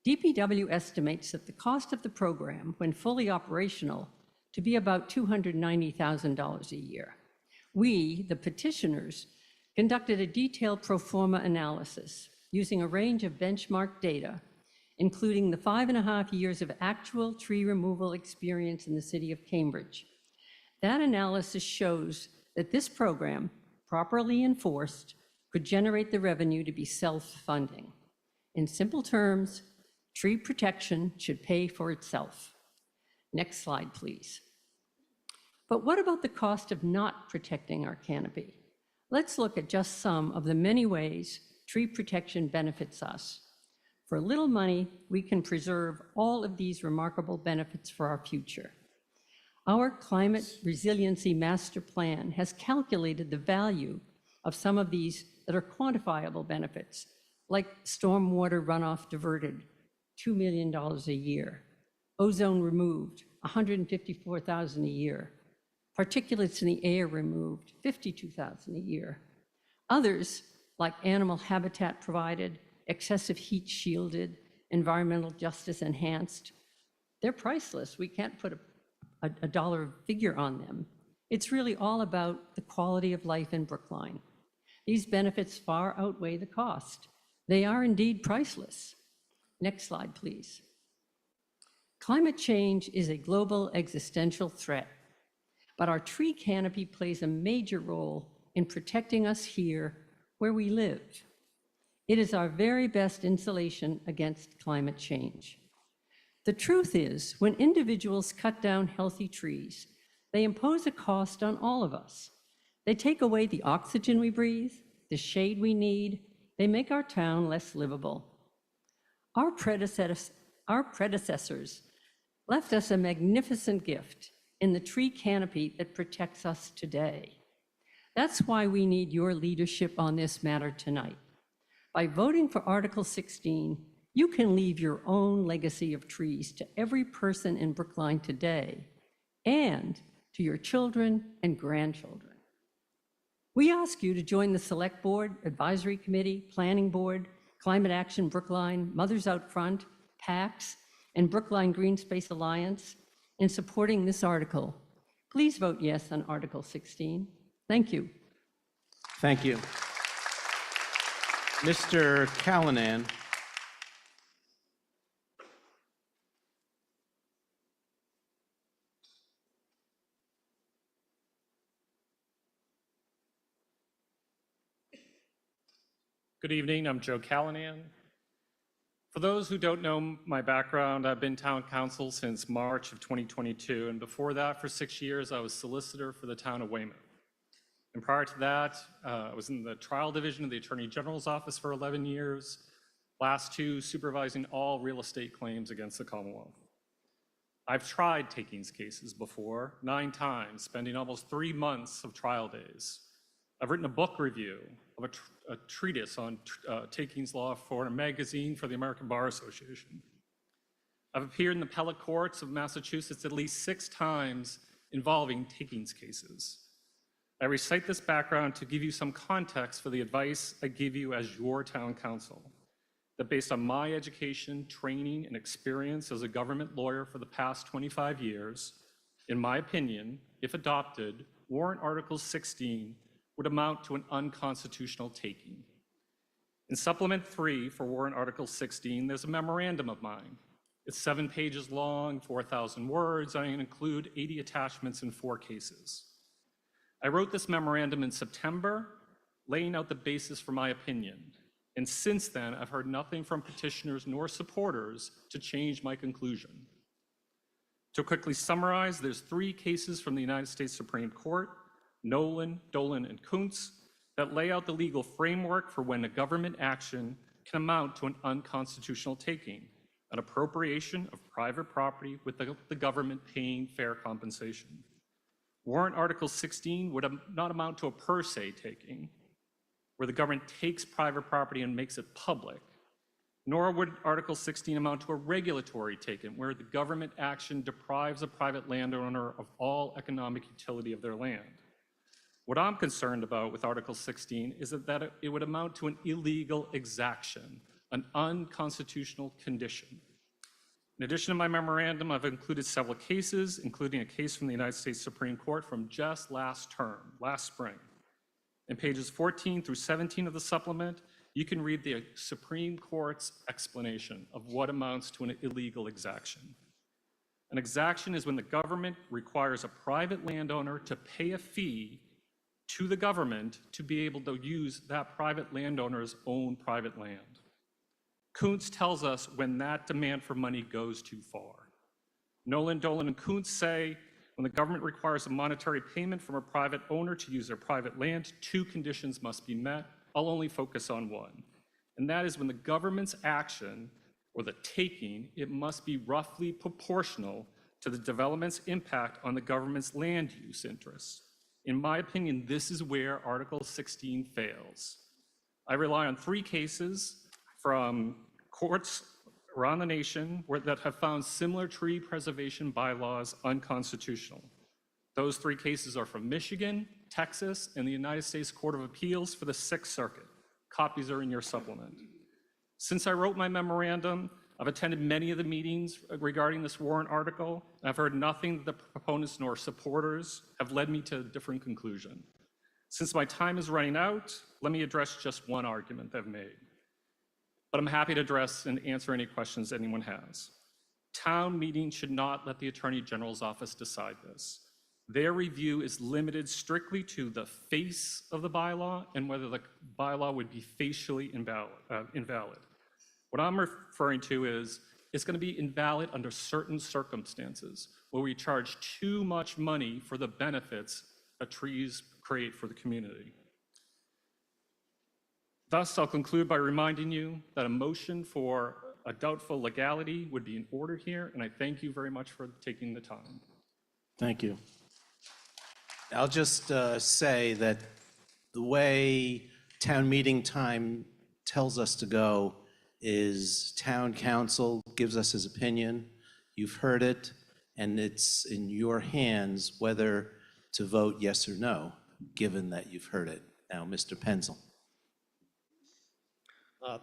DPW estimates that the cost of the program, when fully operational, to be about $290,000 a year. We, the petitioners, conducted a detailed pro forma analysis using a range of benchmark data, including the 5.5 years of actual tree removal experience in the city of Cambridge. That analysis shows that this program, properly enforced, could generate the revenue to be self-funding. In simple terms, tree protection should pay for itself. Next slide, please. But what about the cost of not protecting our canopy? Let's look at just some of the many ways tree protection benefits us. For little money, we can preserve all of these remarkable benefits for our future. Our climate resiliency master plan has calculated the value of some of these that are quantifiable benefits, like stormwater runoff diverted, $2 million a year, ozone removed, $154,000 a year, particulates in the air removed, $52,000 a year. Others, like animal habitat provided, excessive heat shielded, environmental justice enhanced, they're priceless. We can't put a dollar figure on them. It's really all about the quality of life in Brookline. These benefits far outweigh the cost. They are indeed priceless. Next slide, please. Climate change is a global existential threat, but our tree canopy plays a major role in protecting us here where we live. It is our very best insulation against climate change. The truth is, when individuals cut down healthy trees, they impose a cost on all of us. They take away the oxygen we breathe, the shade we need. They make our town less livable. Our predecessors left us a magnificent gift in the tree canopy that protects us today. That's why we need your leadership on this matter tonight. By voting for Article 16, you can leave your own legacy of trees to every person in Brookline today and to your children and grandchildren. We ask you to join the Select Board, Advisory Committee, Planning Board, Climate Action Brookline, Mothers Out Front, PACS, and Brookline Green Space Alliance in supporting this article. Please vote yes on Article 16. Thank you. Thank you. Mr. Callanan. Good evening, I'm Joe Callanan. For those who don't know my background, I've been town council since March of 2022, and before that, for 6 years, I was solicitor for the town of Weymouth. And prior to that, I was in the trial division of the Attorney General's office for 11 years, last 2 supervising all real estate claims against the Commonwealth. I've tried takings cases before, 9 times, spending almost 3 months of trial days. I've written a book review of a treatise on takings law for a magazine for the American Bar Association. I've appeared in the appellate courts of Massachusetts at least 6 times involving takings cases. I recite this background to give you some context for the advice I give you as your town council, that based on my education, training, and experience as a government lawyer for the past 25 years, in my opinion, if adopted, Warrant Article 16 would amount to an unconstitutional taking. In Supplement 3 for Warrant Article 16, there's a memorandum of mine. It's 7 pages long, 4,000 words. I include 80 attachments in 4 cases. I wrote this memorandum in September, laying out the basis for my opinion. And since then, I've heard nothing from petitioners nor supporters to change my conclusion. To quickly summarize, there's 3 cases from the United States Supreme Court, Nolan, Dolan, and Kuntz, that lay out the legal framework for when a government action can amount to an unconstitutional taking, an appropriation of private property with the government paying fair compensation. Warrant Article 16 would not amount to a per se taking, where the government takes private property and makes it public, nor would Article 16 amount to a regulatory taking, where the government action deprives a private landowner of all economic utility of their land. What I'm concerned about with Article 16 is that it would amount to an illegal exaction, an unconstitutional condition. In addition to my memorandum, I've included several cases, including a case from the United States Supreme Court from just last spring. In pages 14 through 17 of the supplement, you can read the Supreme Court's explanation of what amounts to an illegal exaction. An exaction is when the government requires a private landowner to pay a fee to the government to be able to use that private landowner's own private land. Kuntz tells us when that demand for money goes too far. Nolan, Dolan, and Kuntz say when the government requires a monetary payment from a private owner to use their private land, 2 conditions must be met. I'll only focus on one, and that is when the government's action or the taking, it must be roughly proportional to the development's impact on the government's land use interests. In my opinion, this is where Article 16 fails. I rely on 3 cases from courts around the nation that have found similar tree preservation bylaws unconstitutional. Those 3 cases are from Michigan, Texas, and the United States Court of Appeals for the 6th Circuit. Copies are in your supplement. Since I wrote my memorandum, I've attended many of the meetings regarding this warrant article, and I've heard nothing that the proponents nor supporters have led me to a different conclusion. Since my time is running out, let me address just one argument they've made. But I'm happy to address and answer any questions anyone has. Town meetings should not let the Attorney General's office decide this. Their review is limited strictly to the face of the bylaw and whether the bylaw would be facially invalid. What I'm referring to is it's going to be invalid under certain circumstances where we charge too much money for the benefits that trees create for the community. Thus, I'll conclude by reminding you that a motion for a doubtful legality would be in order here, and I thank you very much for taking the time. Thank you. I'll just say that the way town meeting time tells us to go is town council gives us his opinion. You've heard it, and it's in your hands whether to vote yes or no, given that you've heard it. Now, Mr. Penzel.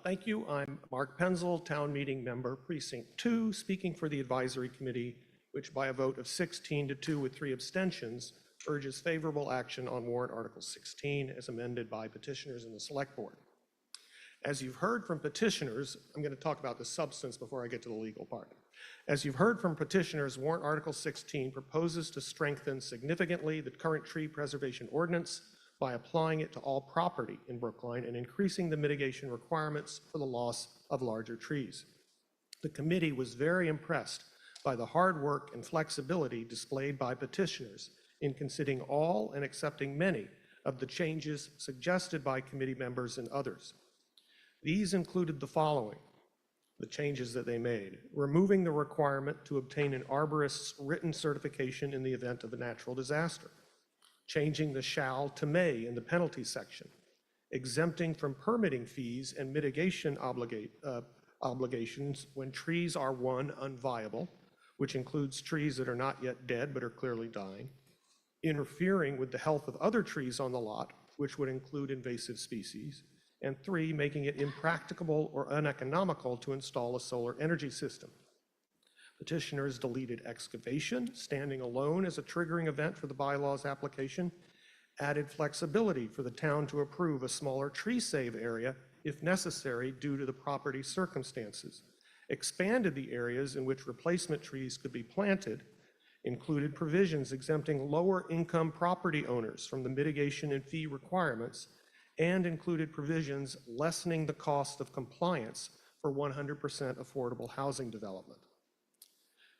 Thank you. I'm Mark Penzel, Town Meeting Member, Precinct 2, speaking for the Advisory Committee, which by a vote of 16-2 with 3 abstentions, urges favorable action on Warrant Article 16 as amended by petitioners in the Select Board. As you've heard from petitioners, I'm going to talk about the substance before I get to the legal part. As you've heard from petitioners, Warrant Article 16 proposes to strengthen significantly the current tree preservation ordinance by applying it to all property in Brookline and increasing the mitigation requirements for the loss of larger trees. The committee was very impressed by the hard work and flexibility displayed by petitioners in considering all and accepting many of the changes suggested by committee members and others. These included the following: the changes that they made: removing the requirement to obtain an arborist's written certification in the event of a natural disaster, changing the shall to may in the penalty section, exempting from permitting fees and mitigation obligations when trees are, one, unviable, which includes trees that are not yet dead but are clearly dying, interfering with the health of other trees on the lot, which would include invasive species, and three, making it impracticable or uneconomical to install a solar energy system. Petitioners deleted excavation, standing alone as a triggering event for the bylaws application, added flexibility for the town to approve a smaller tree save area if necessary due to the property circumstances, expanded the areas in which replacement trees could be planted, included provisions exempting lower income property owners from the mitigation and fee requirements, and included provisions lessening the cost of compliance for 100% affordable housing development.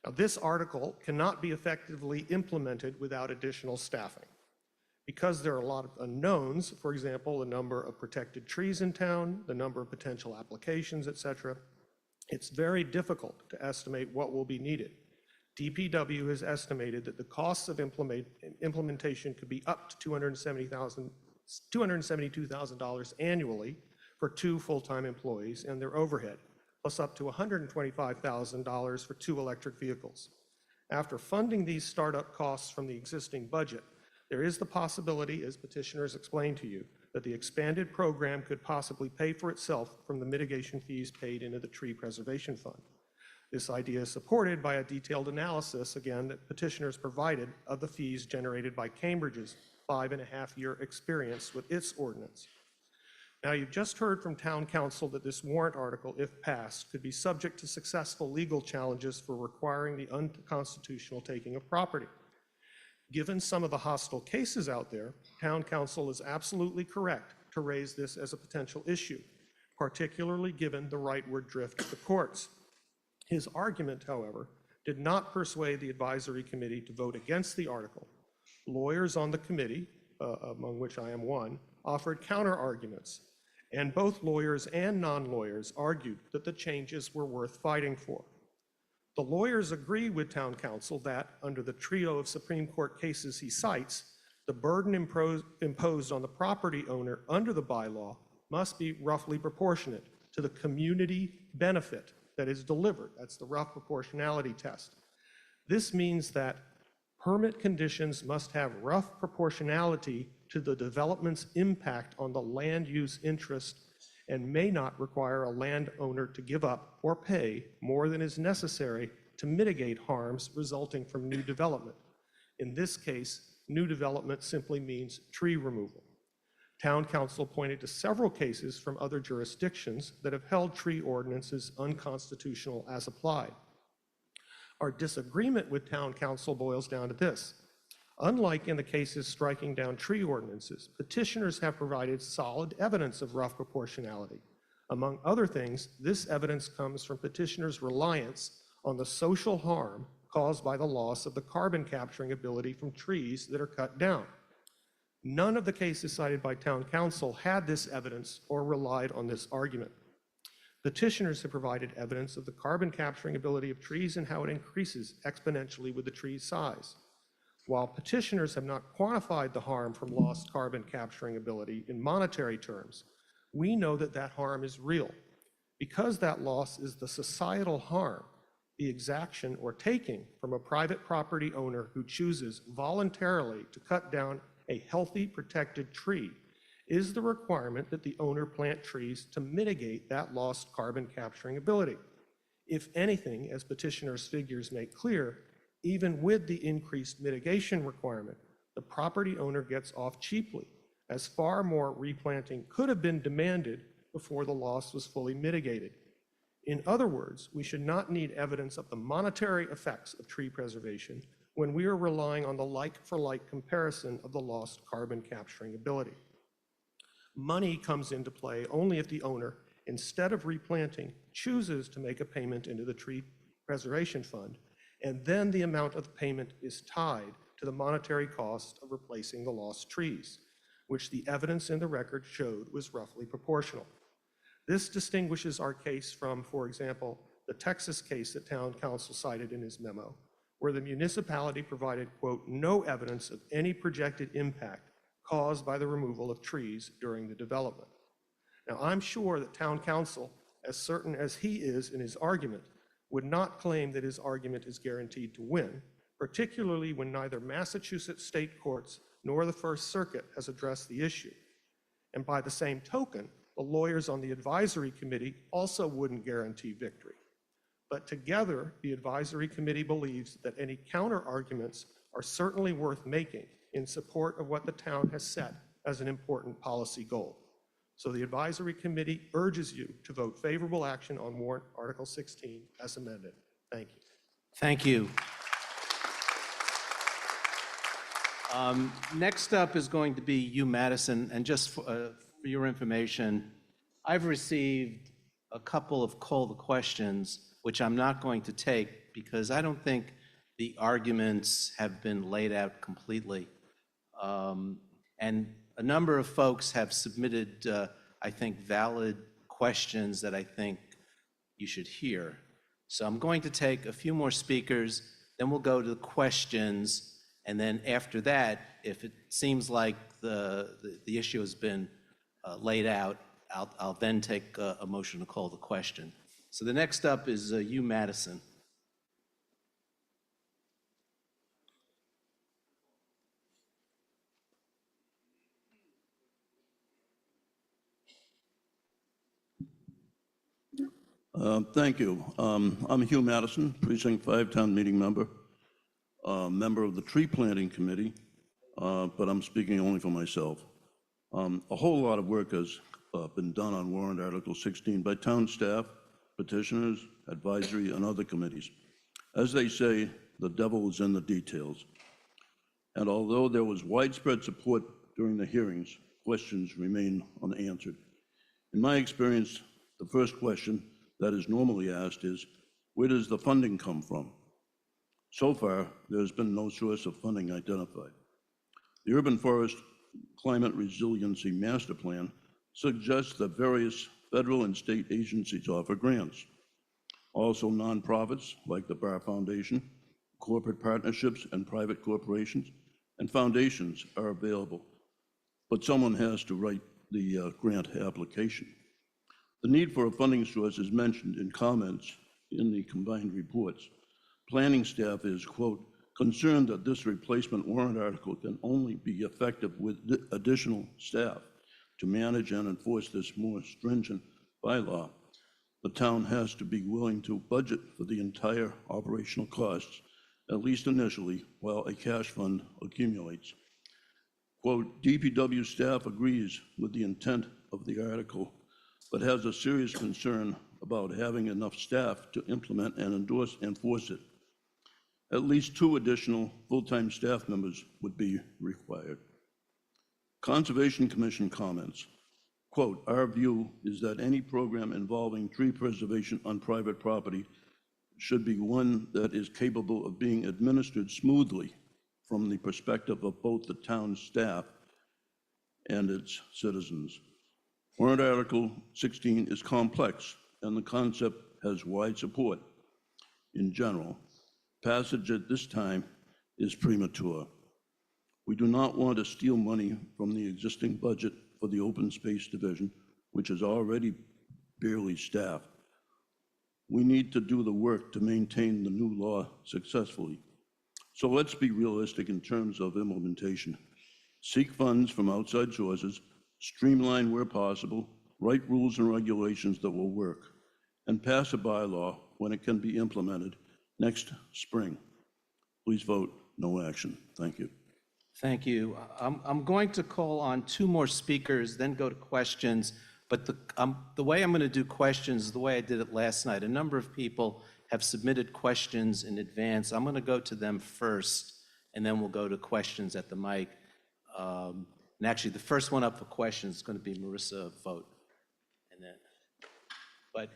Now, this article cannot be effectively implemented without additional staffing. Because there are a lot of unknowns, for example, the number of protected trees in town, the number of potential applications, et cetera, it's very difficult to estimate what will be needed. DPW has estimated that the costs of implementation could be up to $272,000 annually for 2 full-time employees and their overhead, plus up to $125,000 for 2 electric vehicles. After funding these startup costs from the existing budget, there is the possibility, as petitioners explained to you, that the expanded program could possibly pay for itself from the mitigation fees paid into the Tree Preservation Fund. This idea is supported by a detailed analysis, again, that petitioners provided of the fees generated by Cambridge's 5.5-year experience with its ordinance. Now, you've just heard from Town Council that this warrant article, if passed, could be subject to successful legal challenges for requiring the unconstitutional taking of property. Given some of the hostile cases out there, Town Council is absolutely correct to raise this as a potential issue, particularly given the rightward drift of the courts. His argument, however, did not persuade the advisory committee to vote against the article. Lawyers on the committee, among which I am one, offered counter-arguments, and both lawyers and non-lawyers argued that the changes were worth fighting for. The lawyers agree with Town Council that, under the trio of Supreme Court cases he cites, the burden imposed on the property owner under the bylaw must be roughly proportionate to the community benefit that is delivered. That's the rough proportionality test. This means that permit conditions must have rough proportionality to the development's impact on the land use interest and may not require a landowner to give up or pay more than is necessary to mitigate harms resulting from new development. In this case, new development simply means tree removal. Town Council pointed to several cases from other jurisdictions that have held tree ordinances unconstitutional as applied. Our disagreement with Town Council boils down to this. Unlike in the cases striking down tree ordinances, petitioners have provided solid evidence of rough proportionality. Among other things, this evidence comes from petitioners' reliance on the social harm caused by the loss of the carbon capturing ability from trees that are cut down. None of the cases cited by Town Council had this evidence or relied on this argument. Petitioners have provided evidence of the carbon capturing ability of trees and how it increases exponentially with the tree's size. While petitioners have not quantified the harm from lost carbon capturing ability in monetary terms, we know that that harm is real. Because that loss is the societal harm, the exaction or taking from a private property owner who chooses voluntarily to cut down a healthy, protected tree is the requirement that the owner plant trees to mitigate that lost carbon capturing ability. If anything, as petitioners' figures make clear, even with the increased mitigation requirement, the property owner gets off cheaply, as far more replanting could have been demanded before the loss was fully mitigated. In other words, we should not need evidence of the monetary effects of tree preservation when we are relying on the like-for-like comparison of the lost carbon capturing ability. Money comes into play only if the owner instead of replanting, chooses to make a payment into the tree preservation fund, and then the amount of the payment is tied to the monetary cost of replacing the lost trees, which the evidence in the record showed was roughly proportional. This distinguishes our case from, for example, the Texas case that town council cited in his memo, where the municipality provided, quote, no evidence of any projected impact caused by the removal of trees during the development. Now, I'm sure that town council, as certain as he is in his argument, would not claim that his argument is guaranteed to win, particularly when neither Massachusetts state courts nor the First Circuit has addressed the issue. And by the same token, the lawyers on the advisory committee also wouldn't guarantee victory. But together, the advisory committee believes that any counter arguments are certainly worth making in support of what the town has set as an important policy goal. So the advisory committee urges you to vote favorable action on warrant Article 16 as amended. Thank you. Thank you. Next up is going to be you, Madison, and just for your information, I've received a couple of call to questions, which I'm not going to take because I don't think the arguments have been laid out completely. And a number of folks have submitted, I think, valid questions that I think you should hear. So I'm going to take a few more speakers, then we'll go to the questions, and then after that, if it seems like the issue has been laid out, I'll then take a motion to call the question. So the next up is you, Madison. Thank you. I'm Hugh Madison, Precinct 5 Town Meeting member, member of the Tree Planting Committee, but I'm speaking only for myself. A whole lot of work has been done on warrant Article 16 by town staff, petitioners, advisory, and other committees. As they say, the devil is in the details. And although there was widespread support during the hearings, questions remain unanswered. In my experience, the first question that is normally asked is, where does the funding come from? So far, there has been no source of funding identified. The Urban Forest Climate Resiliency Master Plan suggests that various federal and state agencies offer grants. Also, nonprofits like the Bar Foundation, corporate partnerships and private corporations, and foundations are available, but someone has to write the grant application. The need for a funding source is mentioned in comments in the combined reports. Planning staff is, quote, concerned that this replacement warrant article can only be effective with additional staff to manage and enforce this more stringent bylaw. The town has to be willing to budget for the entire operational costs, at least initially, while a cash fund accumulates. Quote, DPW staff agrees with the intent of the article, but has a serious concern about having enough staff to implement and enforce it. At least 2 additional full-time staff members would be required. Conservation Commission comments, quote, our view is that any program involving tree preservation on private property should be one that is capable of being administered smoothly from the perspective of both the town staff and its citizens. Warrant Article 16 is complex, and the concept has wide support. In general, passage at this time is premature. We do not want to steal money from the existing budget for the Open Space Division, which is already barely staffed. We need to do the work to maintain the new law successfully. So let's be realistic in terms of implementation. Seek funds from outside sources, streamline where possible, write rules and regulations that will work, and pass a bylaw when it can be implemented next spring. Please vote no action. Thank you. Thank you. I'm going to call on 2 more speakers, then go to questions. But the way I'm going to do questions is the way I did it last night. A number of people have submitted questions in advance. I'm going to go to them first, and then we'll go to questions at the mic. And actually, the first one up for questions is going to be Marissa Vogt. And then, But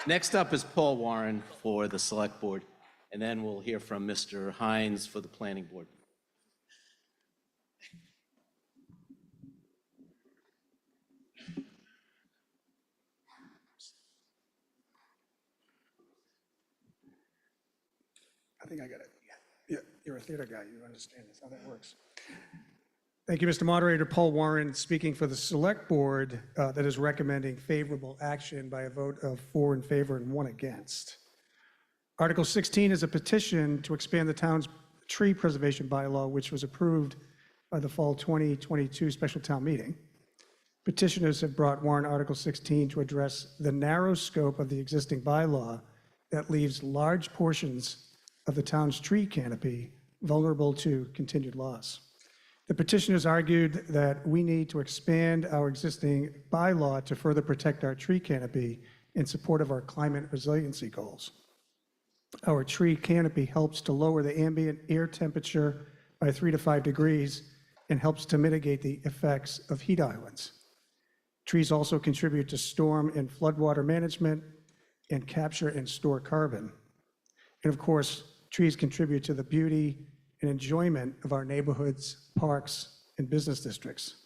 next up is Paul Warren for the Select Board, and then we'll hear from Mr. Hines for the Planning Board. I think I got it. Yeah, you're a theater guy. You understand this, how that works. Thank you, Mr. Moderator. Paul Warren, speaking for the Select Board that is recommending favorable action by a vote of 4 in favor and 1 against. Article 16 is a petition to expand the town's tree preservation bylaw, which was approved by the fall 2022 special town meeting. Petitioners have brought warrant Article 16 to address the narrow scope of the existing bylaw that leaves large portions of the town's tree canopy vulnerable to continued loss. The petitioners argued that we need to expand our existing bylaw to further protect our tree canopy in support of our climate resiliency goals. Our tree canopy helps to lower the ambient air temperature by 3 to 5 degrees and helps to mitigate the effects of heat islands. Trees also contribute to storm and floodwater management and capture and store carbon. And of course, trees contribute to the beauty and enjoyment of our neighborhoods, parks, and business districts.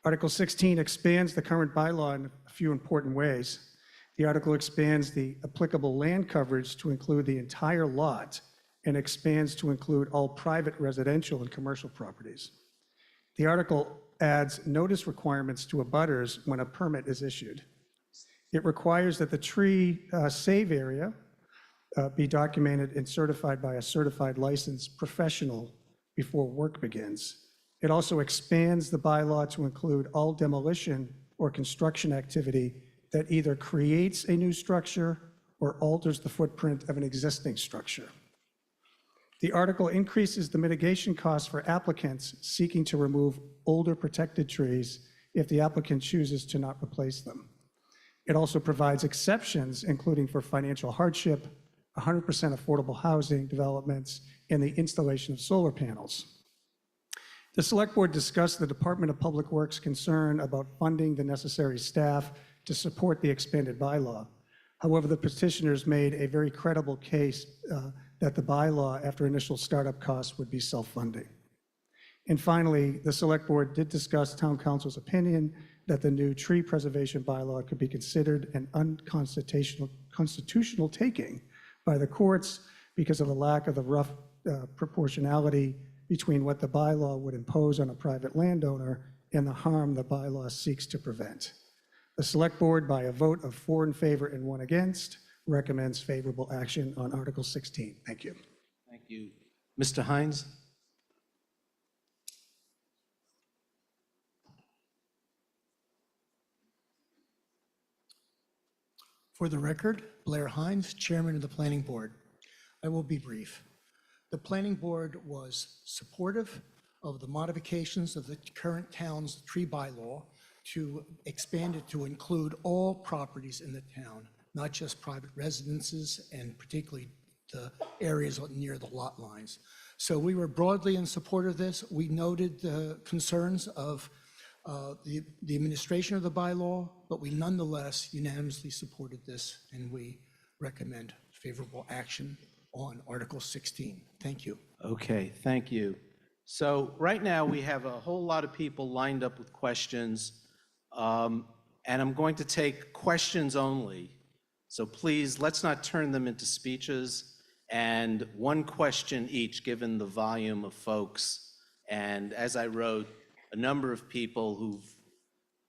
Article 16 expands the current bylaw in a few important ways. The article expands the applicable land coverage to include the entire lot and expands to include all private residential and commercial properties. The article adds notice requirements to abutters when a permit is issued. It requires that the tree save area be documented and certified by a certified licensed professional before work begins. It also expands the bylaw to include all demolition or construction activity that either creates a new structure or alters the footprint of an existing structure. The article increases the mitigation costs for applicants seeking to remove older protected trees if the applicant chooses to not replace them. It also provides exceptions, including for financial hardship, 100% affordable housing developments, and the installation of solar panels. The Select Board discussed the Department of Public Works' concern about funding the necessary staff to support the expanded bylaw. However, the petitioners made a very credible case that the bylaw, after initial startup costs, would be self-funding. And finally, the Select Board did discuss Town Council's opinion that the new tree preservation bylaw could be considered an unconstitutional taking by the courts because of the lack of the rough proportionality between what the bylaw would impose on a private landowner and the harm the bylaw seeks to prevent. The Select Board, by a vote of 4 in favor and 1 against, recommends favorable action on Article 16. Thank you. Thank you. Mr. Hines? For the record, Blair Hines, Chairman of the Planning Board. I will be brief. The Planning Board was supportive of the modifications of the current town's tree bylaw to expand it to include all properties in the town, not just private residences and particularly the areas near the lot lines. So we were broadly in support of this. We noted the concerns of the administration of the bylaw, but we nonetheless unanimously supported this, and we recommend favorable action on Article 16. Thank you. Okay, thank you. So right now we have a whole lot of people lined up with questions, and I'm going to take questions only. So please, let's not turn them into speeches, and 1 question each, given the volume of folks. And as I wrote, a number of people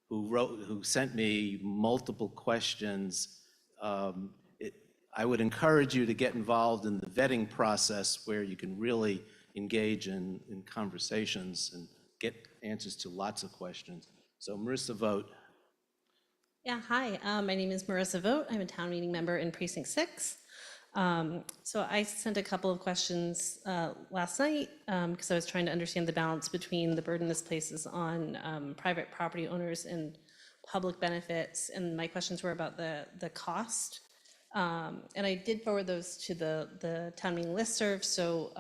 who sent me multiple questions. I would encourage you to get involved in the vetting process where you can really engage in conversations and get answers to lots of questions. So Marissa Vogt. Yeah, hi, my name is Marissa Vogt. I'm a town meeting member in Precinct 6. So I sent a couple of questions last night because I was trying to understand the balance between the burden this places on private property owners and public benefits. And my questions were about the cost. And I did forward those to the town meeting listserv, so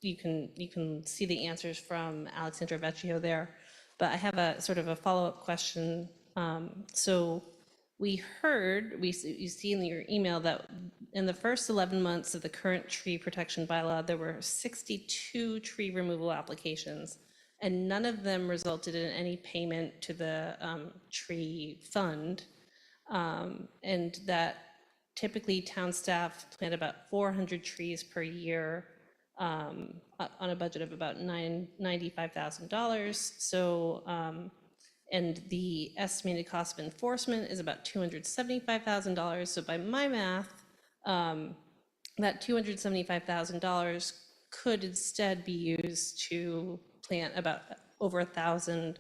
you can see the answers from Alexandra Vecchio there. But I have a sort of a follow-up question. So We heard, you see in your email that in the first 11 months of the current tree protection bylaw, there were 62 tree removal applications, and none of them resulted in any payment to the tree fund. And that typically town staff plant about 400 trees per year on a budget of about $95,000. So, and the estimated cost of enforcement is about $275,000. So by my math, that $275,000 could instead be used to plant about over 1,000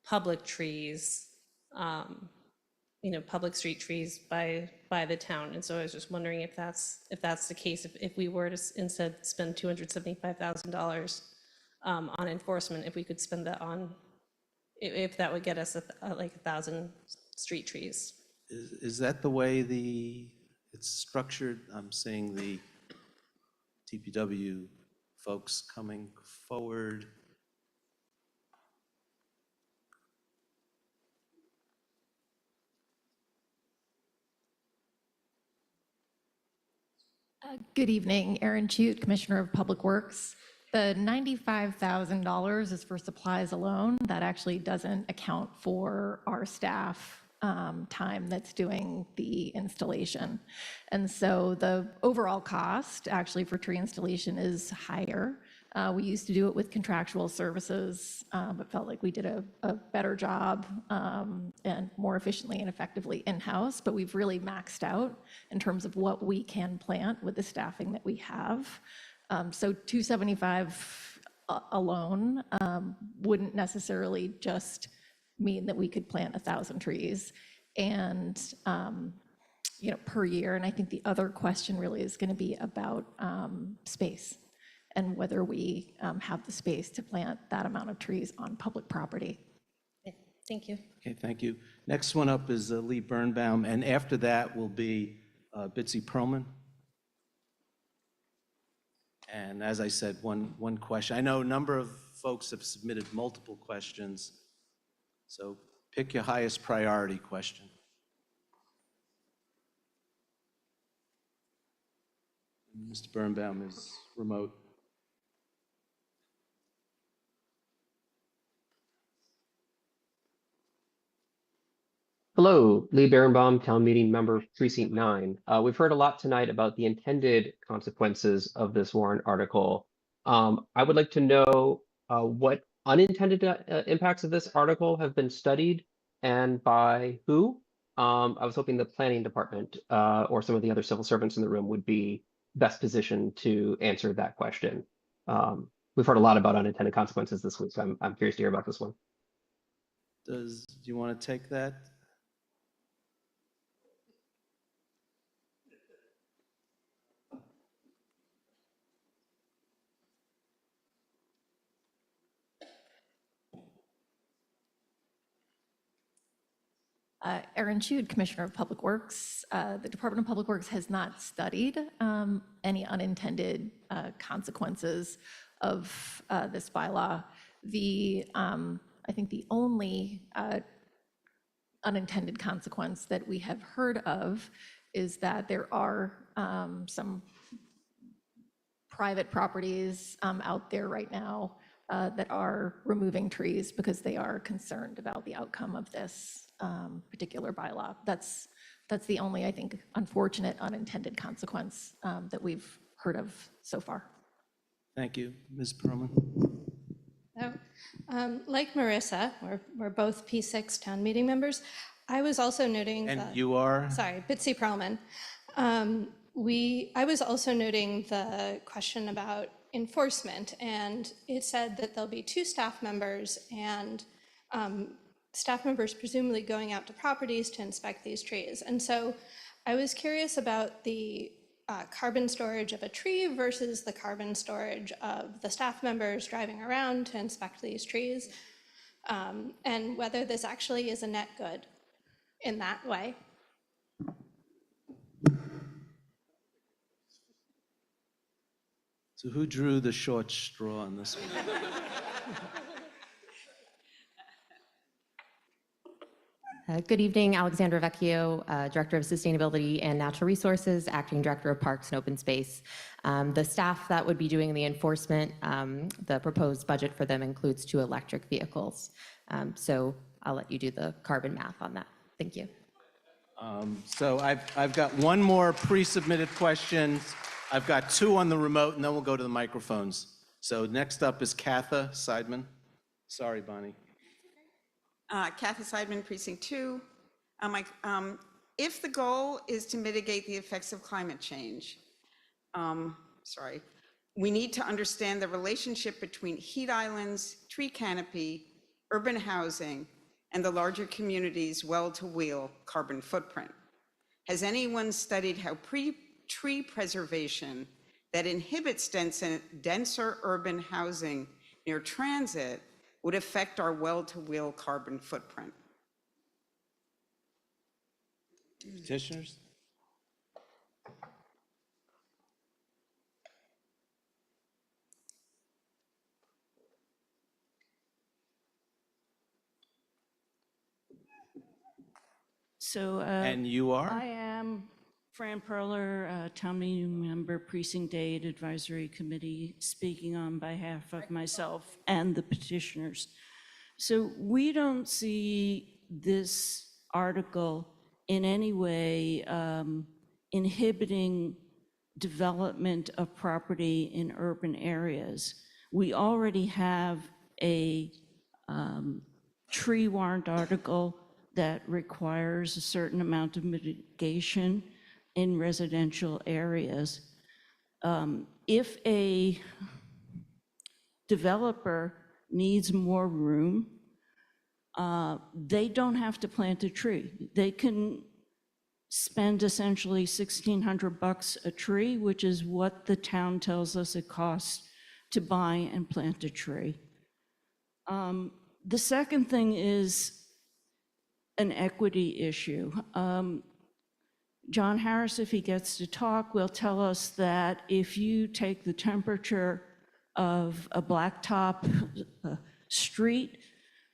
public trees, public street trees by the town. And so I was just wondering if that's the case, if we were to instead spend $275,000 on enforcement, if we could spend that on, if that would get us like 1,000 street trees. Is that the way it's structured? I'm seeing the DPW folks coming forward. Good evening, Erin Chute, Commissioner of Public Works. The $95,000 is for supplies alone. That actually doesn't account for our staff time that's doing the installation. And so the overall cost actually for tree installation is higher. We used to do it with contractual services, but felt like we did a better job and more efficiently and effectively in-house, but we've really maxed out in terms of what we can plant with the staffing that we have. So 275 alone wouldn't necessarily just mean that we could plant 1,000 trees and per year. And I think the other question really is going to be about space and whether we have the space to plant that amount of trees on public property. Okay, thank you. Okay, thank you. Next one up is Lee Birnbaum, and after that will be Bitsy Perlman. And as I said, one question. I know a number of folks have submitted multiple questions, so pick your highest priority question. Mr. Birnbaum is remote. Hello, Lee Berenbaum, Town Meeting Member, Precinct 9. We've heard a lot tonight about the intended consequences of this warrant article. I would like to know what unintended impacts of this article have been studied and by who. I was hoping the planning department or some of the other civil servants in the room would be best positioned to answer that question. We've heard a lot about unintended consequences this week, so I'm curious to hear about this one. Do you want to take that? Erin Chute, Commissioner of Public Works. The Department of Public Works has not studied any unintended consequences of this bylaw. I think the only unintended consequence that we have heard of is that there are some private properties out there right now that are removing trees because they are concerned about the outcome of this particular bylaw. That's the only, I think, unfortunate unintended consequence that we've heard of so far. Thank you. Ms. Perlman. Like Marissa, we're both P6 town meeting members. I was also noting And you are? Sorry, Bitsy Perlman. I was also noting the question about enforcement, and it said that there'll be 2 staff members and staff members presumably going out to properties to inspect these trees. And so I was curious about the carbon storage of a tree versus the carbon storage of the staff members driving around to inspect these trees, and whether this actually is a net good in that way. So who drew the short straw on this one? Good evening, Alexandra Vecchio, Director of Sustainability and Natural Resources, Acting Director of Parks and Open Space. The staff that would be doing the enforcement, the proposed budget for them includes 2 electric vehicles. So I'll let you do the carbon math on that. Thank you. So I've got one more pre-submitted question. I've got 2 on the remote, and then we'll go to the microphones. So next up is Katha Seidman. Sorry, Bonnie. Kathy Seidman, Precinct 2. If the goal is to mitigate the effects of climate change, we need to understand the relationship between heat islands, tree canopy, urban housing, and the larger community's well-to-wheel carbon footprint. Has anyone studied how tree preservation that inhibits denser urban housing near transit would affect our well-to-wheel carbon footprint? Petitioners? So, And you are? I am Fran Perler, Town Meeting Member, Precinct 8 Advisory Committee, speaking on behalf of myself and the petitioners. So we don't see this article in any way inhibiting development of property in urban areas. We already have a tree warrant article that requires a certain amount of mitigation in residential areas. If a developer needs more room, they don't have to plant a tree. They can spend essentially $1,600 a tree, which is what the town tells us it costs to buy and plant a tree. The second thing is an equity issue. John Harris, if he gets to talk, will tell us that if you take the temperature of a blacktop street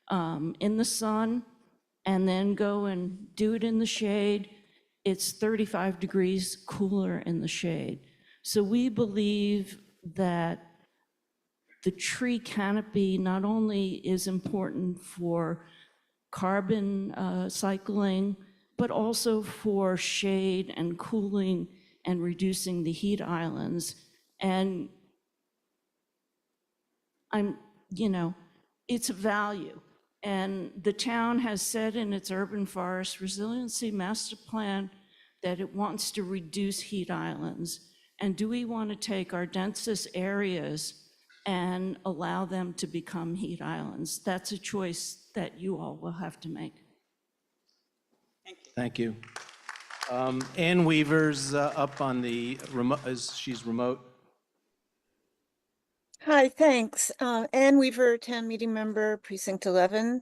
in the sun and then go and do it in the shade, it's 35 degrees cooler in the shade. So we believe that the tree canopy not only is important for carbon cycling, but also for shade and cooling and reducing the heat islands. And it's a value. And the town has said in its urban forest resiliency master plan that it wants to reduce heat islands. And do we want to take our densest areas and allow them to become heat islands? That's a choice that you all will have to make. Thank you. Ann Weaver's up on the remote, she's remote. Hi, thanks. Ann Weaver, Town Meeting Member, Precinct 11.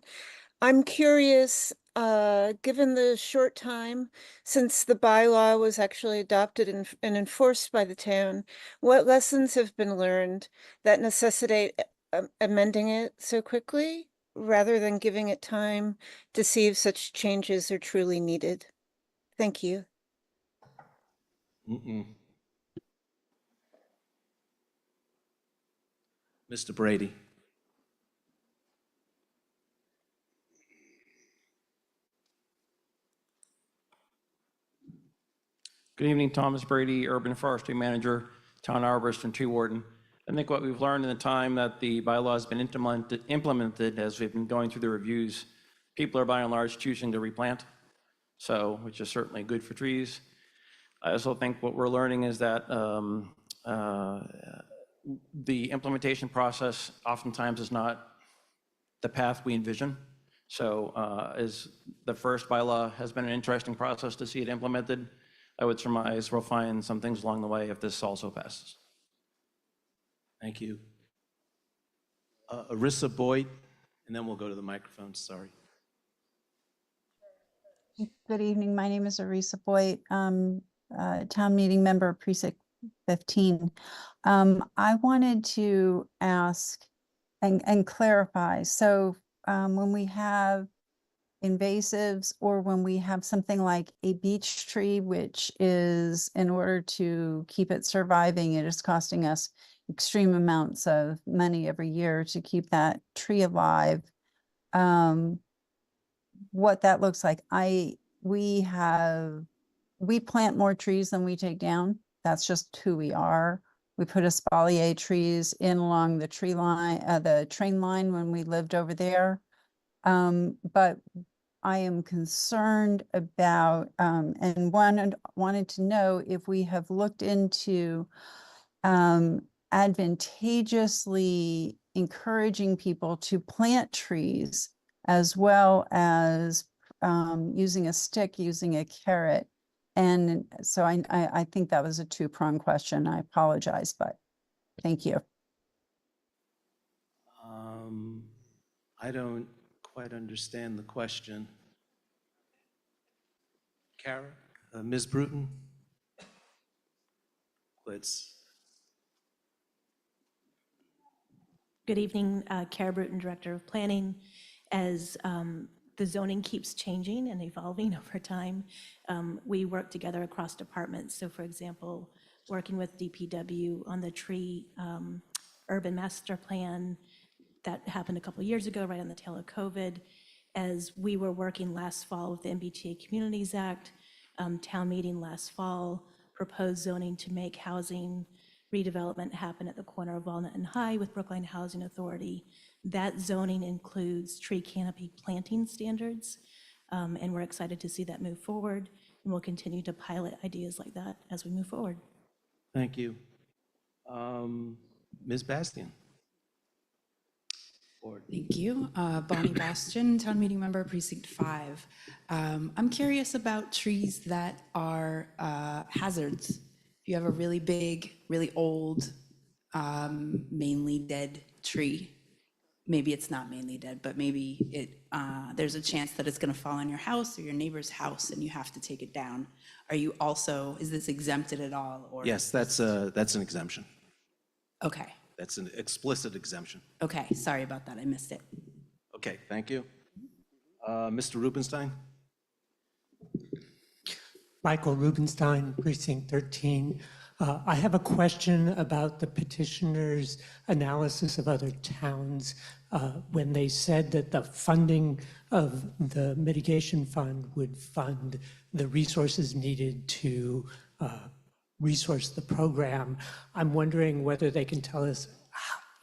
I'm curious, given the short time since the bylaw was actually adopted and enforced by the town, what lessons have been learned that necessitate amending it so quickly, rather than giving it time to see if such changes are truly needed? Thank you. Mr. Brady. Good evening, Thomas Brady, Urban Forestry Manager, Town Arborist and Tree Warden. I think what we've learned in the time that the bylaw has been implemented as we've been going through the reviews, people are by and large choosing to replant, so which is certainly good for trees. I also think what we're learning is that the implementation process oftentimes is not the path we envision. So as the first bylaw has been an interesting process to see it implemented, I would surmise we'll find some things along the way if this also passes. Thank you. Arissa Boyd, and then we'll go to the microphone, sorry. Good evening, my name is Arissa Boyd, Town Meeting Member, Precinct 15. I wanted to ask and clarify, so when we have invasives, or when we have something like a beech tree, which is, in order to keep it surviving, it is costing us extreme amounts of money every year to keep that tree alive. What that looks like, we plant more trees than we take down. That's just who we are. We put espalier trees in along the tree line, the train line when we lived over there. But I am concerned about, and wanted to know if we have looked into advantageously encouraging people to plant trees, as well as using a stick, using a carrot. And so I think that was a two-pronged question. I apologize, but thank you. I don't quite understand the question. Kara, Ms. Bruton? Good evening, Kara Bruton, Director of Planning. As the zoning keeps changing and evolving over time, we work together across departments. So for example, working with DPW on the tree urban master plan that happened a couple of years ago, right on the tail of COVID. As we were working last fall with the MBTA Communities Act, town meeting last fall proposed zoning to make housing redevelopment happen at the corner of Walnut and High with Brookline Housing Authority. That zoning includes tree canopy planting standards, and we're excited to see that move forward, and we'll continue to pilot ideas like that as we move forward. Thank you. Ms. Bastian? Thank you. Bonnie Bastian, Town Meeting Member, Precinct 5. I'm curious about trees that are hazards. If you have a really big, really old, mainly dead tree, maybe it's not mainly dead, but maybe there's a chance that it's going to fall on your house or your neighbor's house and you have to take it down. Are you also, is this exempted at all? Or Yes, that's an exemption. Okay. That's an explicit exemption. Okay, sorry about that. I missed it. Okay, thank you. Mr. Rubenstein? Michael Rubenstein, Precinct 13. I have a question about the petitioner's analysis of other towns when they said that the funding of the mitigation fund would fund the resources needed to resource the program. I'm wondering whether they can tell us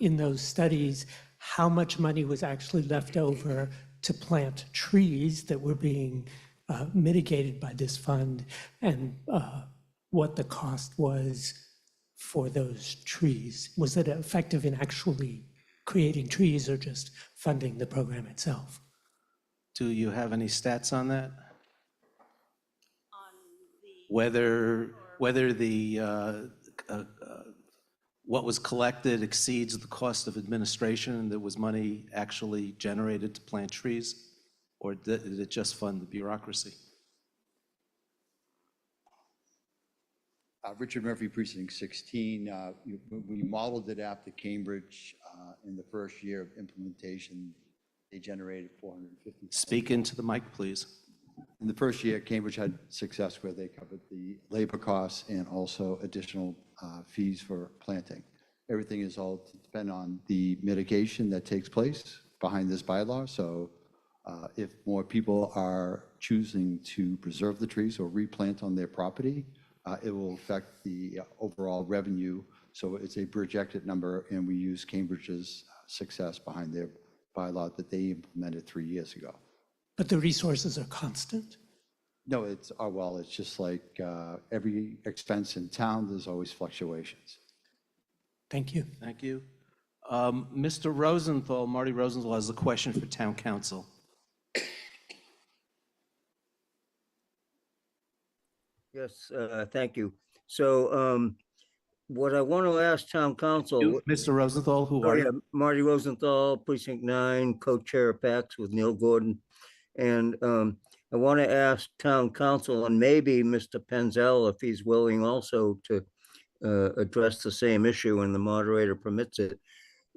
in those studies how much money was actually left over to plant trees that were being mitigated by this fund, and what the cost was for those trees. Was it effective in actually creating trees or just funding the program itself? Do you have any stats on that? Whether the what was collected exceeds the cost of administration and there was money actually generated to plant trees, or did it just fund the bureaucracy? Richard Murphy, Precinct 16. We modeled it after Cambridge. In the first year of implementation, they generated 450. Speak into the mic, please. In the first year, Cambridge had success where they covered the labor costs and also additional fees for planting. Everything is all to depend on the mitigation that takes place behind this bylaw. So if more people are choosing to preserve the trees or replant on their property, it will affect the overall revenue. So it's a projected number, and we use Cambridge's success behind their bylaw that they implemented 3 years ago. But the resources are constant? No, it's just like every expense in town, there's always fluctuations. Thank you. Thank you. Mr. Rosenthal, Marty Rosenthal has a question for Town Council. Yes, thank you. So what I want to ask Town Council. Mr. Rosenthal, who are you? Marty Rosenthal, Precinct 9, co-chair of PAX with Neil Gordon. And I want to ask Town Council and maybe Mr. Penzel, if he's willing also to address the same issue and the moderator permits it.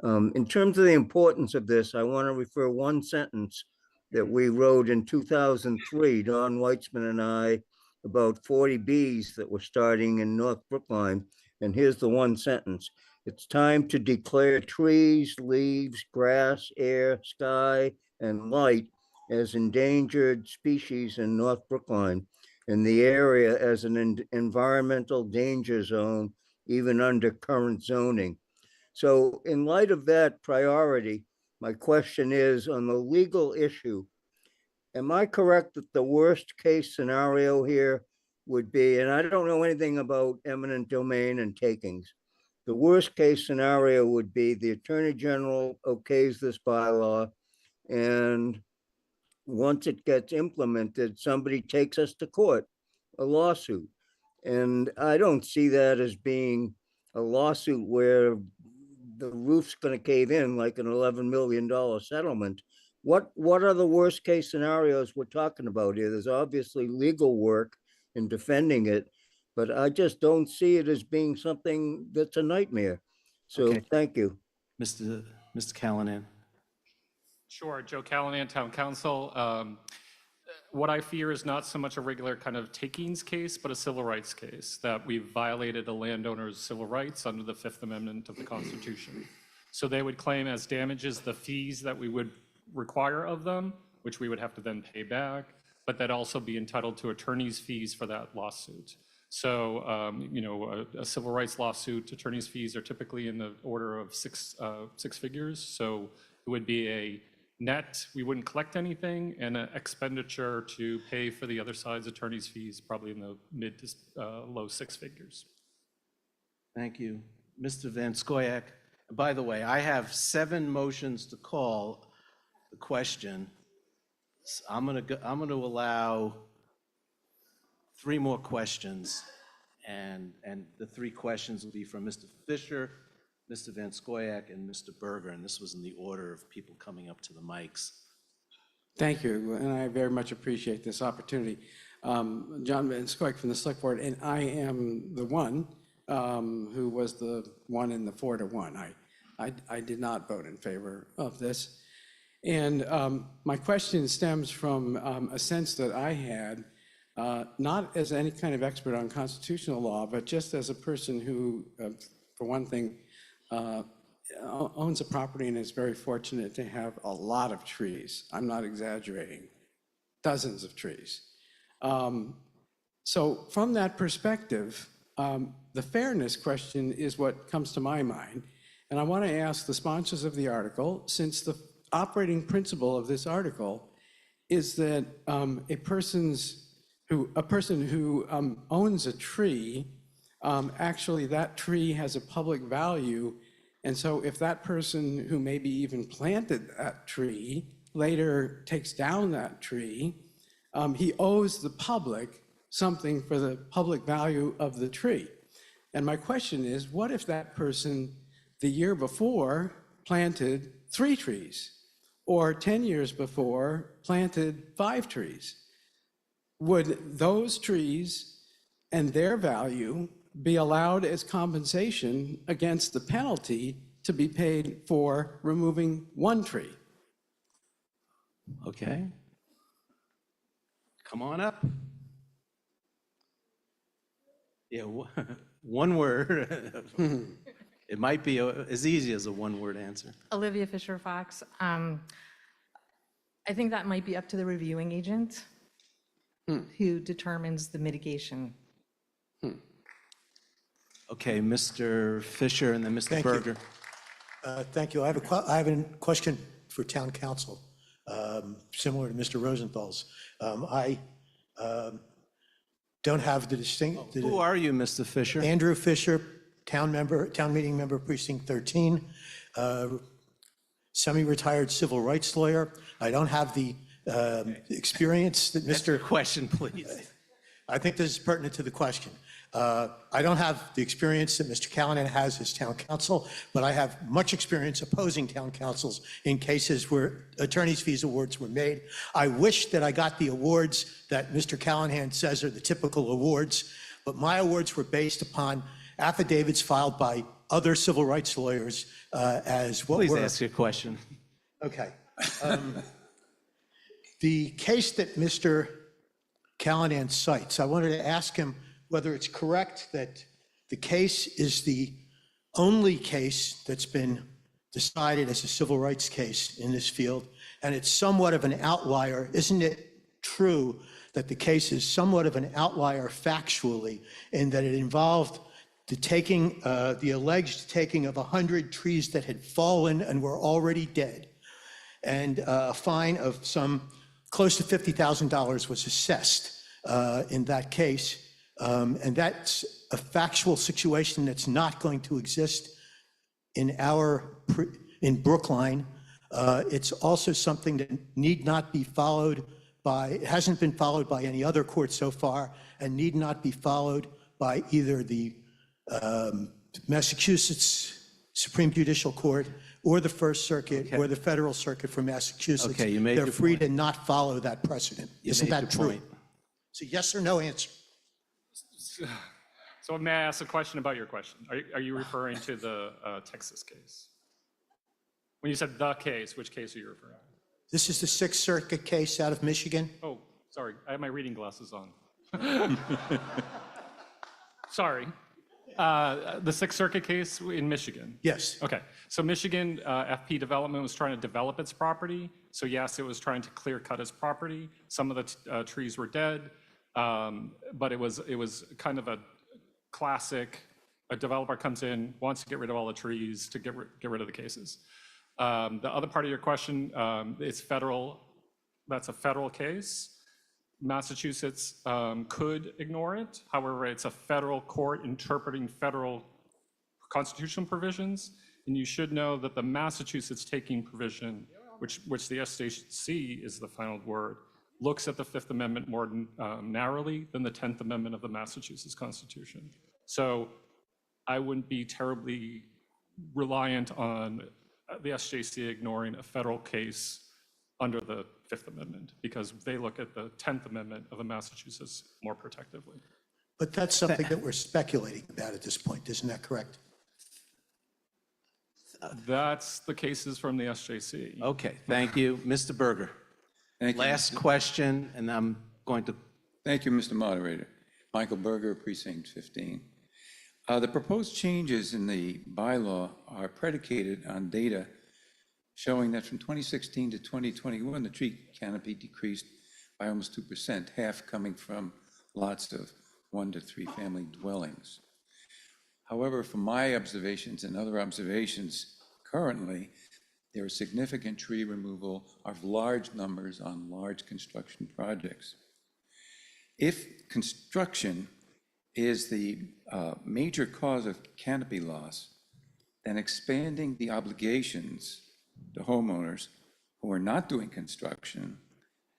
In terms of the importance of this, I want to refer one sentence that we wrote in 2003, Don Weitzman and I, about 40 Bs that were starting in North Brookline. And here's the one sentence. It's time to declare trees, leaves, grass, air, sky, and light as endangered species in North Brookline, and the area as an environmental danger zone, even under current zoning. So in light of that priority, my question is on the legal issue, am I correct that the worst case scenario here would be, and I don't know anything about eminent domain and takings, the worst case scenario would be the Attorney General okays this bylaw, and once it gets implemented, somebody takes us to court, a lawsuit. And I don't see that as being a lawsuit where the roof's going to cave in like an $11 million settlement. What are the worst case scenarios we're talking about here? There's obviously legal work in defending it, but I just don't see it as being something that's a nightmare. So Okay. thank you. Mr. Callahan. Sure, Joe Callahan, Town Council. What I fear is not so much a regular kind of takings case, but a civil rights case, that we've violated a landowner's civil rights under the Fifth Amendment of the Constitution. So they would claim as damages the fees that we would require of them, which we would have to then pay back, but that also be entitled to attorney's fees for that lawsuit. So, you know, a civil rights lawsuit, attorney's fees are typically in the order of six figures. So it would be a net, we wouldn't collect anything, and an expenditure to pay for the other side's attorney's fees, probably in the mid to low six figures. Thank you. Mr. Van Scoyac. By the way, I have 7 motions to call the question. So I'm gonna allow 3 more questions, and the 3 questions will be from Mr. Fisher, Mr. Van Scoyac, and Mr. Berger, and this was in the order of people coming up to the mics. Thank you, and I very much appreciate this opportunity. John Van Scoyac from the Select Board, and I am the one who was the one in the 4-1. I did not vote in favor of this. And my question stems from a sense that I had, not as any kind of expert on constitutional law, but just as a person who, for one thing, owns a property and is very fortunate to have a lot of trees. I'm not exaggerating, dozens of trees. So from that perspective, the fairness question is what comes to my mind. And I want to ask the sponsors of the article, since the operating principle of this article is that a person who owns a tree, actually that tree has a public value. And so if that person who maybe even planted that tree later takes down that tree, he owes the public something for the public value of the tree. And my question is, what if that person the year before planted 3 trees, or 10 years before planted 5 trees? Would those trees and their value be allowed as compensation against the penalty to be paid for removing 1 tree? Okay. Come on up. Yeah, one word. It might be as easy as a one-word answer. Olivia Fisher Fox. I think that might be up to the reviewing agent who determines the mitigation. Okay, Mr. Fisher and then Mr. Berger. Thank you. I have a question for town council, similar to Mr. Rosenthal's. I don't have the distinct. Who are you, Mr. Fisher? Andrew Fisher, town meeting member, precinct 13, semi-retired civil rights lawyer. I don't have the experience that Mr. Question, please. I think this is pertinent to the question. I don't have the experience that Mr. Callahan has as town council, but I have much experience opposing town councils in cases where attorney's fees awards were made. I wish that I got the awards that Mr. Callahan says are the typical awards, but my awards were based upon affidavits filed by other civil rights lawyers as what Please were. ask your question. Okay. The case that Mr. Callanan cites, I wanted to ask him whether it's correct that the case is the only case that's been decided as a civil rights case in this field, and it's somewhat of an outlier. Isn't it true that the case is somewhat of an outlier factually in that it involved the taking, the alleged taking of 100 trees that had fallen and were already dead, and a fine of some close to $50,000 was assessed in that case. And that's a factual situation that's not going to exist in in Brookline. It's also something that need not be followed by, it hasn't been followed by any other court so far, and need not be followed by either the Massachusetts Supreme Judicial Court or the First Circuit or the Federal Circuit for Massachusetts. Okay, you made They're your free point. to not follow that precedent. You Isn't made that your true? point. It's a yes or no answer. So may I ask a question about your question? Are you referring to the Texas case? When you said the case, which case are you referring to? This is the Sixth Circuit case out of Michigan. Oh, sorry, I have my reading glasses on. Sorry. The Sixth Circuit case in Michigan? Yes. Okay, so Michigan FP Development was trying to develop its property. So yes, it was trying to clear cut its property. Some of the trees were dead, but it was kind of a classic, a developer comes in, wants to get rid of all the trees to get rid of the cases. The other part of your question, it's federal, that's a federal case. Massachusetts could ignore it. However, it's a federal court interpreting federal constitutional provisions. And you should know that the Massachusetts taking provision, which the SJC is the final word, looks at the Fifth Amendment more narrowly than the 10th Amendment of the Massachusetts Constitution. So I wouldn't be terribly reliant on the SJC ignoring a federal case under the Fifth Amendment, because they look at the 10th Amendment of the Massachusetts more protectively. But that's something that we're speculating about at this point, isn't that correct? That's the cases from the SJC. Okay, thank you. Mr. Berger. Thank you. Last question, and I'm going to. Thank you, Mr. Moderator. Michael Berger, Precinct 15. The proposed changes in the bylaw are predicated on data showing that from 2016 to 2021, the tree canopy decreased by almost 2%, half coming from lots of 1 to 3 family dwellings. However, from my observations and other observations currently, there is significant tree removal of large numbers on large construction projects. If construction is the major cause of canopy loss, then expanding the obligations to homeowners who are not doing construction,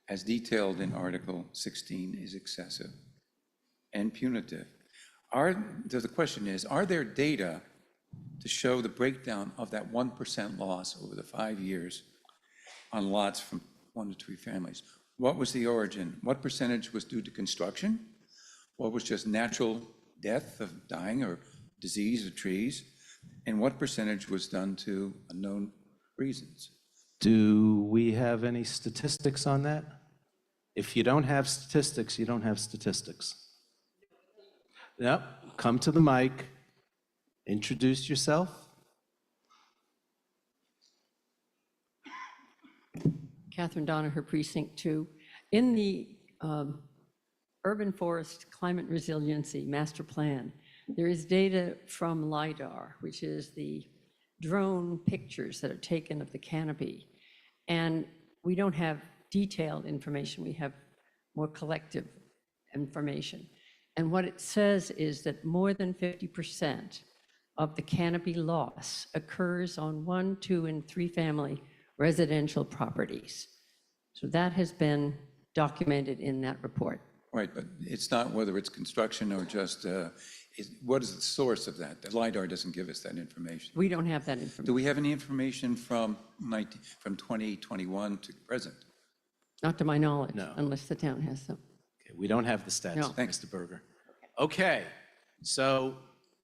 as detailed in Article 16, is excessive and punitive. The question is, are there data to show the breakdown of that 1% loss over the 5 years on lots from 1 to 3 families? What was the origin? What percentage was due to construction? What was just natural death of dying or disease of trees? And what percentage was done to unknown reasons? Do we have any statistics on that? If you don't have statistics, you don't have statistics. Yep, come to the mic, introduce yourself. Catherine Donaher, Precinct 2. In the Urban Forest Climate Resiliency Master Plan, there is data from LIDAR, which is the drone pictures that are taken of the canopy. And we don't have detailed information, we have more collective information. And what it says is that more than 50% of the canopy loss occurs on 1, 2, and 3 family residential properties. So that has been documented in that report. Right, but it's not whether it's construction or just, what is the source of that? The LIDAR doesn't give us that information. We don't have that information. Do we have any information from 2021 to present? Not to my knowledge, No. unless the town has some. Okay, we don't have the stats, No. Thanks, Mr. Berger. Okay, so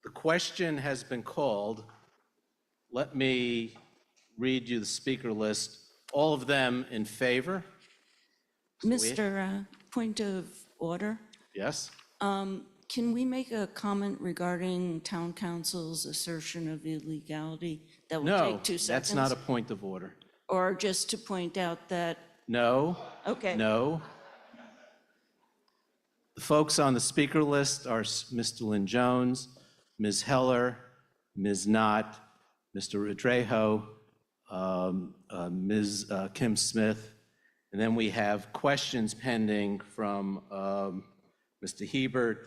the question has been called. Let me read you the speaker list. All of them in favor? Mr. Point of order. Yes? Can we make a comment regarding town council's assertion of illegality? That will No, take 2 seconds. that's not a point of order. Or just to point out that, No. okay. No. The folks on the speaker list are Mr. Lynn Jones, Ms. Heller, Ms. Knott, Mr. Rodrejo, Ms. Kim Smith, and then we have questions pending from Mr. Hebert,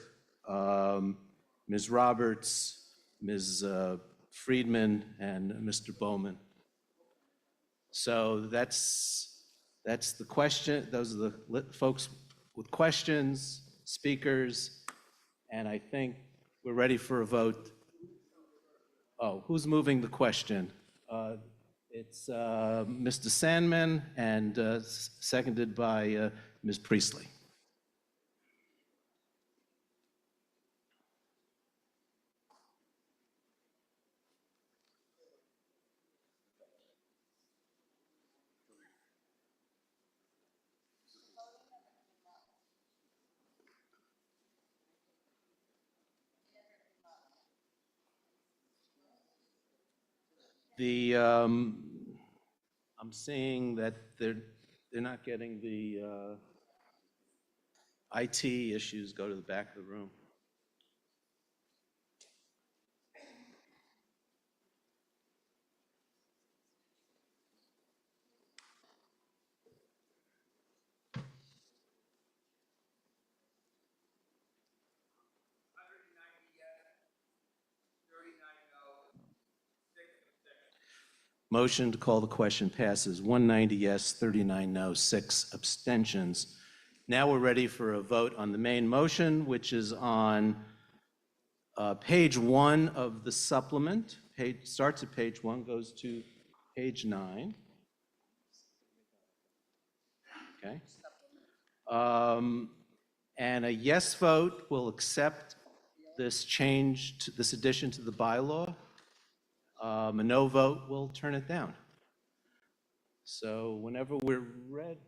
Ms. Roberts, Ms. Friedman, and Mr. Bowman. So that's the question. Those are the folks with questions, speakers, and I think we're ready for a vote. Oh, who's moving the question? It's Mr. Sandman and seconded by Ms. Priestley. I'm seeing that they're not getting the IT issues. Go to the back of the room. Motion to call the question passes. 190 yes, 39 no, 6 abstentions. Now we're ready for a vote on the main motion, which is on page 1 of the supplement. Starts at page 1, goes to page 9. Okay. And a yes vote will accept this change, this addition to the bylaw. A no vote will turn it down. So whenever we're ready.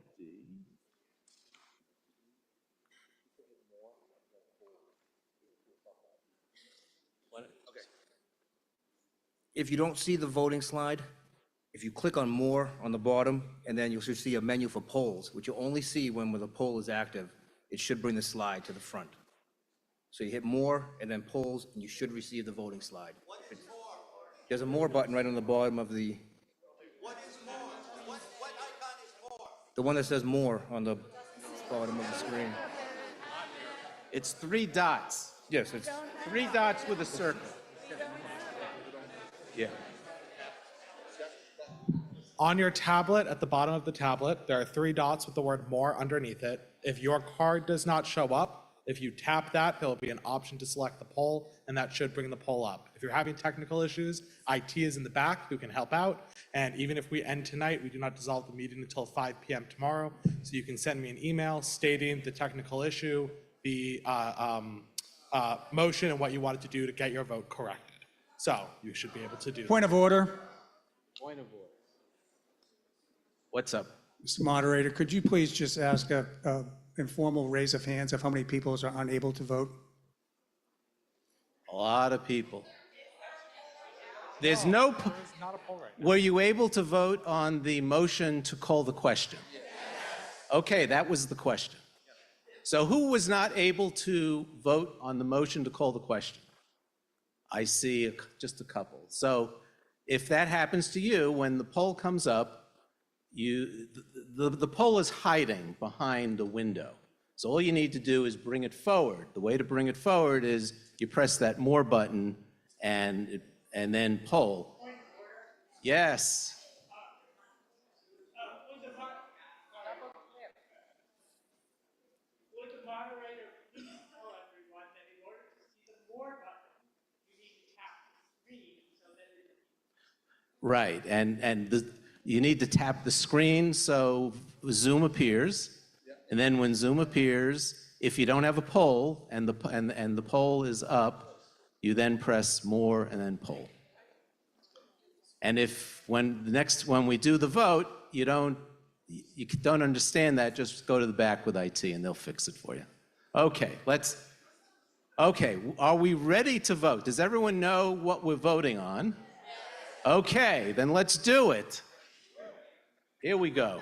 If you don't see the voting slide, if you click on More on the bottom, and then you'll see a menu for polls, which you'll only see when the poll is active. It should bring the slide to the front. So you hit More and then Polls, and you should receive the voting slide. There's a More button right on the bottom of the... What is More? What icon is More? The one that says More on the bottom of the screen. It's 3 dots. Yes, it's 3 dots with a circle. Yeah. On your tablet, at the bottom of the tablet, there are 3 dots with the word More underneath it. If your card does not show up, if you tap that, there'll be an option to select the poll, and that should bring the poll up. If you're having technical issues, IT is in the back who can help out. And even if we end tonight, we do not dissolve the meeting until 5 p.m. tomorrow. So you can send me an email stating the technical issue, the motion, and what you wanted to do to get your vote corrected. So you should be able to do that. Point of order. Point of order. What's up? Mr. Moderator, could you please just ask a informal raise of hands of how many people are unable to vote? A lot of people. There's no... Were you able to vote on the motion to call the question? Okay, that was the question. So who was not able to vote on the motion to call the question? I see just a couple. So if that happens to you, when the poll comes up, the poll is hiding behind the window. So all you need to do is bring it forward. The way to bring it forward is you press that More button and then poll. Yes. Right, and you need to tap the screen so Zoom appears, and then when Zoom appears, if you don't have a poll and the poll is up, you then press More and then Poll. And if when we do the vote, you don't You don't understand that, just go to the back with IT and they'll fix it for you. Okay, are we ready to vote? Does everyone know what we're voting on? Okay, then let's do it. Here we go.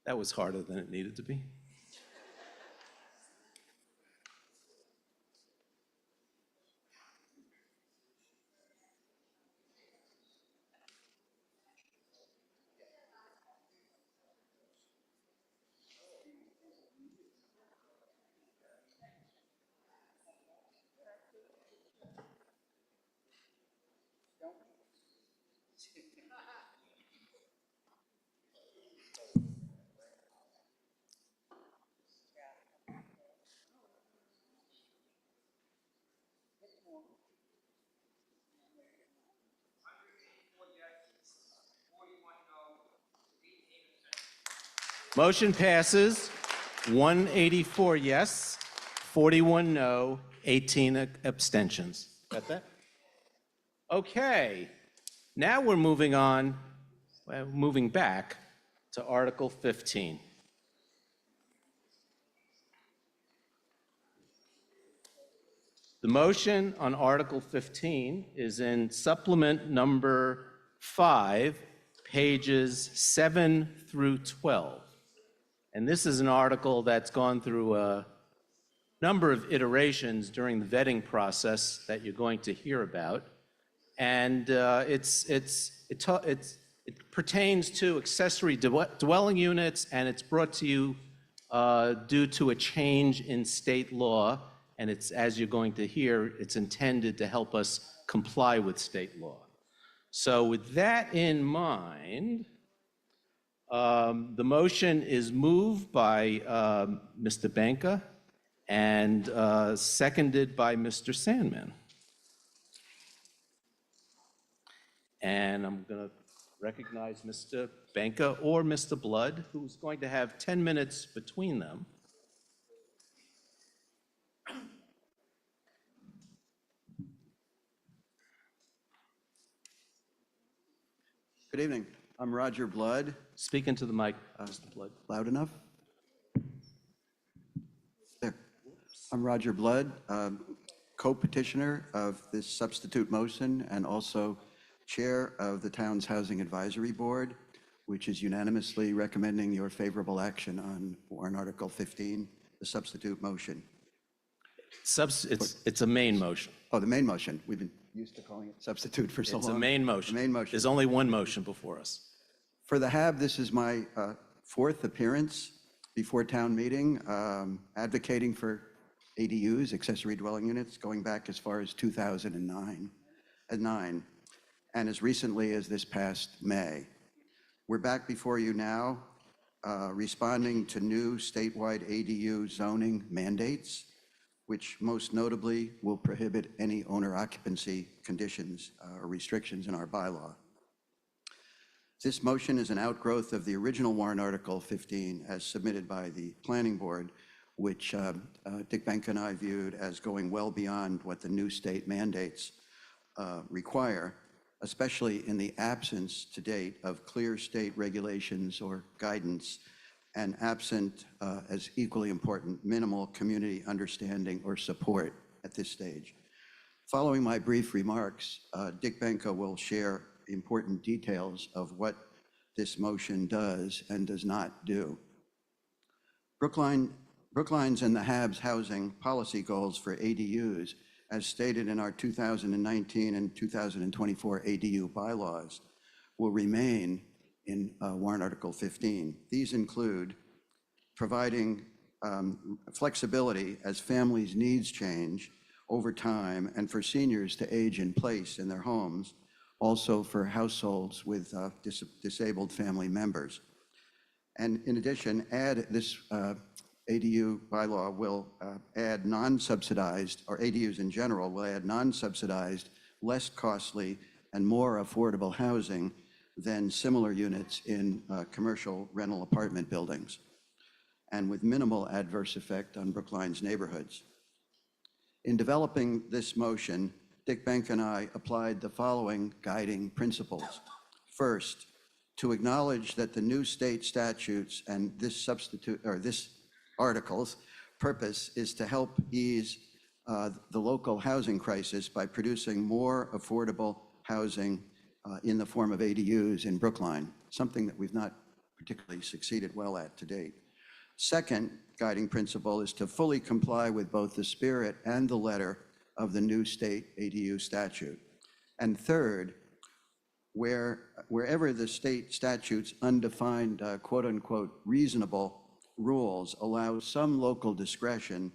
That was harder than it needed to be. Motion passes, 184 yes, 41 no, 18 abstentions. Got that? Okay, now we're moving back to Article 15. The motion on Article 15 is in supplement number 5, pages 7 through 12. And this is an article that's gone through a number of iterations during the vetting process that you're going to hear about. And it pertains to accessory dwelling units, and it's brought to you due to a change in state law. And it's, as you're going to hear, it's intended to help us comply with state law. So with that in mind, the motion is moved by Mr. Benka and seconded by Mr. Sandman. And I'm going to recognize Mr. Benka or Mr. Blood, who's going to have 10 minutes between them. Good evening. I'm Roger Blood. Speak into the mic, Mr. Blood. Loud enough? There. I'm Roger Blood, co-petitioner of this substitute motion and also chair of the town's Housing Advisory Board, which is unanimously recommending your favorable action on warrant Article 15, the substitute motion. It's a main motion. Oh, the main motion. We've been used to calling it substitute for so long. It's a main motion. The main motion. There's only one motion before us. For the HAB, this is my fourth appearance before town meeting, advocating for ADUs, accessory dwelling units, going back as far as 2009, and as recently as this past May. We're back before you now, responding to new statewide ADU zoning mandates, which most notably will prohibit any owner occupancy conditions or restrictions in our bylaw. This motion is an outgrowth of the original warrant Article 15 as submitted by the Planning Board, which Dick Benka and I viewed as going well beyond what the new state mandates require, especially in the absence to date of clear state regulations or guidance, and absent, as equally important, minimal community understanding or support at this stage. Following my brief remarks, Dick Benka will share important details of what this motion does and does not do. Brookline's and the HAB's housing policy goals for ADUs, as stated in our 2019 and 2024 ADU bylaws, will remain in warrant Article 15. These include providing flexibility as families' needs change over time and for seniors to age in place in their homes, also for households with disabled family members. And in addition, this ADU bylaw will add non-subsidized, or ADUs in general will add non-subsidized, less costly, and more affordable housing than similar units in commercial rental apartment buildings, and with minimal adverse effect on Brookline's neighborhoods. In developing this motion, Dick Benk and I applied the following guiding principles. First, to acknowledge that the new state statutes and this article's purpose is to help ease the local housing crisis by producing more affordable housing in the form of ADUs in Brookline, something that we've not particularly succeeded well at to date. Second guiding principle is to fully comply with both the spirit and the letter of the new state ADU statute. And third, wherever the state statute's undefined quote unquote reasonable rules allow some local discretion,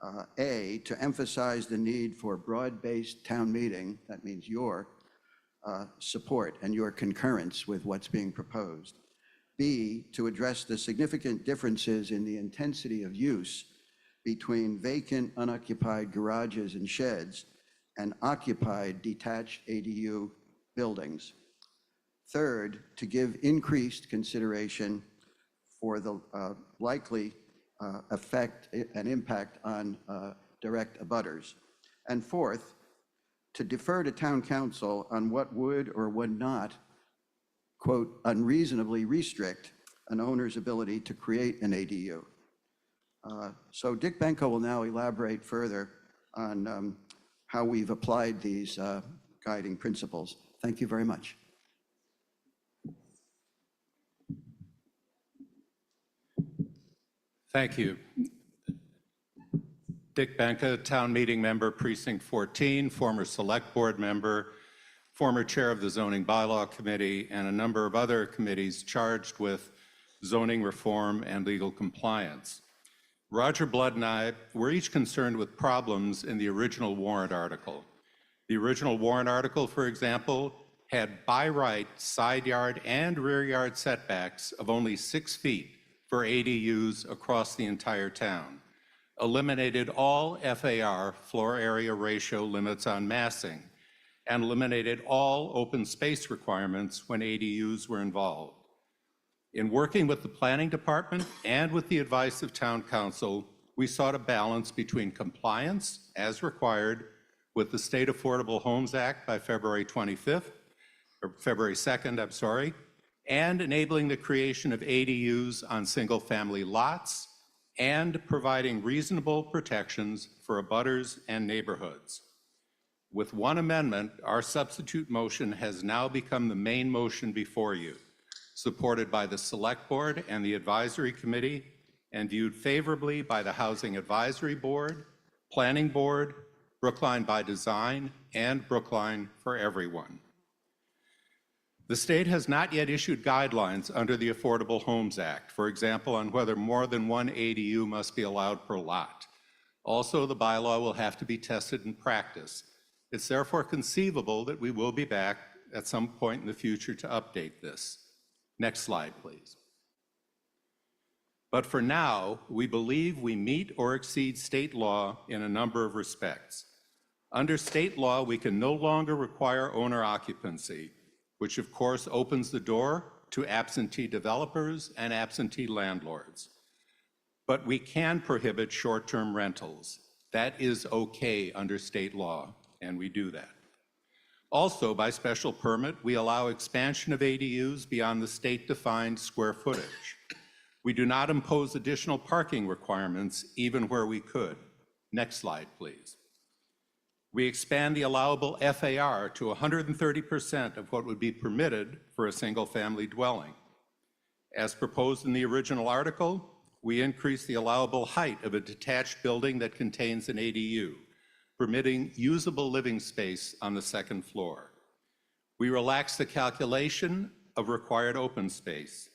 to emphasize the need for broad-based town meeting, that means your support and your concurrence with what's being proposed. B, to address the significant differences in the intensity of use between vacant, unoccupied garages and sheds and occupied detached ADU buildings. Third, to give increased consideration for the likely effect and impact on direct abutters. And fourth, to defer to town council on what would or would not, quote, unreasonably restrict an owner's ability to create an ADU. So Dick Benko will now elaborate further on how we've applied these guiding principles. Thank you very much. Thank you. Dick Benka, Town Meeting Member, Precinct 14, former Select Board member, former Chair of the Zoning Bylaw Committee, and a number of other committees charged with zoning reform and legal compliance. Roger Blood and I were each concerned with problems in the original warrant article. The original warrant article, for example, had by right side yard and rear yard setbacks of only 6 feet for ADUs across the entire town, eliminated all FAR, floor area ratio limits on massing, and eliminated all open space requirements when ADUs were involved. In working with the Planning Department and with the advice of Town Council, we sought a balance between compliance, as required, with the State Affordable Homes Act by February 2nd, and enabling the creation of ADUs on single-family lots and providing reasonable protections for abutters and neighborhoods. With one amendment, our substitute motion has now become the main motion before you, supported by the Select Board and the Advisory Committee, and viewed favorably by the Housing Advisory Board, Planning Board, Brookline by Design, and Brookline for Everyone. The state has not yet issued guidelines under the Affordable Homes Act, for example, on whether more than one ADU must be allowed per lot. Also, the bylaw will have to be tested in practice. It's therefore conceivable that we will be back at some point in the future to update this. Next slide, please. But for now, we believe we meet or exceed state law in a number of respects. Under state law, we can no longer require owner occupancy, which of course opens the door to absentee developers and absentee landlords. But we can prohibit short-term rentals. That is okay under state law, and we do that. Also, by special permit, we allow expansion of ADUs beyond the state-defined square footage. We do not impose additional parking requirements even where we could. Next slide, please. We expand the allowable FAR to 130% of what would be permitted for a single-family dwelling. As proposed in the original article, we increase the allowable height of a detached building that contains an ADU, permitting usable living space on the second floor. We relax the calculation of required open space,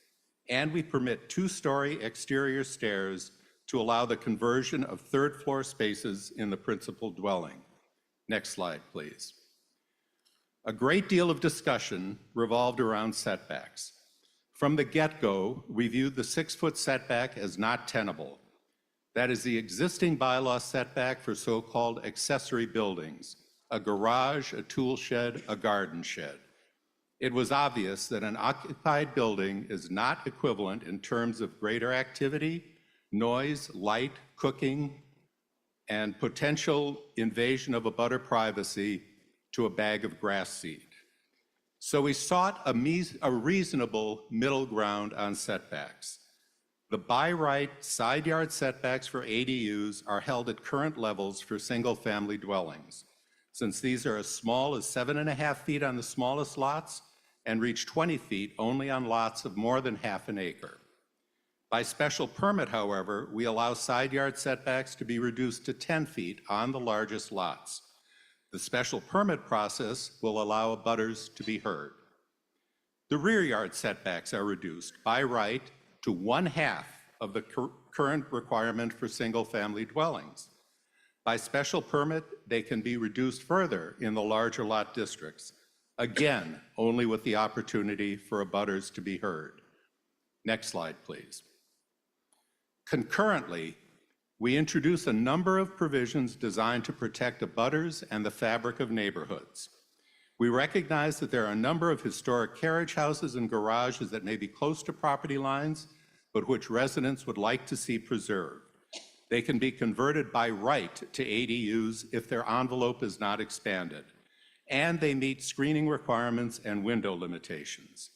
and we permit 2-story exterior stairs to allow the conversion of third-floor spaces in the principal dwelling. Next slide, please. A great deal of discussion revolved around setbacks. From the get-go, we viewed the 6-foot setback as not tenable. That is the existing bylaw setback for so-called accessory buildings, a garage, a tool shed, a garden shed. It was obvious that an occupied building is not equivalent in terms of greater activity, noise, light, cooking, and potential invasion of abutter privacy to a bag of grass seed. So we sought a reasonable middle ground on setbacks. The by right side yard setbacks for ADUs are held at current levels for single-family dwellings, since these are as small as 7.5 feet on the smallest lots and reach 20 feet only on lots of more than half an acre. By special permit, however, we allow side yard setbacks to be reduced to 10 feet on the largest lots. The special permit process will allow abutters to be heard. The rear yard setbacks are reduced by right to 1/2 of the current requirement for single-family dwellings. By special permit, they can be reduced further in the larger lot districts, again, only with the opportunity for abutters to be heard. Next slide, please. Concurrently, we introduce a number of provisions designed to protect abutters and the fabric of neighborhoods. We recognize that there are a number of historic carriage houses and garages that may be close to property lines, but which residents would like to see preserved. They can be converted by right to ADUs if their envelope is not expanded, and they meet screening requirements and window limitations.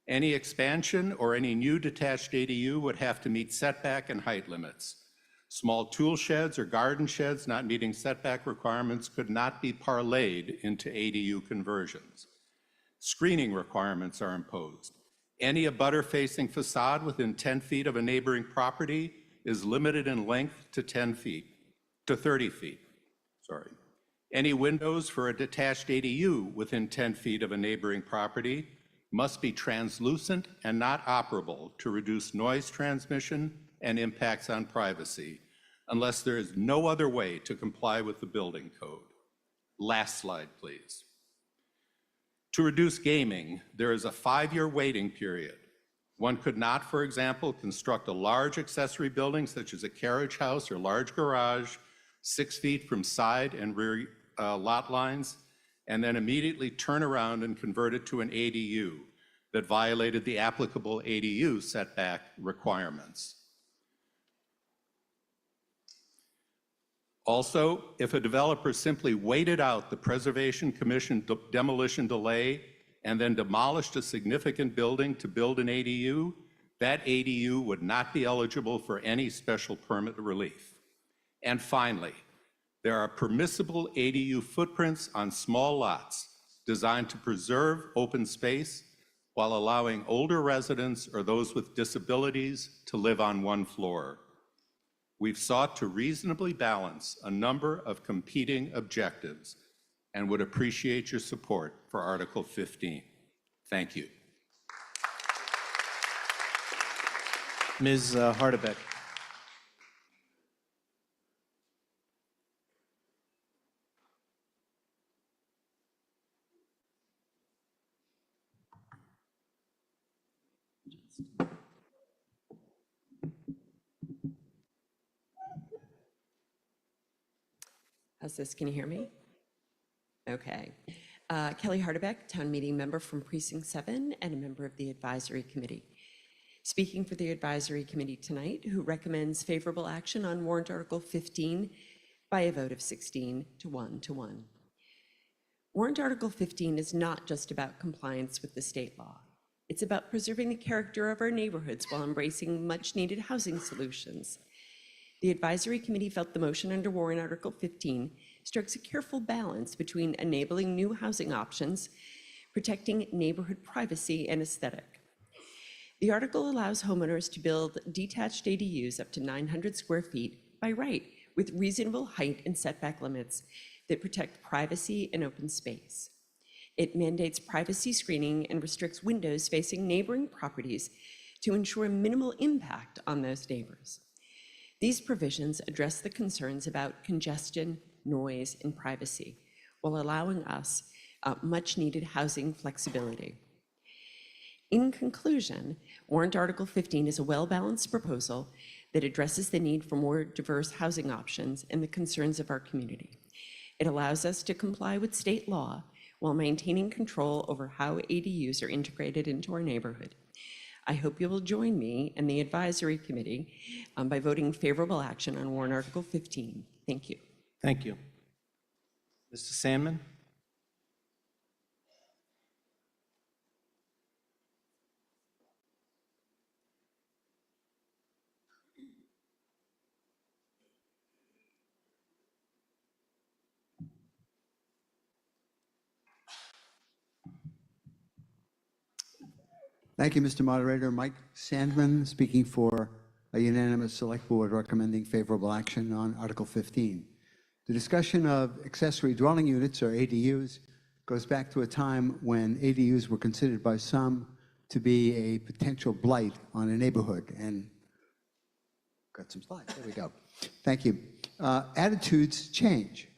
Any expansion or any new detached ADU would have to meet setback and height limits. Small tool sheds or garden sheds not meeting setback requirements could not be parlayed into ADU conversions. Screening requirements are imposed. Any abutter-facing facade within 10 feet of a neighboring property is limited in length to 30 feet. Any windows for a detached ADU within 10 feet of a neighboring property must be translucent and not operable to reduce noise transmission and impacts on privacy, unless there is no other way to comply with the building code. Last slide, please. To reduce gaming, there is a 5-year waiting period. One could not, for example, construct a large accessory building such as a carriage house or large garage 6 feet from side and rear lot lines, and then immediately turn around and convert it to an ADU that violated the applicable ADU setback requirements. Also, if a developer simply waited out the Preservation Commission demolition delay and then demolished a significant building to build an ADU, that ADU would not be eligible for any special permit relief. And finally, there are permissible ADU footprints on small lots designed to preserve open space while allowing older residents or those with disabilities to live on one floor. We've sought to reasonably balance a number of competing objectives and would appreciate your support for Article 15. Thank you. Ms. Hardebeck. How's this? Can you hear me? Okay. Kelly Hardebeck, town meeting member from Precinct 7 and a member of the advisory committee. Speaking for the advisory committee tonight, who recommends favorable action on warrant Article 15 by a vote of 16 to 1 to 1. Warrant Article 15 is not just about compliance with the state law. It's about preserving the character of our neighborhoods while embracing much-needed housing solutions. The advisory committee felt the motion under warrant Article 15 strikes a careful balance between enabling new housing options, protecting neighborhood privacy and aesthetic. The article allows homeowners to build detached ADUs up to 900 square feet by right, with reasonable height and setback limits that protect privacy and open space. It mandates privacy screening and restricts windows facing neighboring properties to ensure minimal impact on those neighbors. These provisions address the concerns about congestion, noise, and privacy, while allowing us much-needed housing flexibility. In conclusion, warrant Article 15 is a well-balanced proposal that addresses the need for more diverse housing options and the concerns of our community. It allows us to comply with state law while maintaining control over how ADUs are integrated into our neighborhood. I hope you will join me and the advisory committee by voting favorable action on warrant Article 15. Thank you. Thank you. Mr. Sandman? Thank you, Mr. Moderator. Mike Sandman, speaking for a unanimous Select Board recommending favorable action on Article 15. The discussion of accessory dwelling units, or ADUs, goes back to a time when ADUs were considered by some to be a potential blight on a neighborhood. And got some slides. There we go. Thank you. Attitudes change.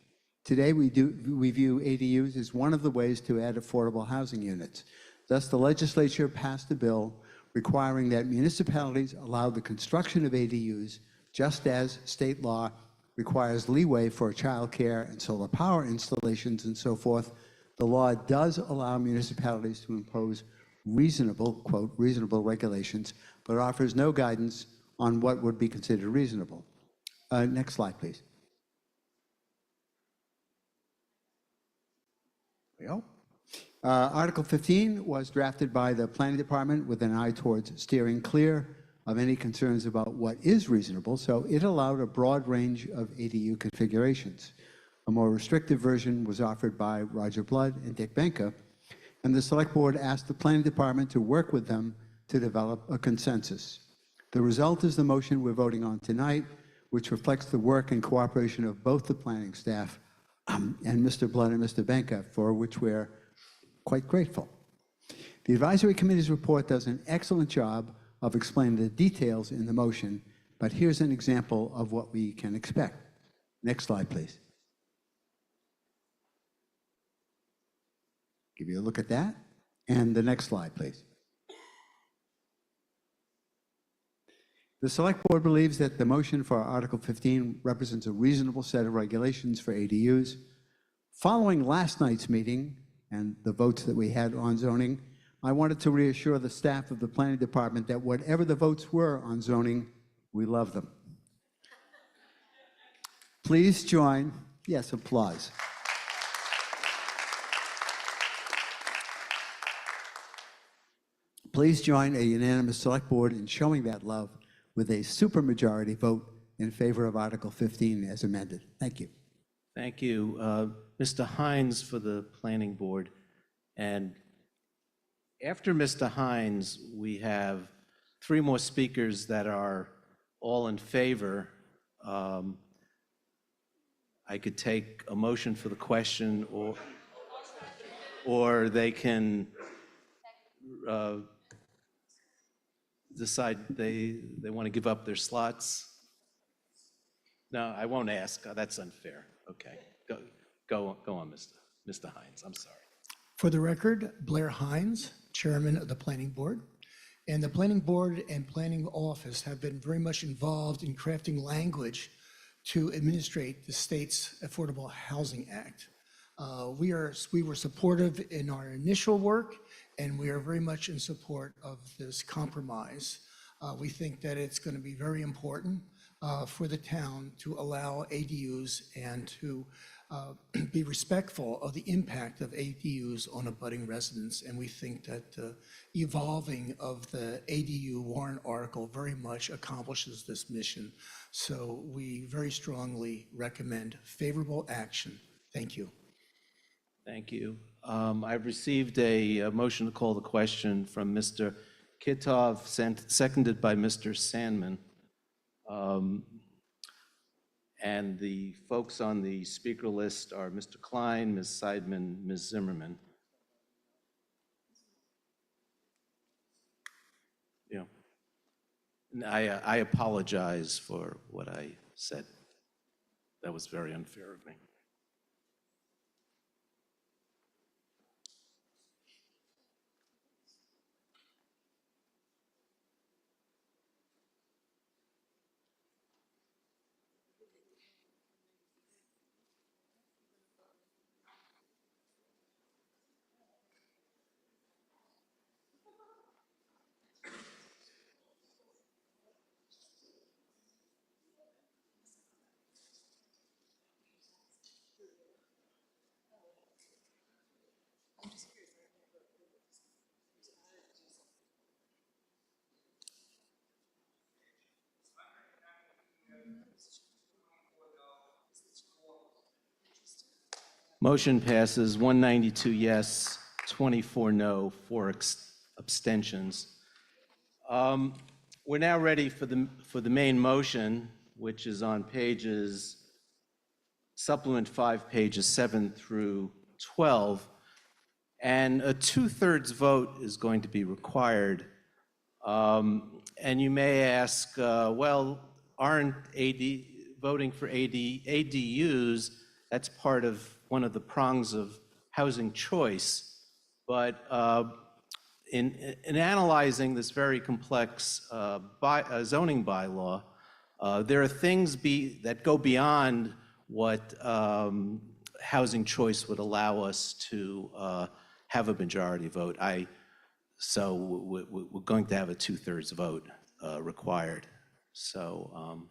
Today, we view ADUs as one of the ways to add affordable housing units. Thus, the legislature passed a bill requiring that municipalities allow the construction of ADUs, just as state law requires leeway for childcare and solar power installations and so forth. The law does allow municipalities to impose reasonable, quote, reasonable regulations, but offers no guidance on what would be considered reasonable. Next slide, please. There we go. Article 15 was drafted by the Planning Department with an eye towards steering clear of any concerns about what is reasonable, so it allowed a broad range of ADU configurations. A more restrictive version was offered by Roger Blood and Dick Benka, and the Select Board asked the Planning Department to work with them to develop a consensus. The result is the motion we're voting on tonight, which reflects the work and cooperation of both the planning staff and Mr. Blood and Mr. Benka, for which we're quite grateful. The Advisory Committee's report does an excellent job of explaining the details in the motion, but here's an example of what we can expect. Next slide, please. Give you a look at that. And the next slide, please. The Select Board believes that the motion for Article 15 represents a reasonable set of regulations for ADUs. Following last night's meeting and the votes that we had on zoning, I wanted to reassure the staff of the Planning Department that whatever the votes were on zoning, we love them. Please join, yes, applause. Please join a unanimous Select Board in showing that love with a supermajority vote in favor of Article 15 as amended. Thank you. Thank you. Mr. Hines for the Planning Board. And after Mr. Hines, we have 3 more speakers that are all in favor. I could take a motion for the question, or they can decide they want to give up their slots. No, I won't ask. That's unfair. Okay, go on, Mr. Hines. I'm sorry. For the record, Blair Hines, Chairman of the Planning Board. And the Planning Board and Planning Office have been very much involved in crafting language to administrate the state's Affordable Housing Act. We were supportive in our initial work, and we are very much in support of this compromise. We think that it's going to be very important for the town to allow ADUs and to be respectful of the impact of ADUs on abutting residents. And we think that the evolving of the ADU warrant article very much accomplishes this mission. So we very strongly recommend favorable action. Thank you. Thank you. I've received a motion to call the question from Mr. Kitov, seconded by Mr. Sandman. And the folks on the speaker list are Mr. Klein, Ms. Seidman, Ms. Zimmerman. Yeah. And I apologize for what I said. That was very unfair of me. Motion passes 192 yes, 24 no, 4 abstentions. We're now ready for the main motion, which is on supplement 5, pages 7 through 12. And a 2/3 vote is going to be required. And you may ask, well, aren't voting for ADUs, that's part of one of the prongs of housing choice. But in analyzing this very complex zoning bylaw, there are things that go beyond what housing choice would allow us to have a majority vote. So we're going to have a 2/3 vote required. So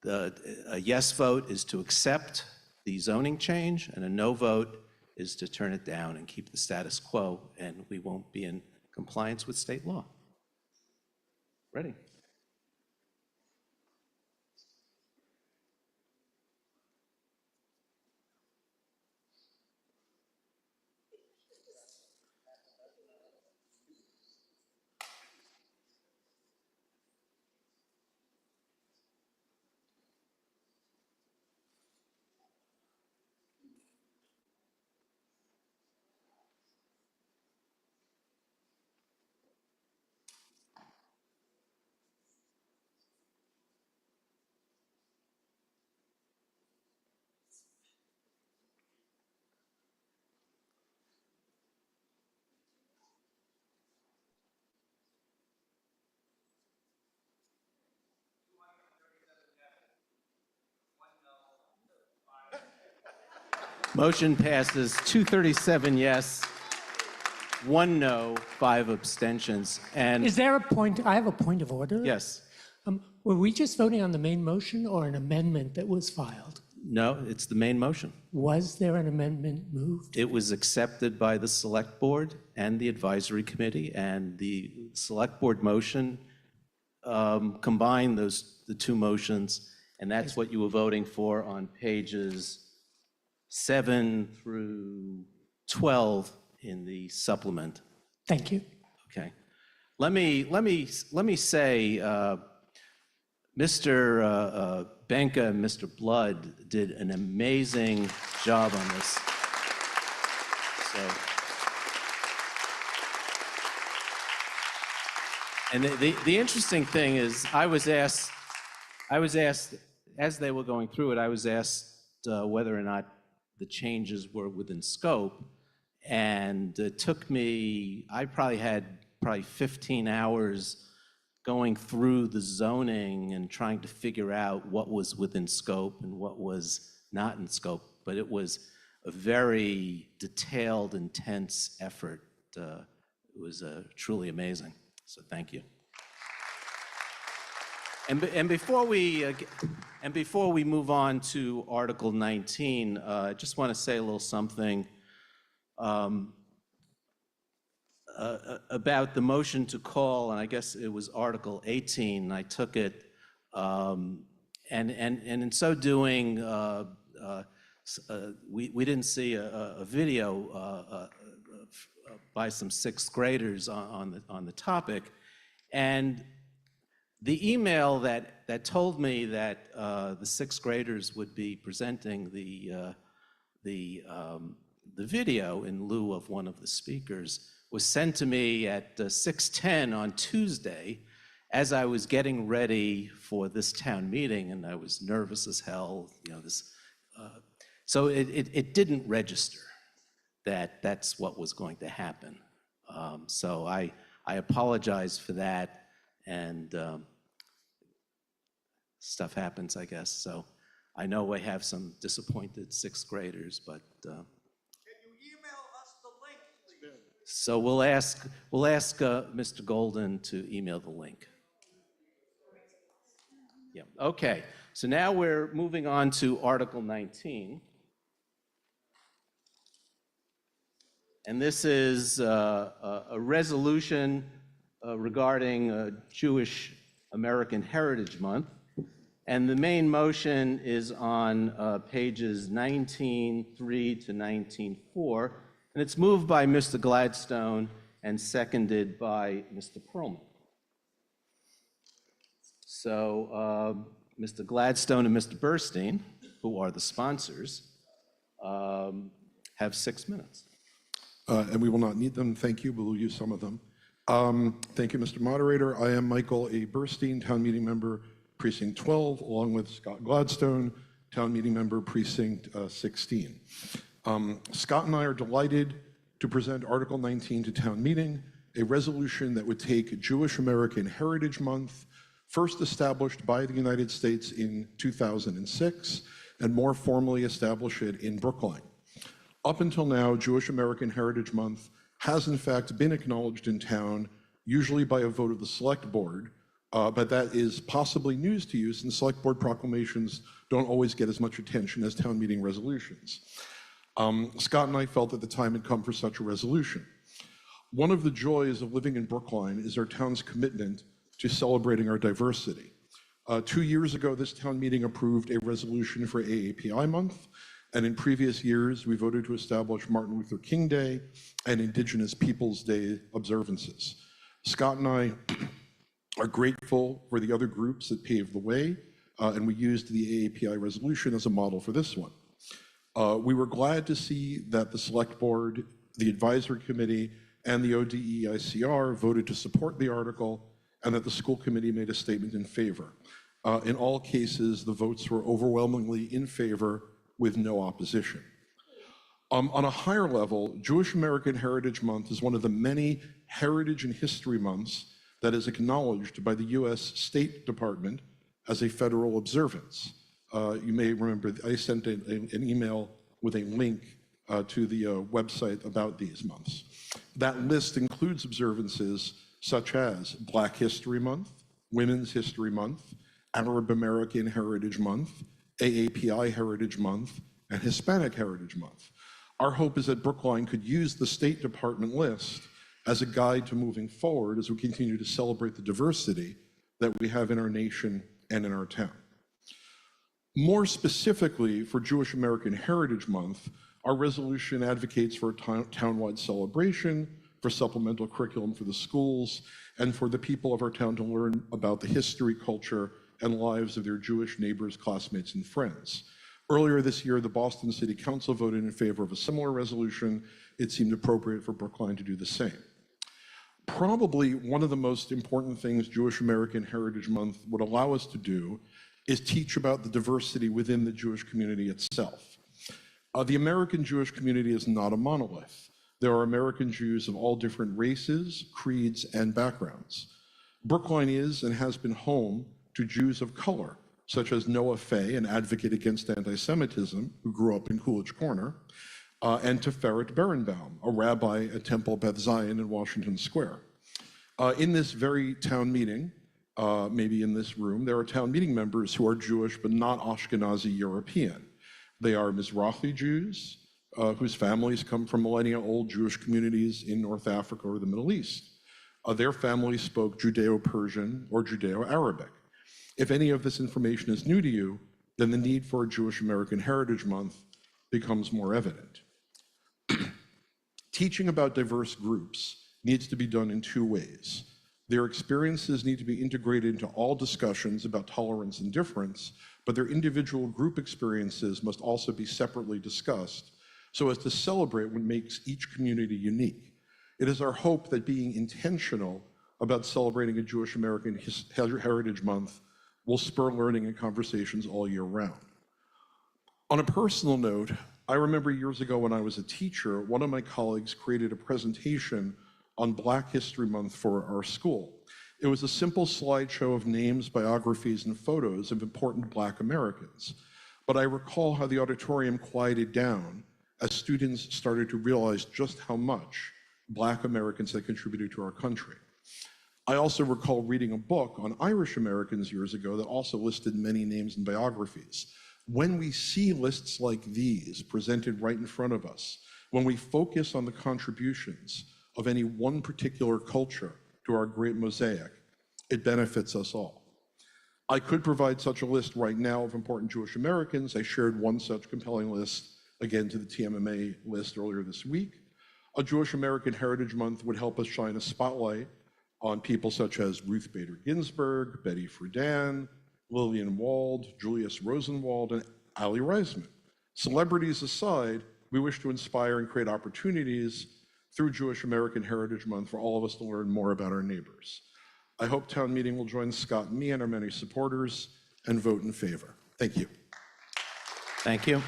a yes vote is to accept the zoning change, and a no vote is to turn it down and keep the status quo, and we won't be in compliance with state law. Ready? Motion passes 237 yes, 1 no, 5 abstentions. And Is there a point, I have a point of order. yes, Were we just voting on the main motion or an amendment that was filed? no, it's the main motion. Was there an amendment moved? It was accepted by the select board and the advisory committee, and the select board motion combined the two motions, and that's what you were voting for on pages 7 through 12 in the supplement. Thank you. Okay. Let me say, Mr. Benka and Mr. Blood did an amazing job on this. So, and the interesting thing is, I was asked as they were going through it, I was asked whether or not the changes were within scope, and it took me, I had 15 hours going through the zoning and trying to figure out what was within scope and what was not in scope, but it was a very detailed, intense effort. It was truly amazing, so thank you. And before we move on to Article 19, I just want to say a little something about the motion to call, and I guess it was Article 18. I took it, and in so doing, we didn't see a video by some sixth graders on the topic, and the email that told me that the sixth graders would be presenting the video in lieu of one of the speakers was sent to me at 6:10 on Tuesday as I was getting ready for this town meeting, and I was nervous as hell. So it didn't register that that's what was going to happen. So I apologize for that. And stuff happens, I guess. So I know I have some disappointed sixth graders, but. Can you email us the link, please? So we'll ask Mr. Golden to email the link. Yeah. Okay. So now we're moving on to Article 19. And this is a resolution regarding Jewish American Heritage Month. And the main motion is on pages 19.3 to 19.4, and it's moved by Mr. Gladstone and seconded by Mr. Perlman. So Mr. Gladstone and Mr. Burstein, who are the sponsors, have 6 minutes. And we will not need them, thank you, but we'll use some of them. Thank you, Mr. Moderator. I am Michael A. Burstein, Town Meeting Member, Precinct 12, along with Scott Gladstone, Town Meeting Member, Precinct 16. Scott and I are delighted to present Article 19 to Town Meeting, a resolution that would take Jewish American Heritage Month, first established by the United States in 2006, and more formally establish it in Brookline. Up until now, Jewish American Heritage Month has in fact been acknowledged in town, usually by a vote of the Select Board, but that is possibly news to you since Select Board proclamations don't always get as much attention as town meeting resolutions. Scott and I felt that the time had come for such a resolution. One of the joys of living in Brookline is our town's commitment to celebrating our diversity. 2 years ago, this town meeting approved a resolution for AAPI Month, and in previous years, we voted to establish Martin Luther King Day and Indigenous Peoples Day observances. Scott and I are grateful for the other groups that paved the way, and we used the AAPI resolution as a model for this one. We were glad to see that the Select Board, the Advisory Committee, and the ODEICR voted to support the article, and that the school committee made a statement in favor. In all cases, the votes were overwhelmingly in favor with no opposition. On a higher level, Jewish American Heritage Month is one of the many heritage and history months that is acknowledged by the US State Department as a federal observance. You may remember I sent an email with a link to the website about these months. That list includes observances such as Black History Month, Women's History Month, Arab American Heritage Month, AAPI Heritage Month, and Hispanic Heritage Month. Our hope is that Brookline could use the State Department list as a guide to moving forward as we continue to celebrate the diversity that we have in our nation and in our town. More specifically, for Jewish American Heritage Month, our resolution advocates for a townwide celebration, for supplemental curriculum for the schools, and for the people of our town to learn about the history, culture, and lives of their Jewish neighbors, classmates, and friends. Earlier this year, the Boston City Council voted in favor of a similar resolution. It seemed appropriate for Brookline to do the same. Probably one of the most important things Jewish American Heritage Month would allow us to do is teach about the diversity within the Jewish community itself. The American Jewish community is not a monolith. There are American Jews of all different races, creeds, and backgrounds. Brookline is and has been home to Jews of color, such as Noah Fay, an advocate against anti-Semitism, who grew up in Coolidge Corner, and to Ferret Berenbaum, a rabbi at Temple Beth Zion in Washington Square. In this very town meeting, maybe in this room, there are town meeting members who are Jewish but not Ashkenazi European. They are Mizrahi Jews, whose families come from millennia-old Jewish communities in North Africa or the Middle East. Their families spoke Judeo-Persian or Judeo-Arabic. If any of this information is new to you, then the need for a Jewish American Heritage Month becomes more evident. Teaching about diverse groups needs to be done in two ways. Their experiences need to be integrated into all discussions about tolerance and difference, but their individual group experiences must also be separately discussed so as to celebrate what makes each community unique. It is our hope that being intentional about celebrating a Jewish American Heritage Month will spur learning and conversations all year round. On a personal note, I remember years ago when I was a teacher, one of my colleagues created a presentation on Black History Month for our school. It was a simple slideshow of names, biographies, and photos of important Black Americans. But I recall how the auditorium quieted down as students started to realize just how much Black Americans had contributed to our country. I also recall reading a book on Irish Americans years ago that also listed many names and biographies. When we see lists like these presented right in front of us, when we focus on the contributions of any one particular culture to our great mosaic, it benefits us all. I could provide such a list right now of important Jewish Americans. I shared one such compelling list again to the TMMA list earlier this week. A Jewish American Heritage Month would help us shine a spotlight on people such as Ruth Bader Ginsburg, Betty Friedan, Lillian Wald, Julius Rosenwald, and Ali Reisman. Celebrities aside, we wish to inspire and create opportunities through Jewish American Heritage Month for all of us to learn more about our neighbors. I hope town meeting will join Scott and me and our many supporters and vote in favor. Thank you. Thank you.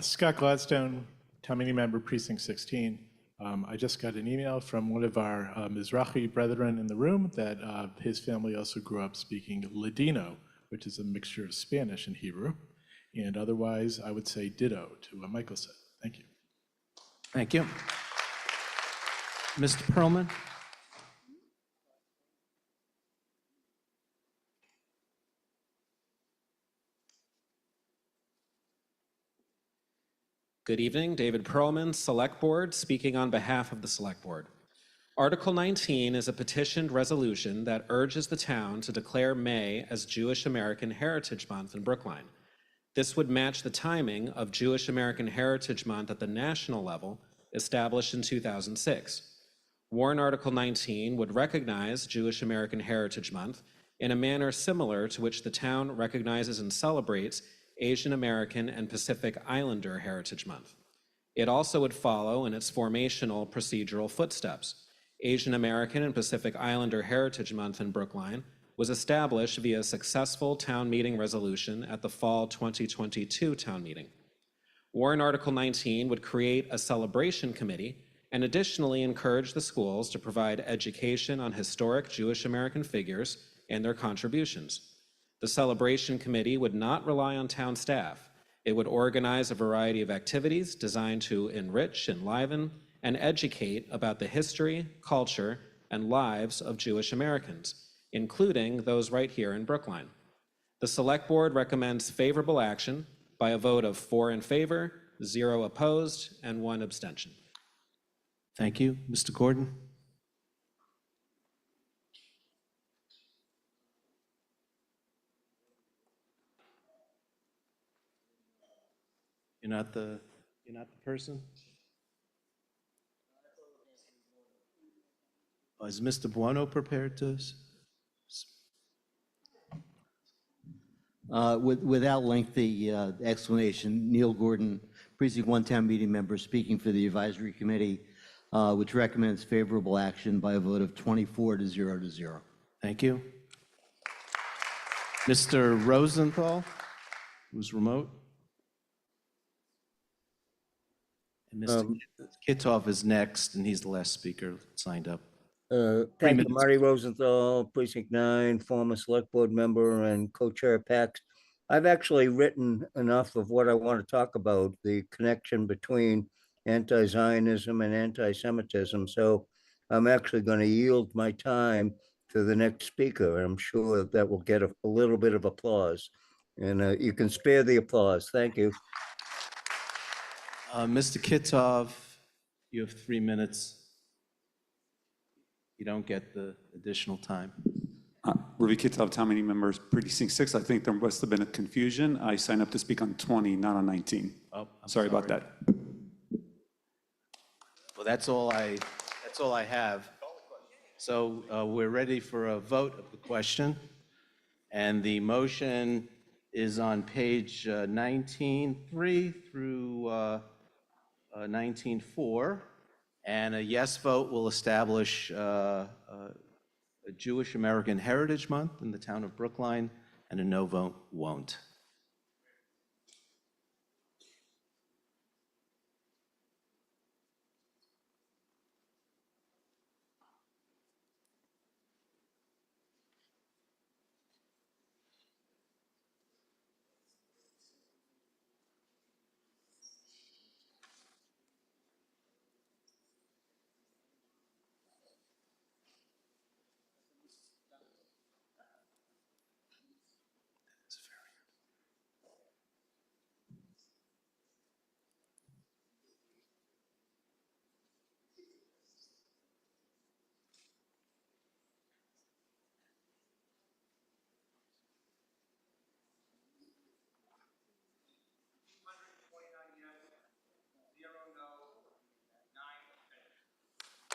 Scott Gladstone, town meeting member, precinct 16. I just got an email from one of our Mizrahi brethren in the room that his family also grew up speaking Ladino, which is a mixture of Spanish and Hebrew. And otherwise, I would say ditto to what Michael said. Thank you. Thank you. Mr. Perlman? Good evening, David Perlman, Select Board, speaking on behalf of the Select Board. Article 19 is a petitioned resolution that urges the town to declare May as Jewish American Heritage Month in Brookline. This would match the timing of Jewish American Heritage Month at the national level, established in 2006. Warrant Article 19 would recognize Jewish American Heritage Month in a manner similar to which the town recognizes and celebrates Asian American and Pacific Islander Heritage Month. It also would follow in its formational procedural footsteps. Asian American and Pacific Islander Heritage Month in Brookline was established via a successful town meeting resolution at the fall 2022 town meeting. Warrant Article 19 would create a celebration committee and additionally encourage the schools to provide education on historic Jewish American figures and their contributions. The celebration committee would not rely on town staff. It would organize a variety of activities designed to enrich, enliven, and educate about the history, culture, and lives of Jewish Americans, including those right here in Brookline. The Select Board recommends favorable action by a vote of 4 in favor, 0 opposed, and 1 abstention. Thank you. Mr. Gordon? You're not the person? Oh, is Mr. Buono prepared to? Without lengthy explanation, Neil Gordon, Precinct 1 Town Meeting member, speaking for the Advisory Committee, which recommends favorable action by a vote of 24 to 0 to 0. Thank you. Mr. Rosenthal, who's remote? And Mr. Kitov is next, and he's the last speaker signed up. Thank you, Marty Rosenthal, Precinct 9, former Select Board member and co-chair of PACS. I've actually written enough of what I want to talk about, the connection between anti-Zionism and anti-Semitism. So I'm actually going to yield my time to the next speaker, and I'm sure that will get a little bit of applause. And you can spare the applause. Thank you. Mr. Kitov, you have 3 minutes. You don't get the additional time. Ruby Kitov, town meeting members, precinct 6. I think there must have been a confusion. I signed up to speak on 20, not on 19. Oh, sorry about that. Well, that's all I have. So we're ready for a vote of the question. And the motion is on page 19.3 through 19.4. And a yes vote will establish a Jewish American Heritage Month in the town of Brookline, and a no vote won't.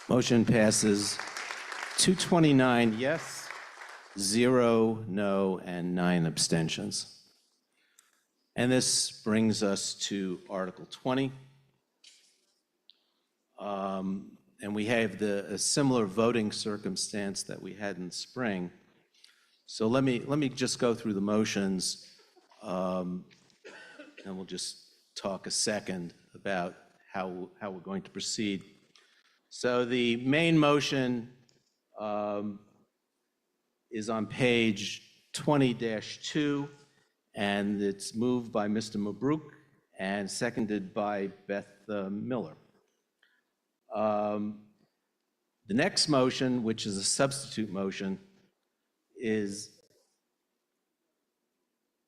Motion passes 229 yes, 0 no, and 9 abstentions. And this brings us to Article 20. And we have a similar voting circumstance that we had in the spring. So let me just go through the motions, and we'll just talk a second about how we're going to proceed. So the main motion is on page 20-2, and it's moved by Mr. Mabruk and seconded by Beth Miller. The next motion, which is a substitute motion, is,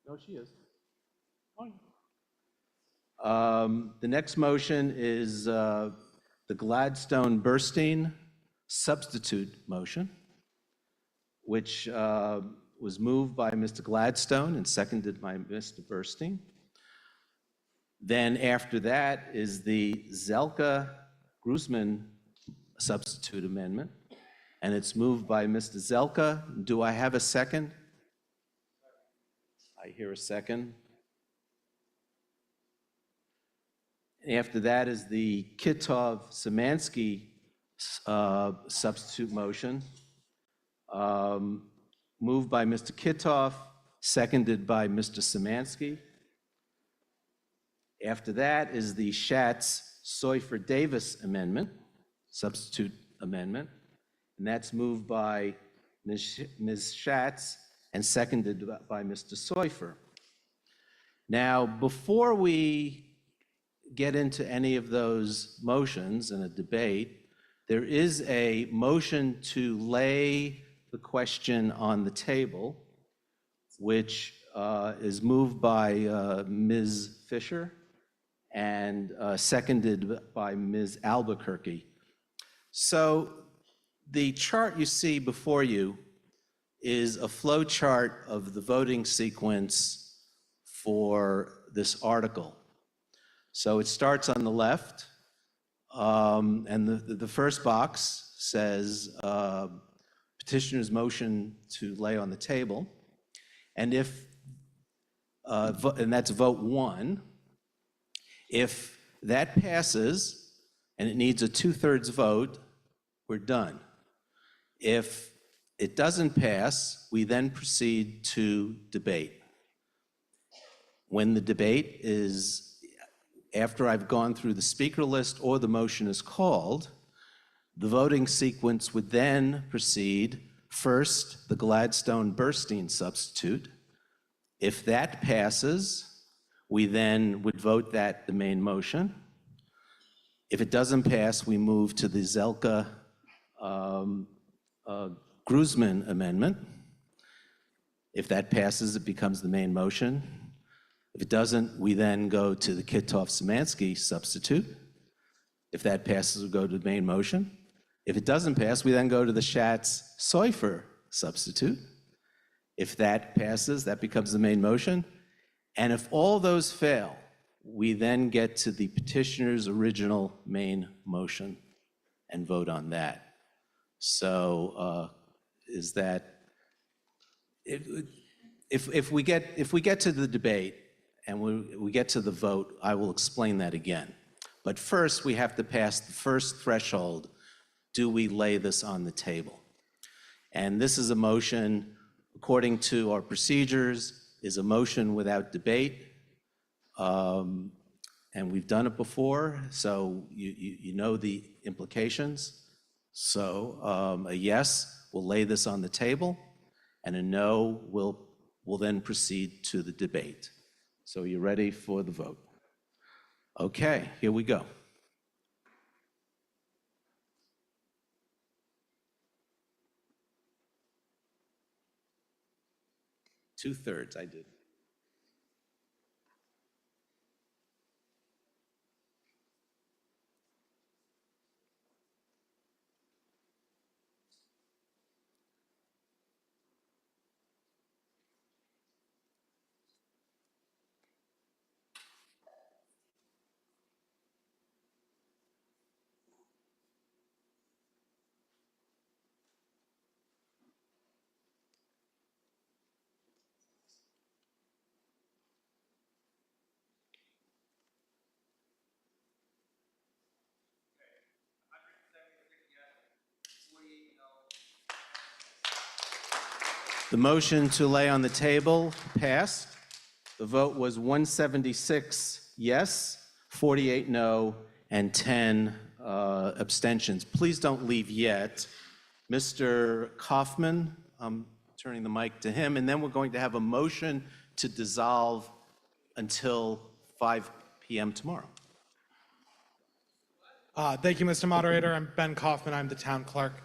no, she is. The next motion is the Gladstone-Burstein substitute motion, which was moved by Mr. Gladstone and seconded by Mr. Burstein. Then after that is the Zelka-Gruzman substitute amendment, and it's moved by Mr. Zelka. Do I have a second? I hear a second. After that is the Kitov-Szymanski substitute motion, moved by Mr. Kitov, seconded by Mr. Szymanski. After that is the Schatz-Seufer-Davis amendment, substitute amendment, and that's moved by Ms. Schatz and seconded by Mr. Seufer. Now, before we get into any of those motions in a debate, there is a motion to lay the question on the table, which is moved by Ms. Fisher and seconded by Ms. Albuquerque. So the chart you see before you is a flow chart of the voting sequence for this article. So it starts on the left, and the first box says petitioner's motion to lay on the table. And and that's vote 1. If that passes and it needs a 2/3 vote, we're done. If it doesn't pass, we then proceed to debate. When the debate is, after I've gone through the speaker list or the motion is called, the voting sequence would then proceed. First, the Gladstone-Burstein substitute. If that passes, we then would vote that the main motion. If it doesn't pass, we move to the Zelka-Gruzman amendment. If that passes, it becomes the main motion. If it doesn't, we then go to the Kitov-Szymanski substitute. If that passes, we go to the main motion. If it doesn't pass, we then go to the Schatz-Seufer substitute. If that passes, that becomes the main motion. And if all those fail, we then get to the petitioner's original main motion and vote on that. So is that, if we get to the debate and we get to the vote, I will explain that again. But first, we have to pass the first threshold. Do we lay this on the table? And this is a motion, according to our procedures, is a motion without debate. And we've done it before, so you know the implications. So a yes will lay this on the table, and a no will then proceed to the debate. So are you ready for the vote? Okay, here we go. Two-thirds, I did. The motion to lay on the table passed. The vote was 176 yes, 48 no, and 10 abstentions. Please don't leave yet. Mr. Kaufman, I'm turning the mic to him, and then we're going to have a motion to dissolve until 5 p.m. tomorrow. Thank you, Mr. Moderator. I'm Ben Kaufman. I'm the town clerk.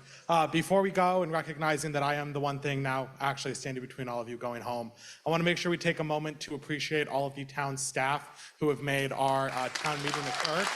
Before we go, and recognizing that I am the one thing now actually standing between all of you going home, I want to make sure we take a moment to appreciate all of the town staff who have made our town meeting occur.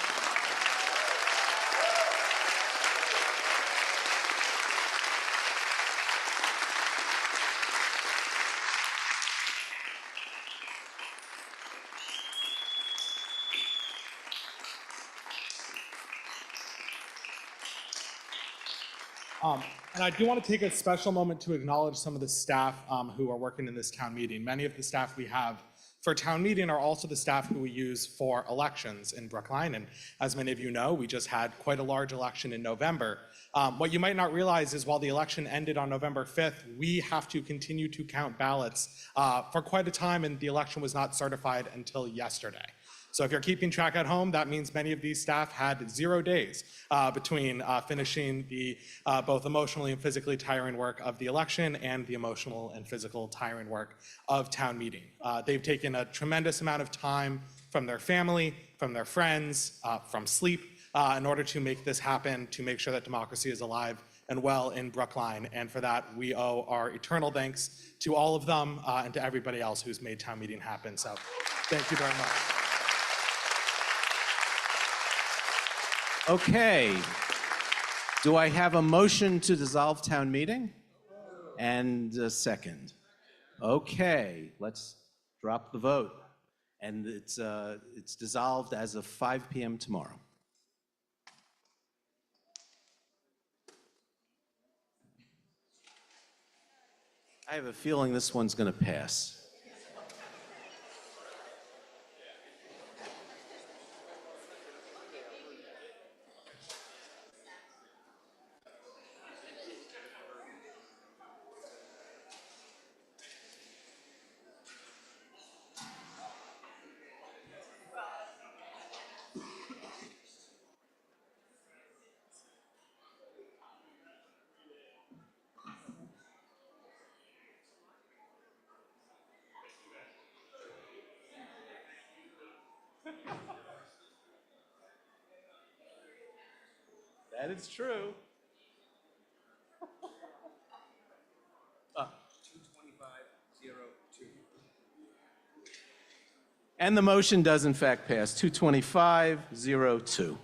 And I do want to take a special moment to acknowledge some of the staff who are working in this town meeting. Many of the staff we have for town meeting are also the staff who we use for elections in Brookline. And as many of you know, we just had quite a large election in November. What you might not realize is while the election ended on November 5th, we have to continue to count ballots for quite a time, and the election was not certified until yesterday. So if you're keeping track at home, that means many of these staff had 0 days between finishing the both emotionally and physically tiring work of the election and the emotional and physical tiring work of town meeting. They've taken a tremendous amount of time from their family, from their friends, from sleep, in order to make this happen, to make sure that democracy is alive and well in Brookline. And for that, we owe our eternal thanks to all of them and to everybody else who's made town meeting happen. So thank you very much. Okay. Do I have a motion to dissolve town meeting? And a second. Okay, let's drop the vote. And it's dissolved as of 5 p.m. tomorrow. I have a feeling this one's going to pass. That is true. 225-02. And the motion does in fact pass, 225-02.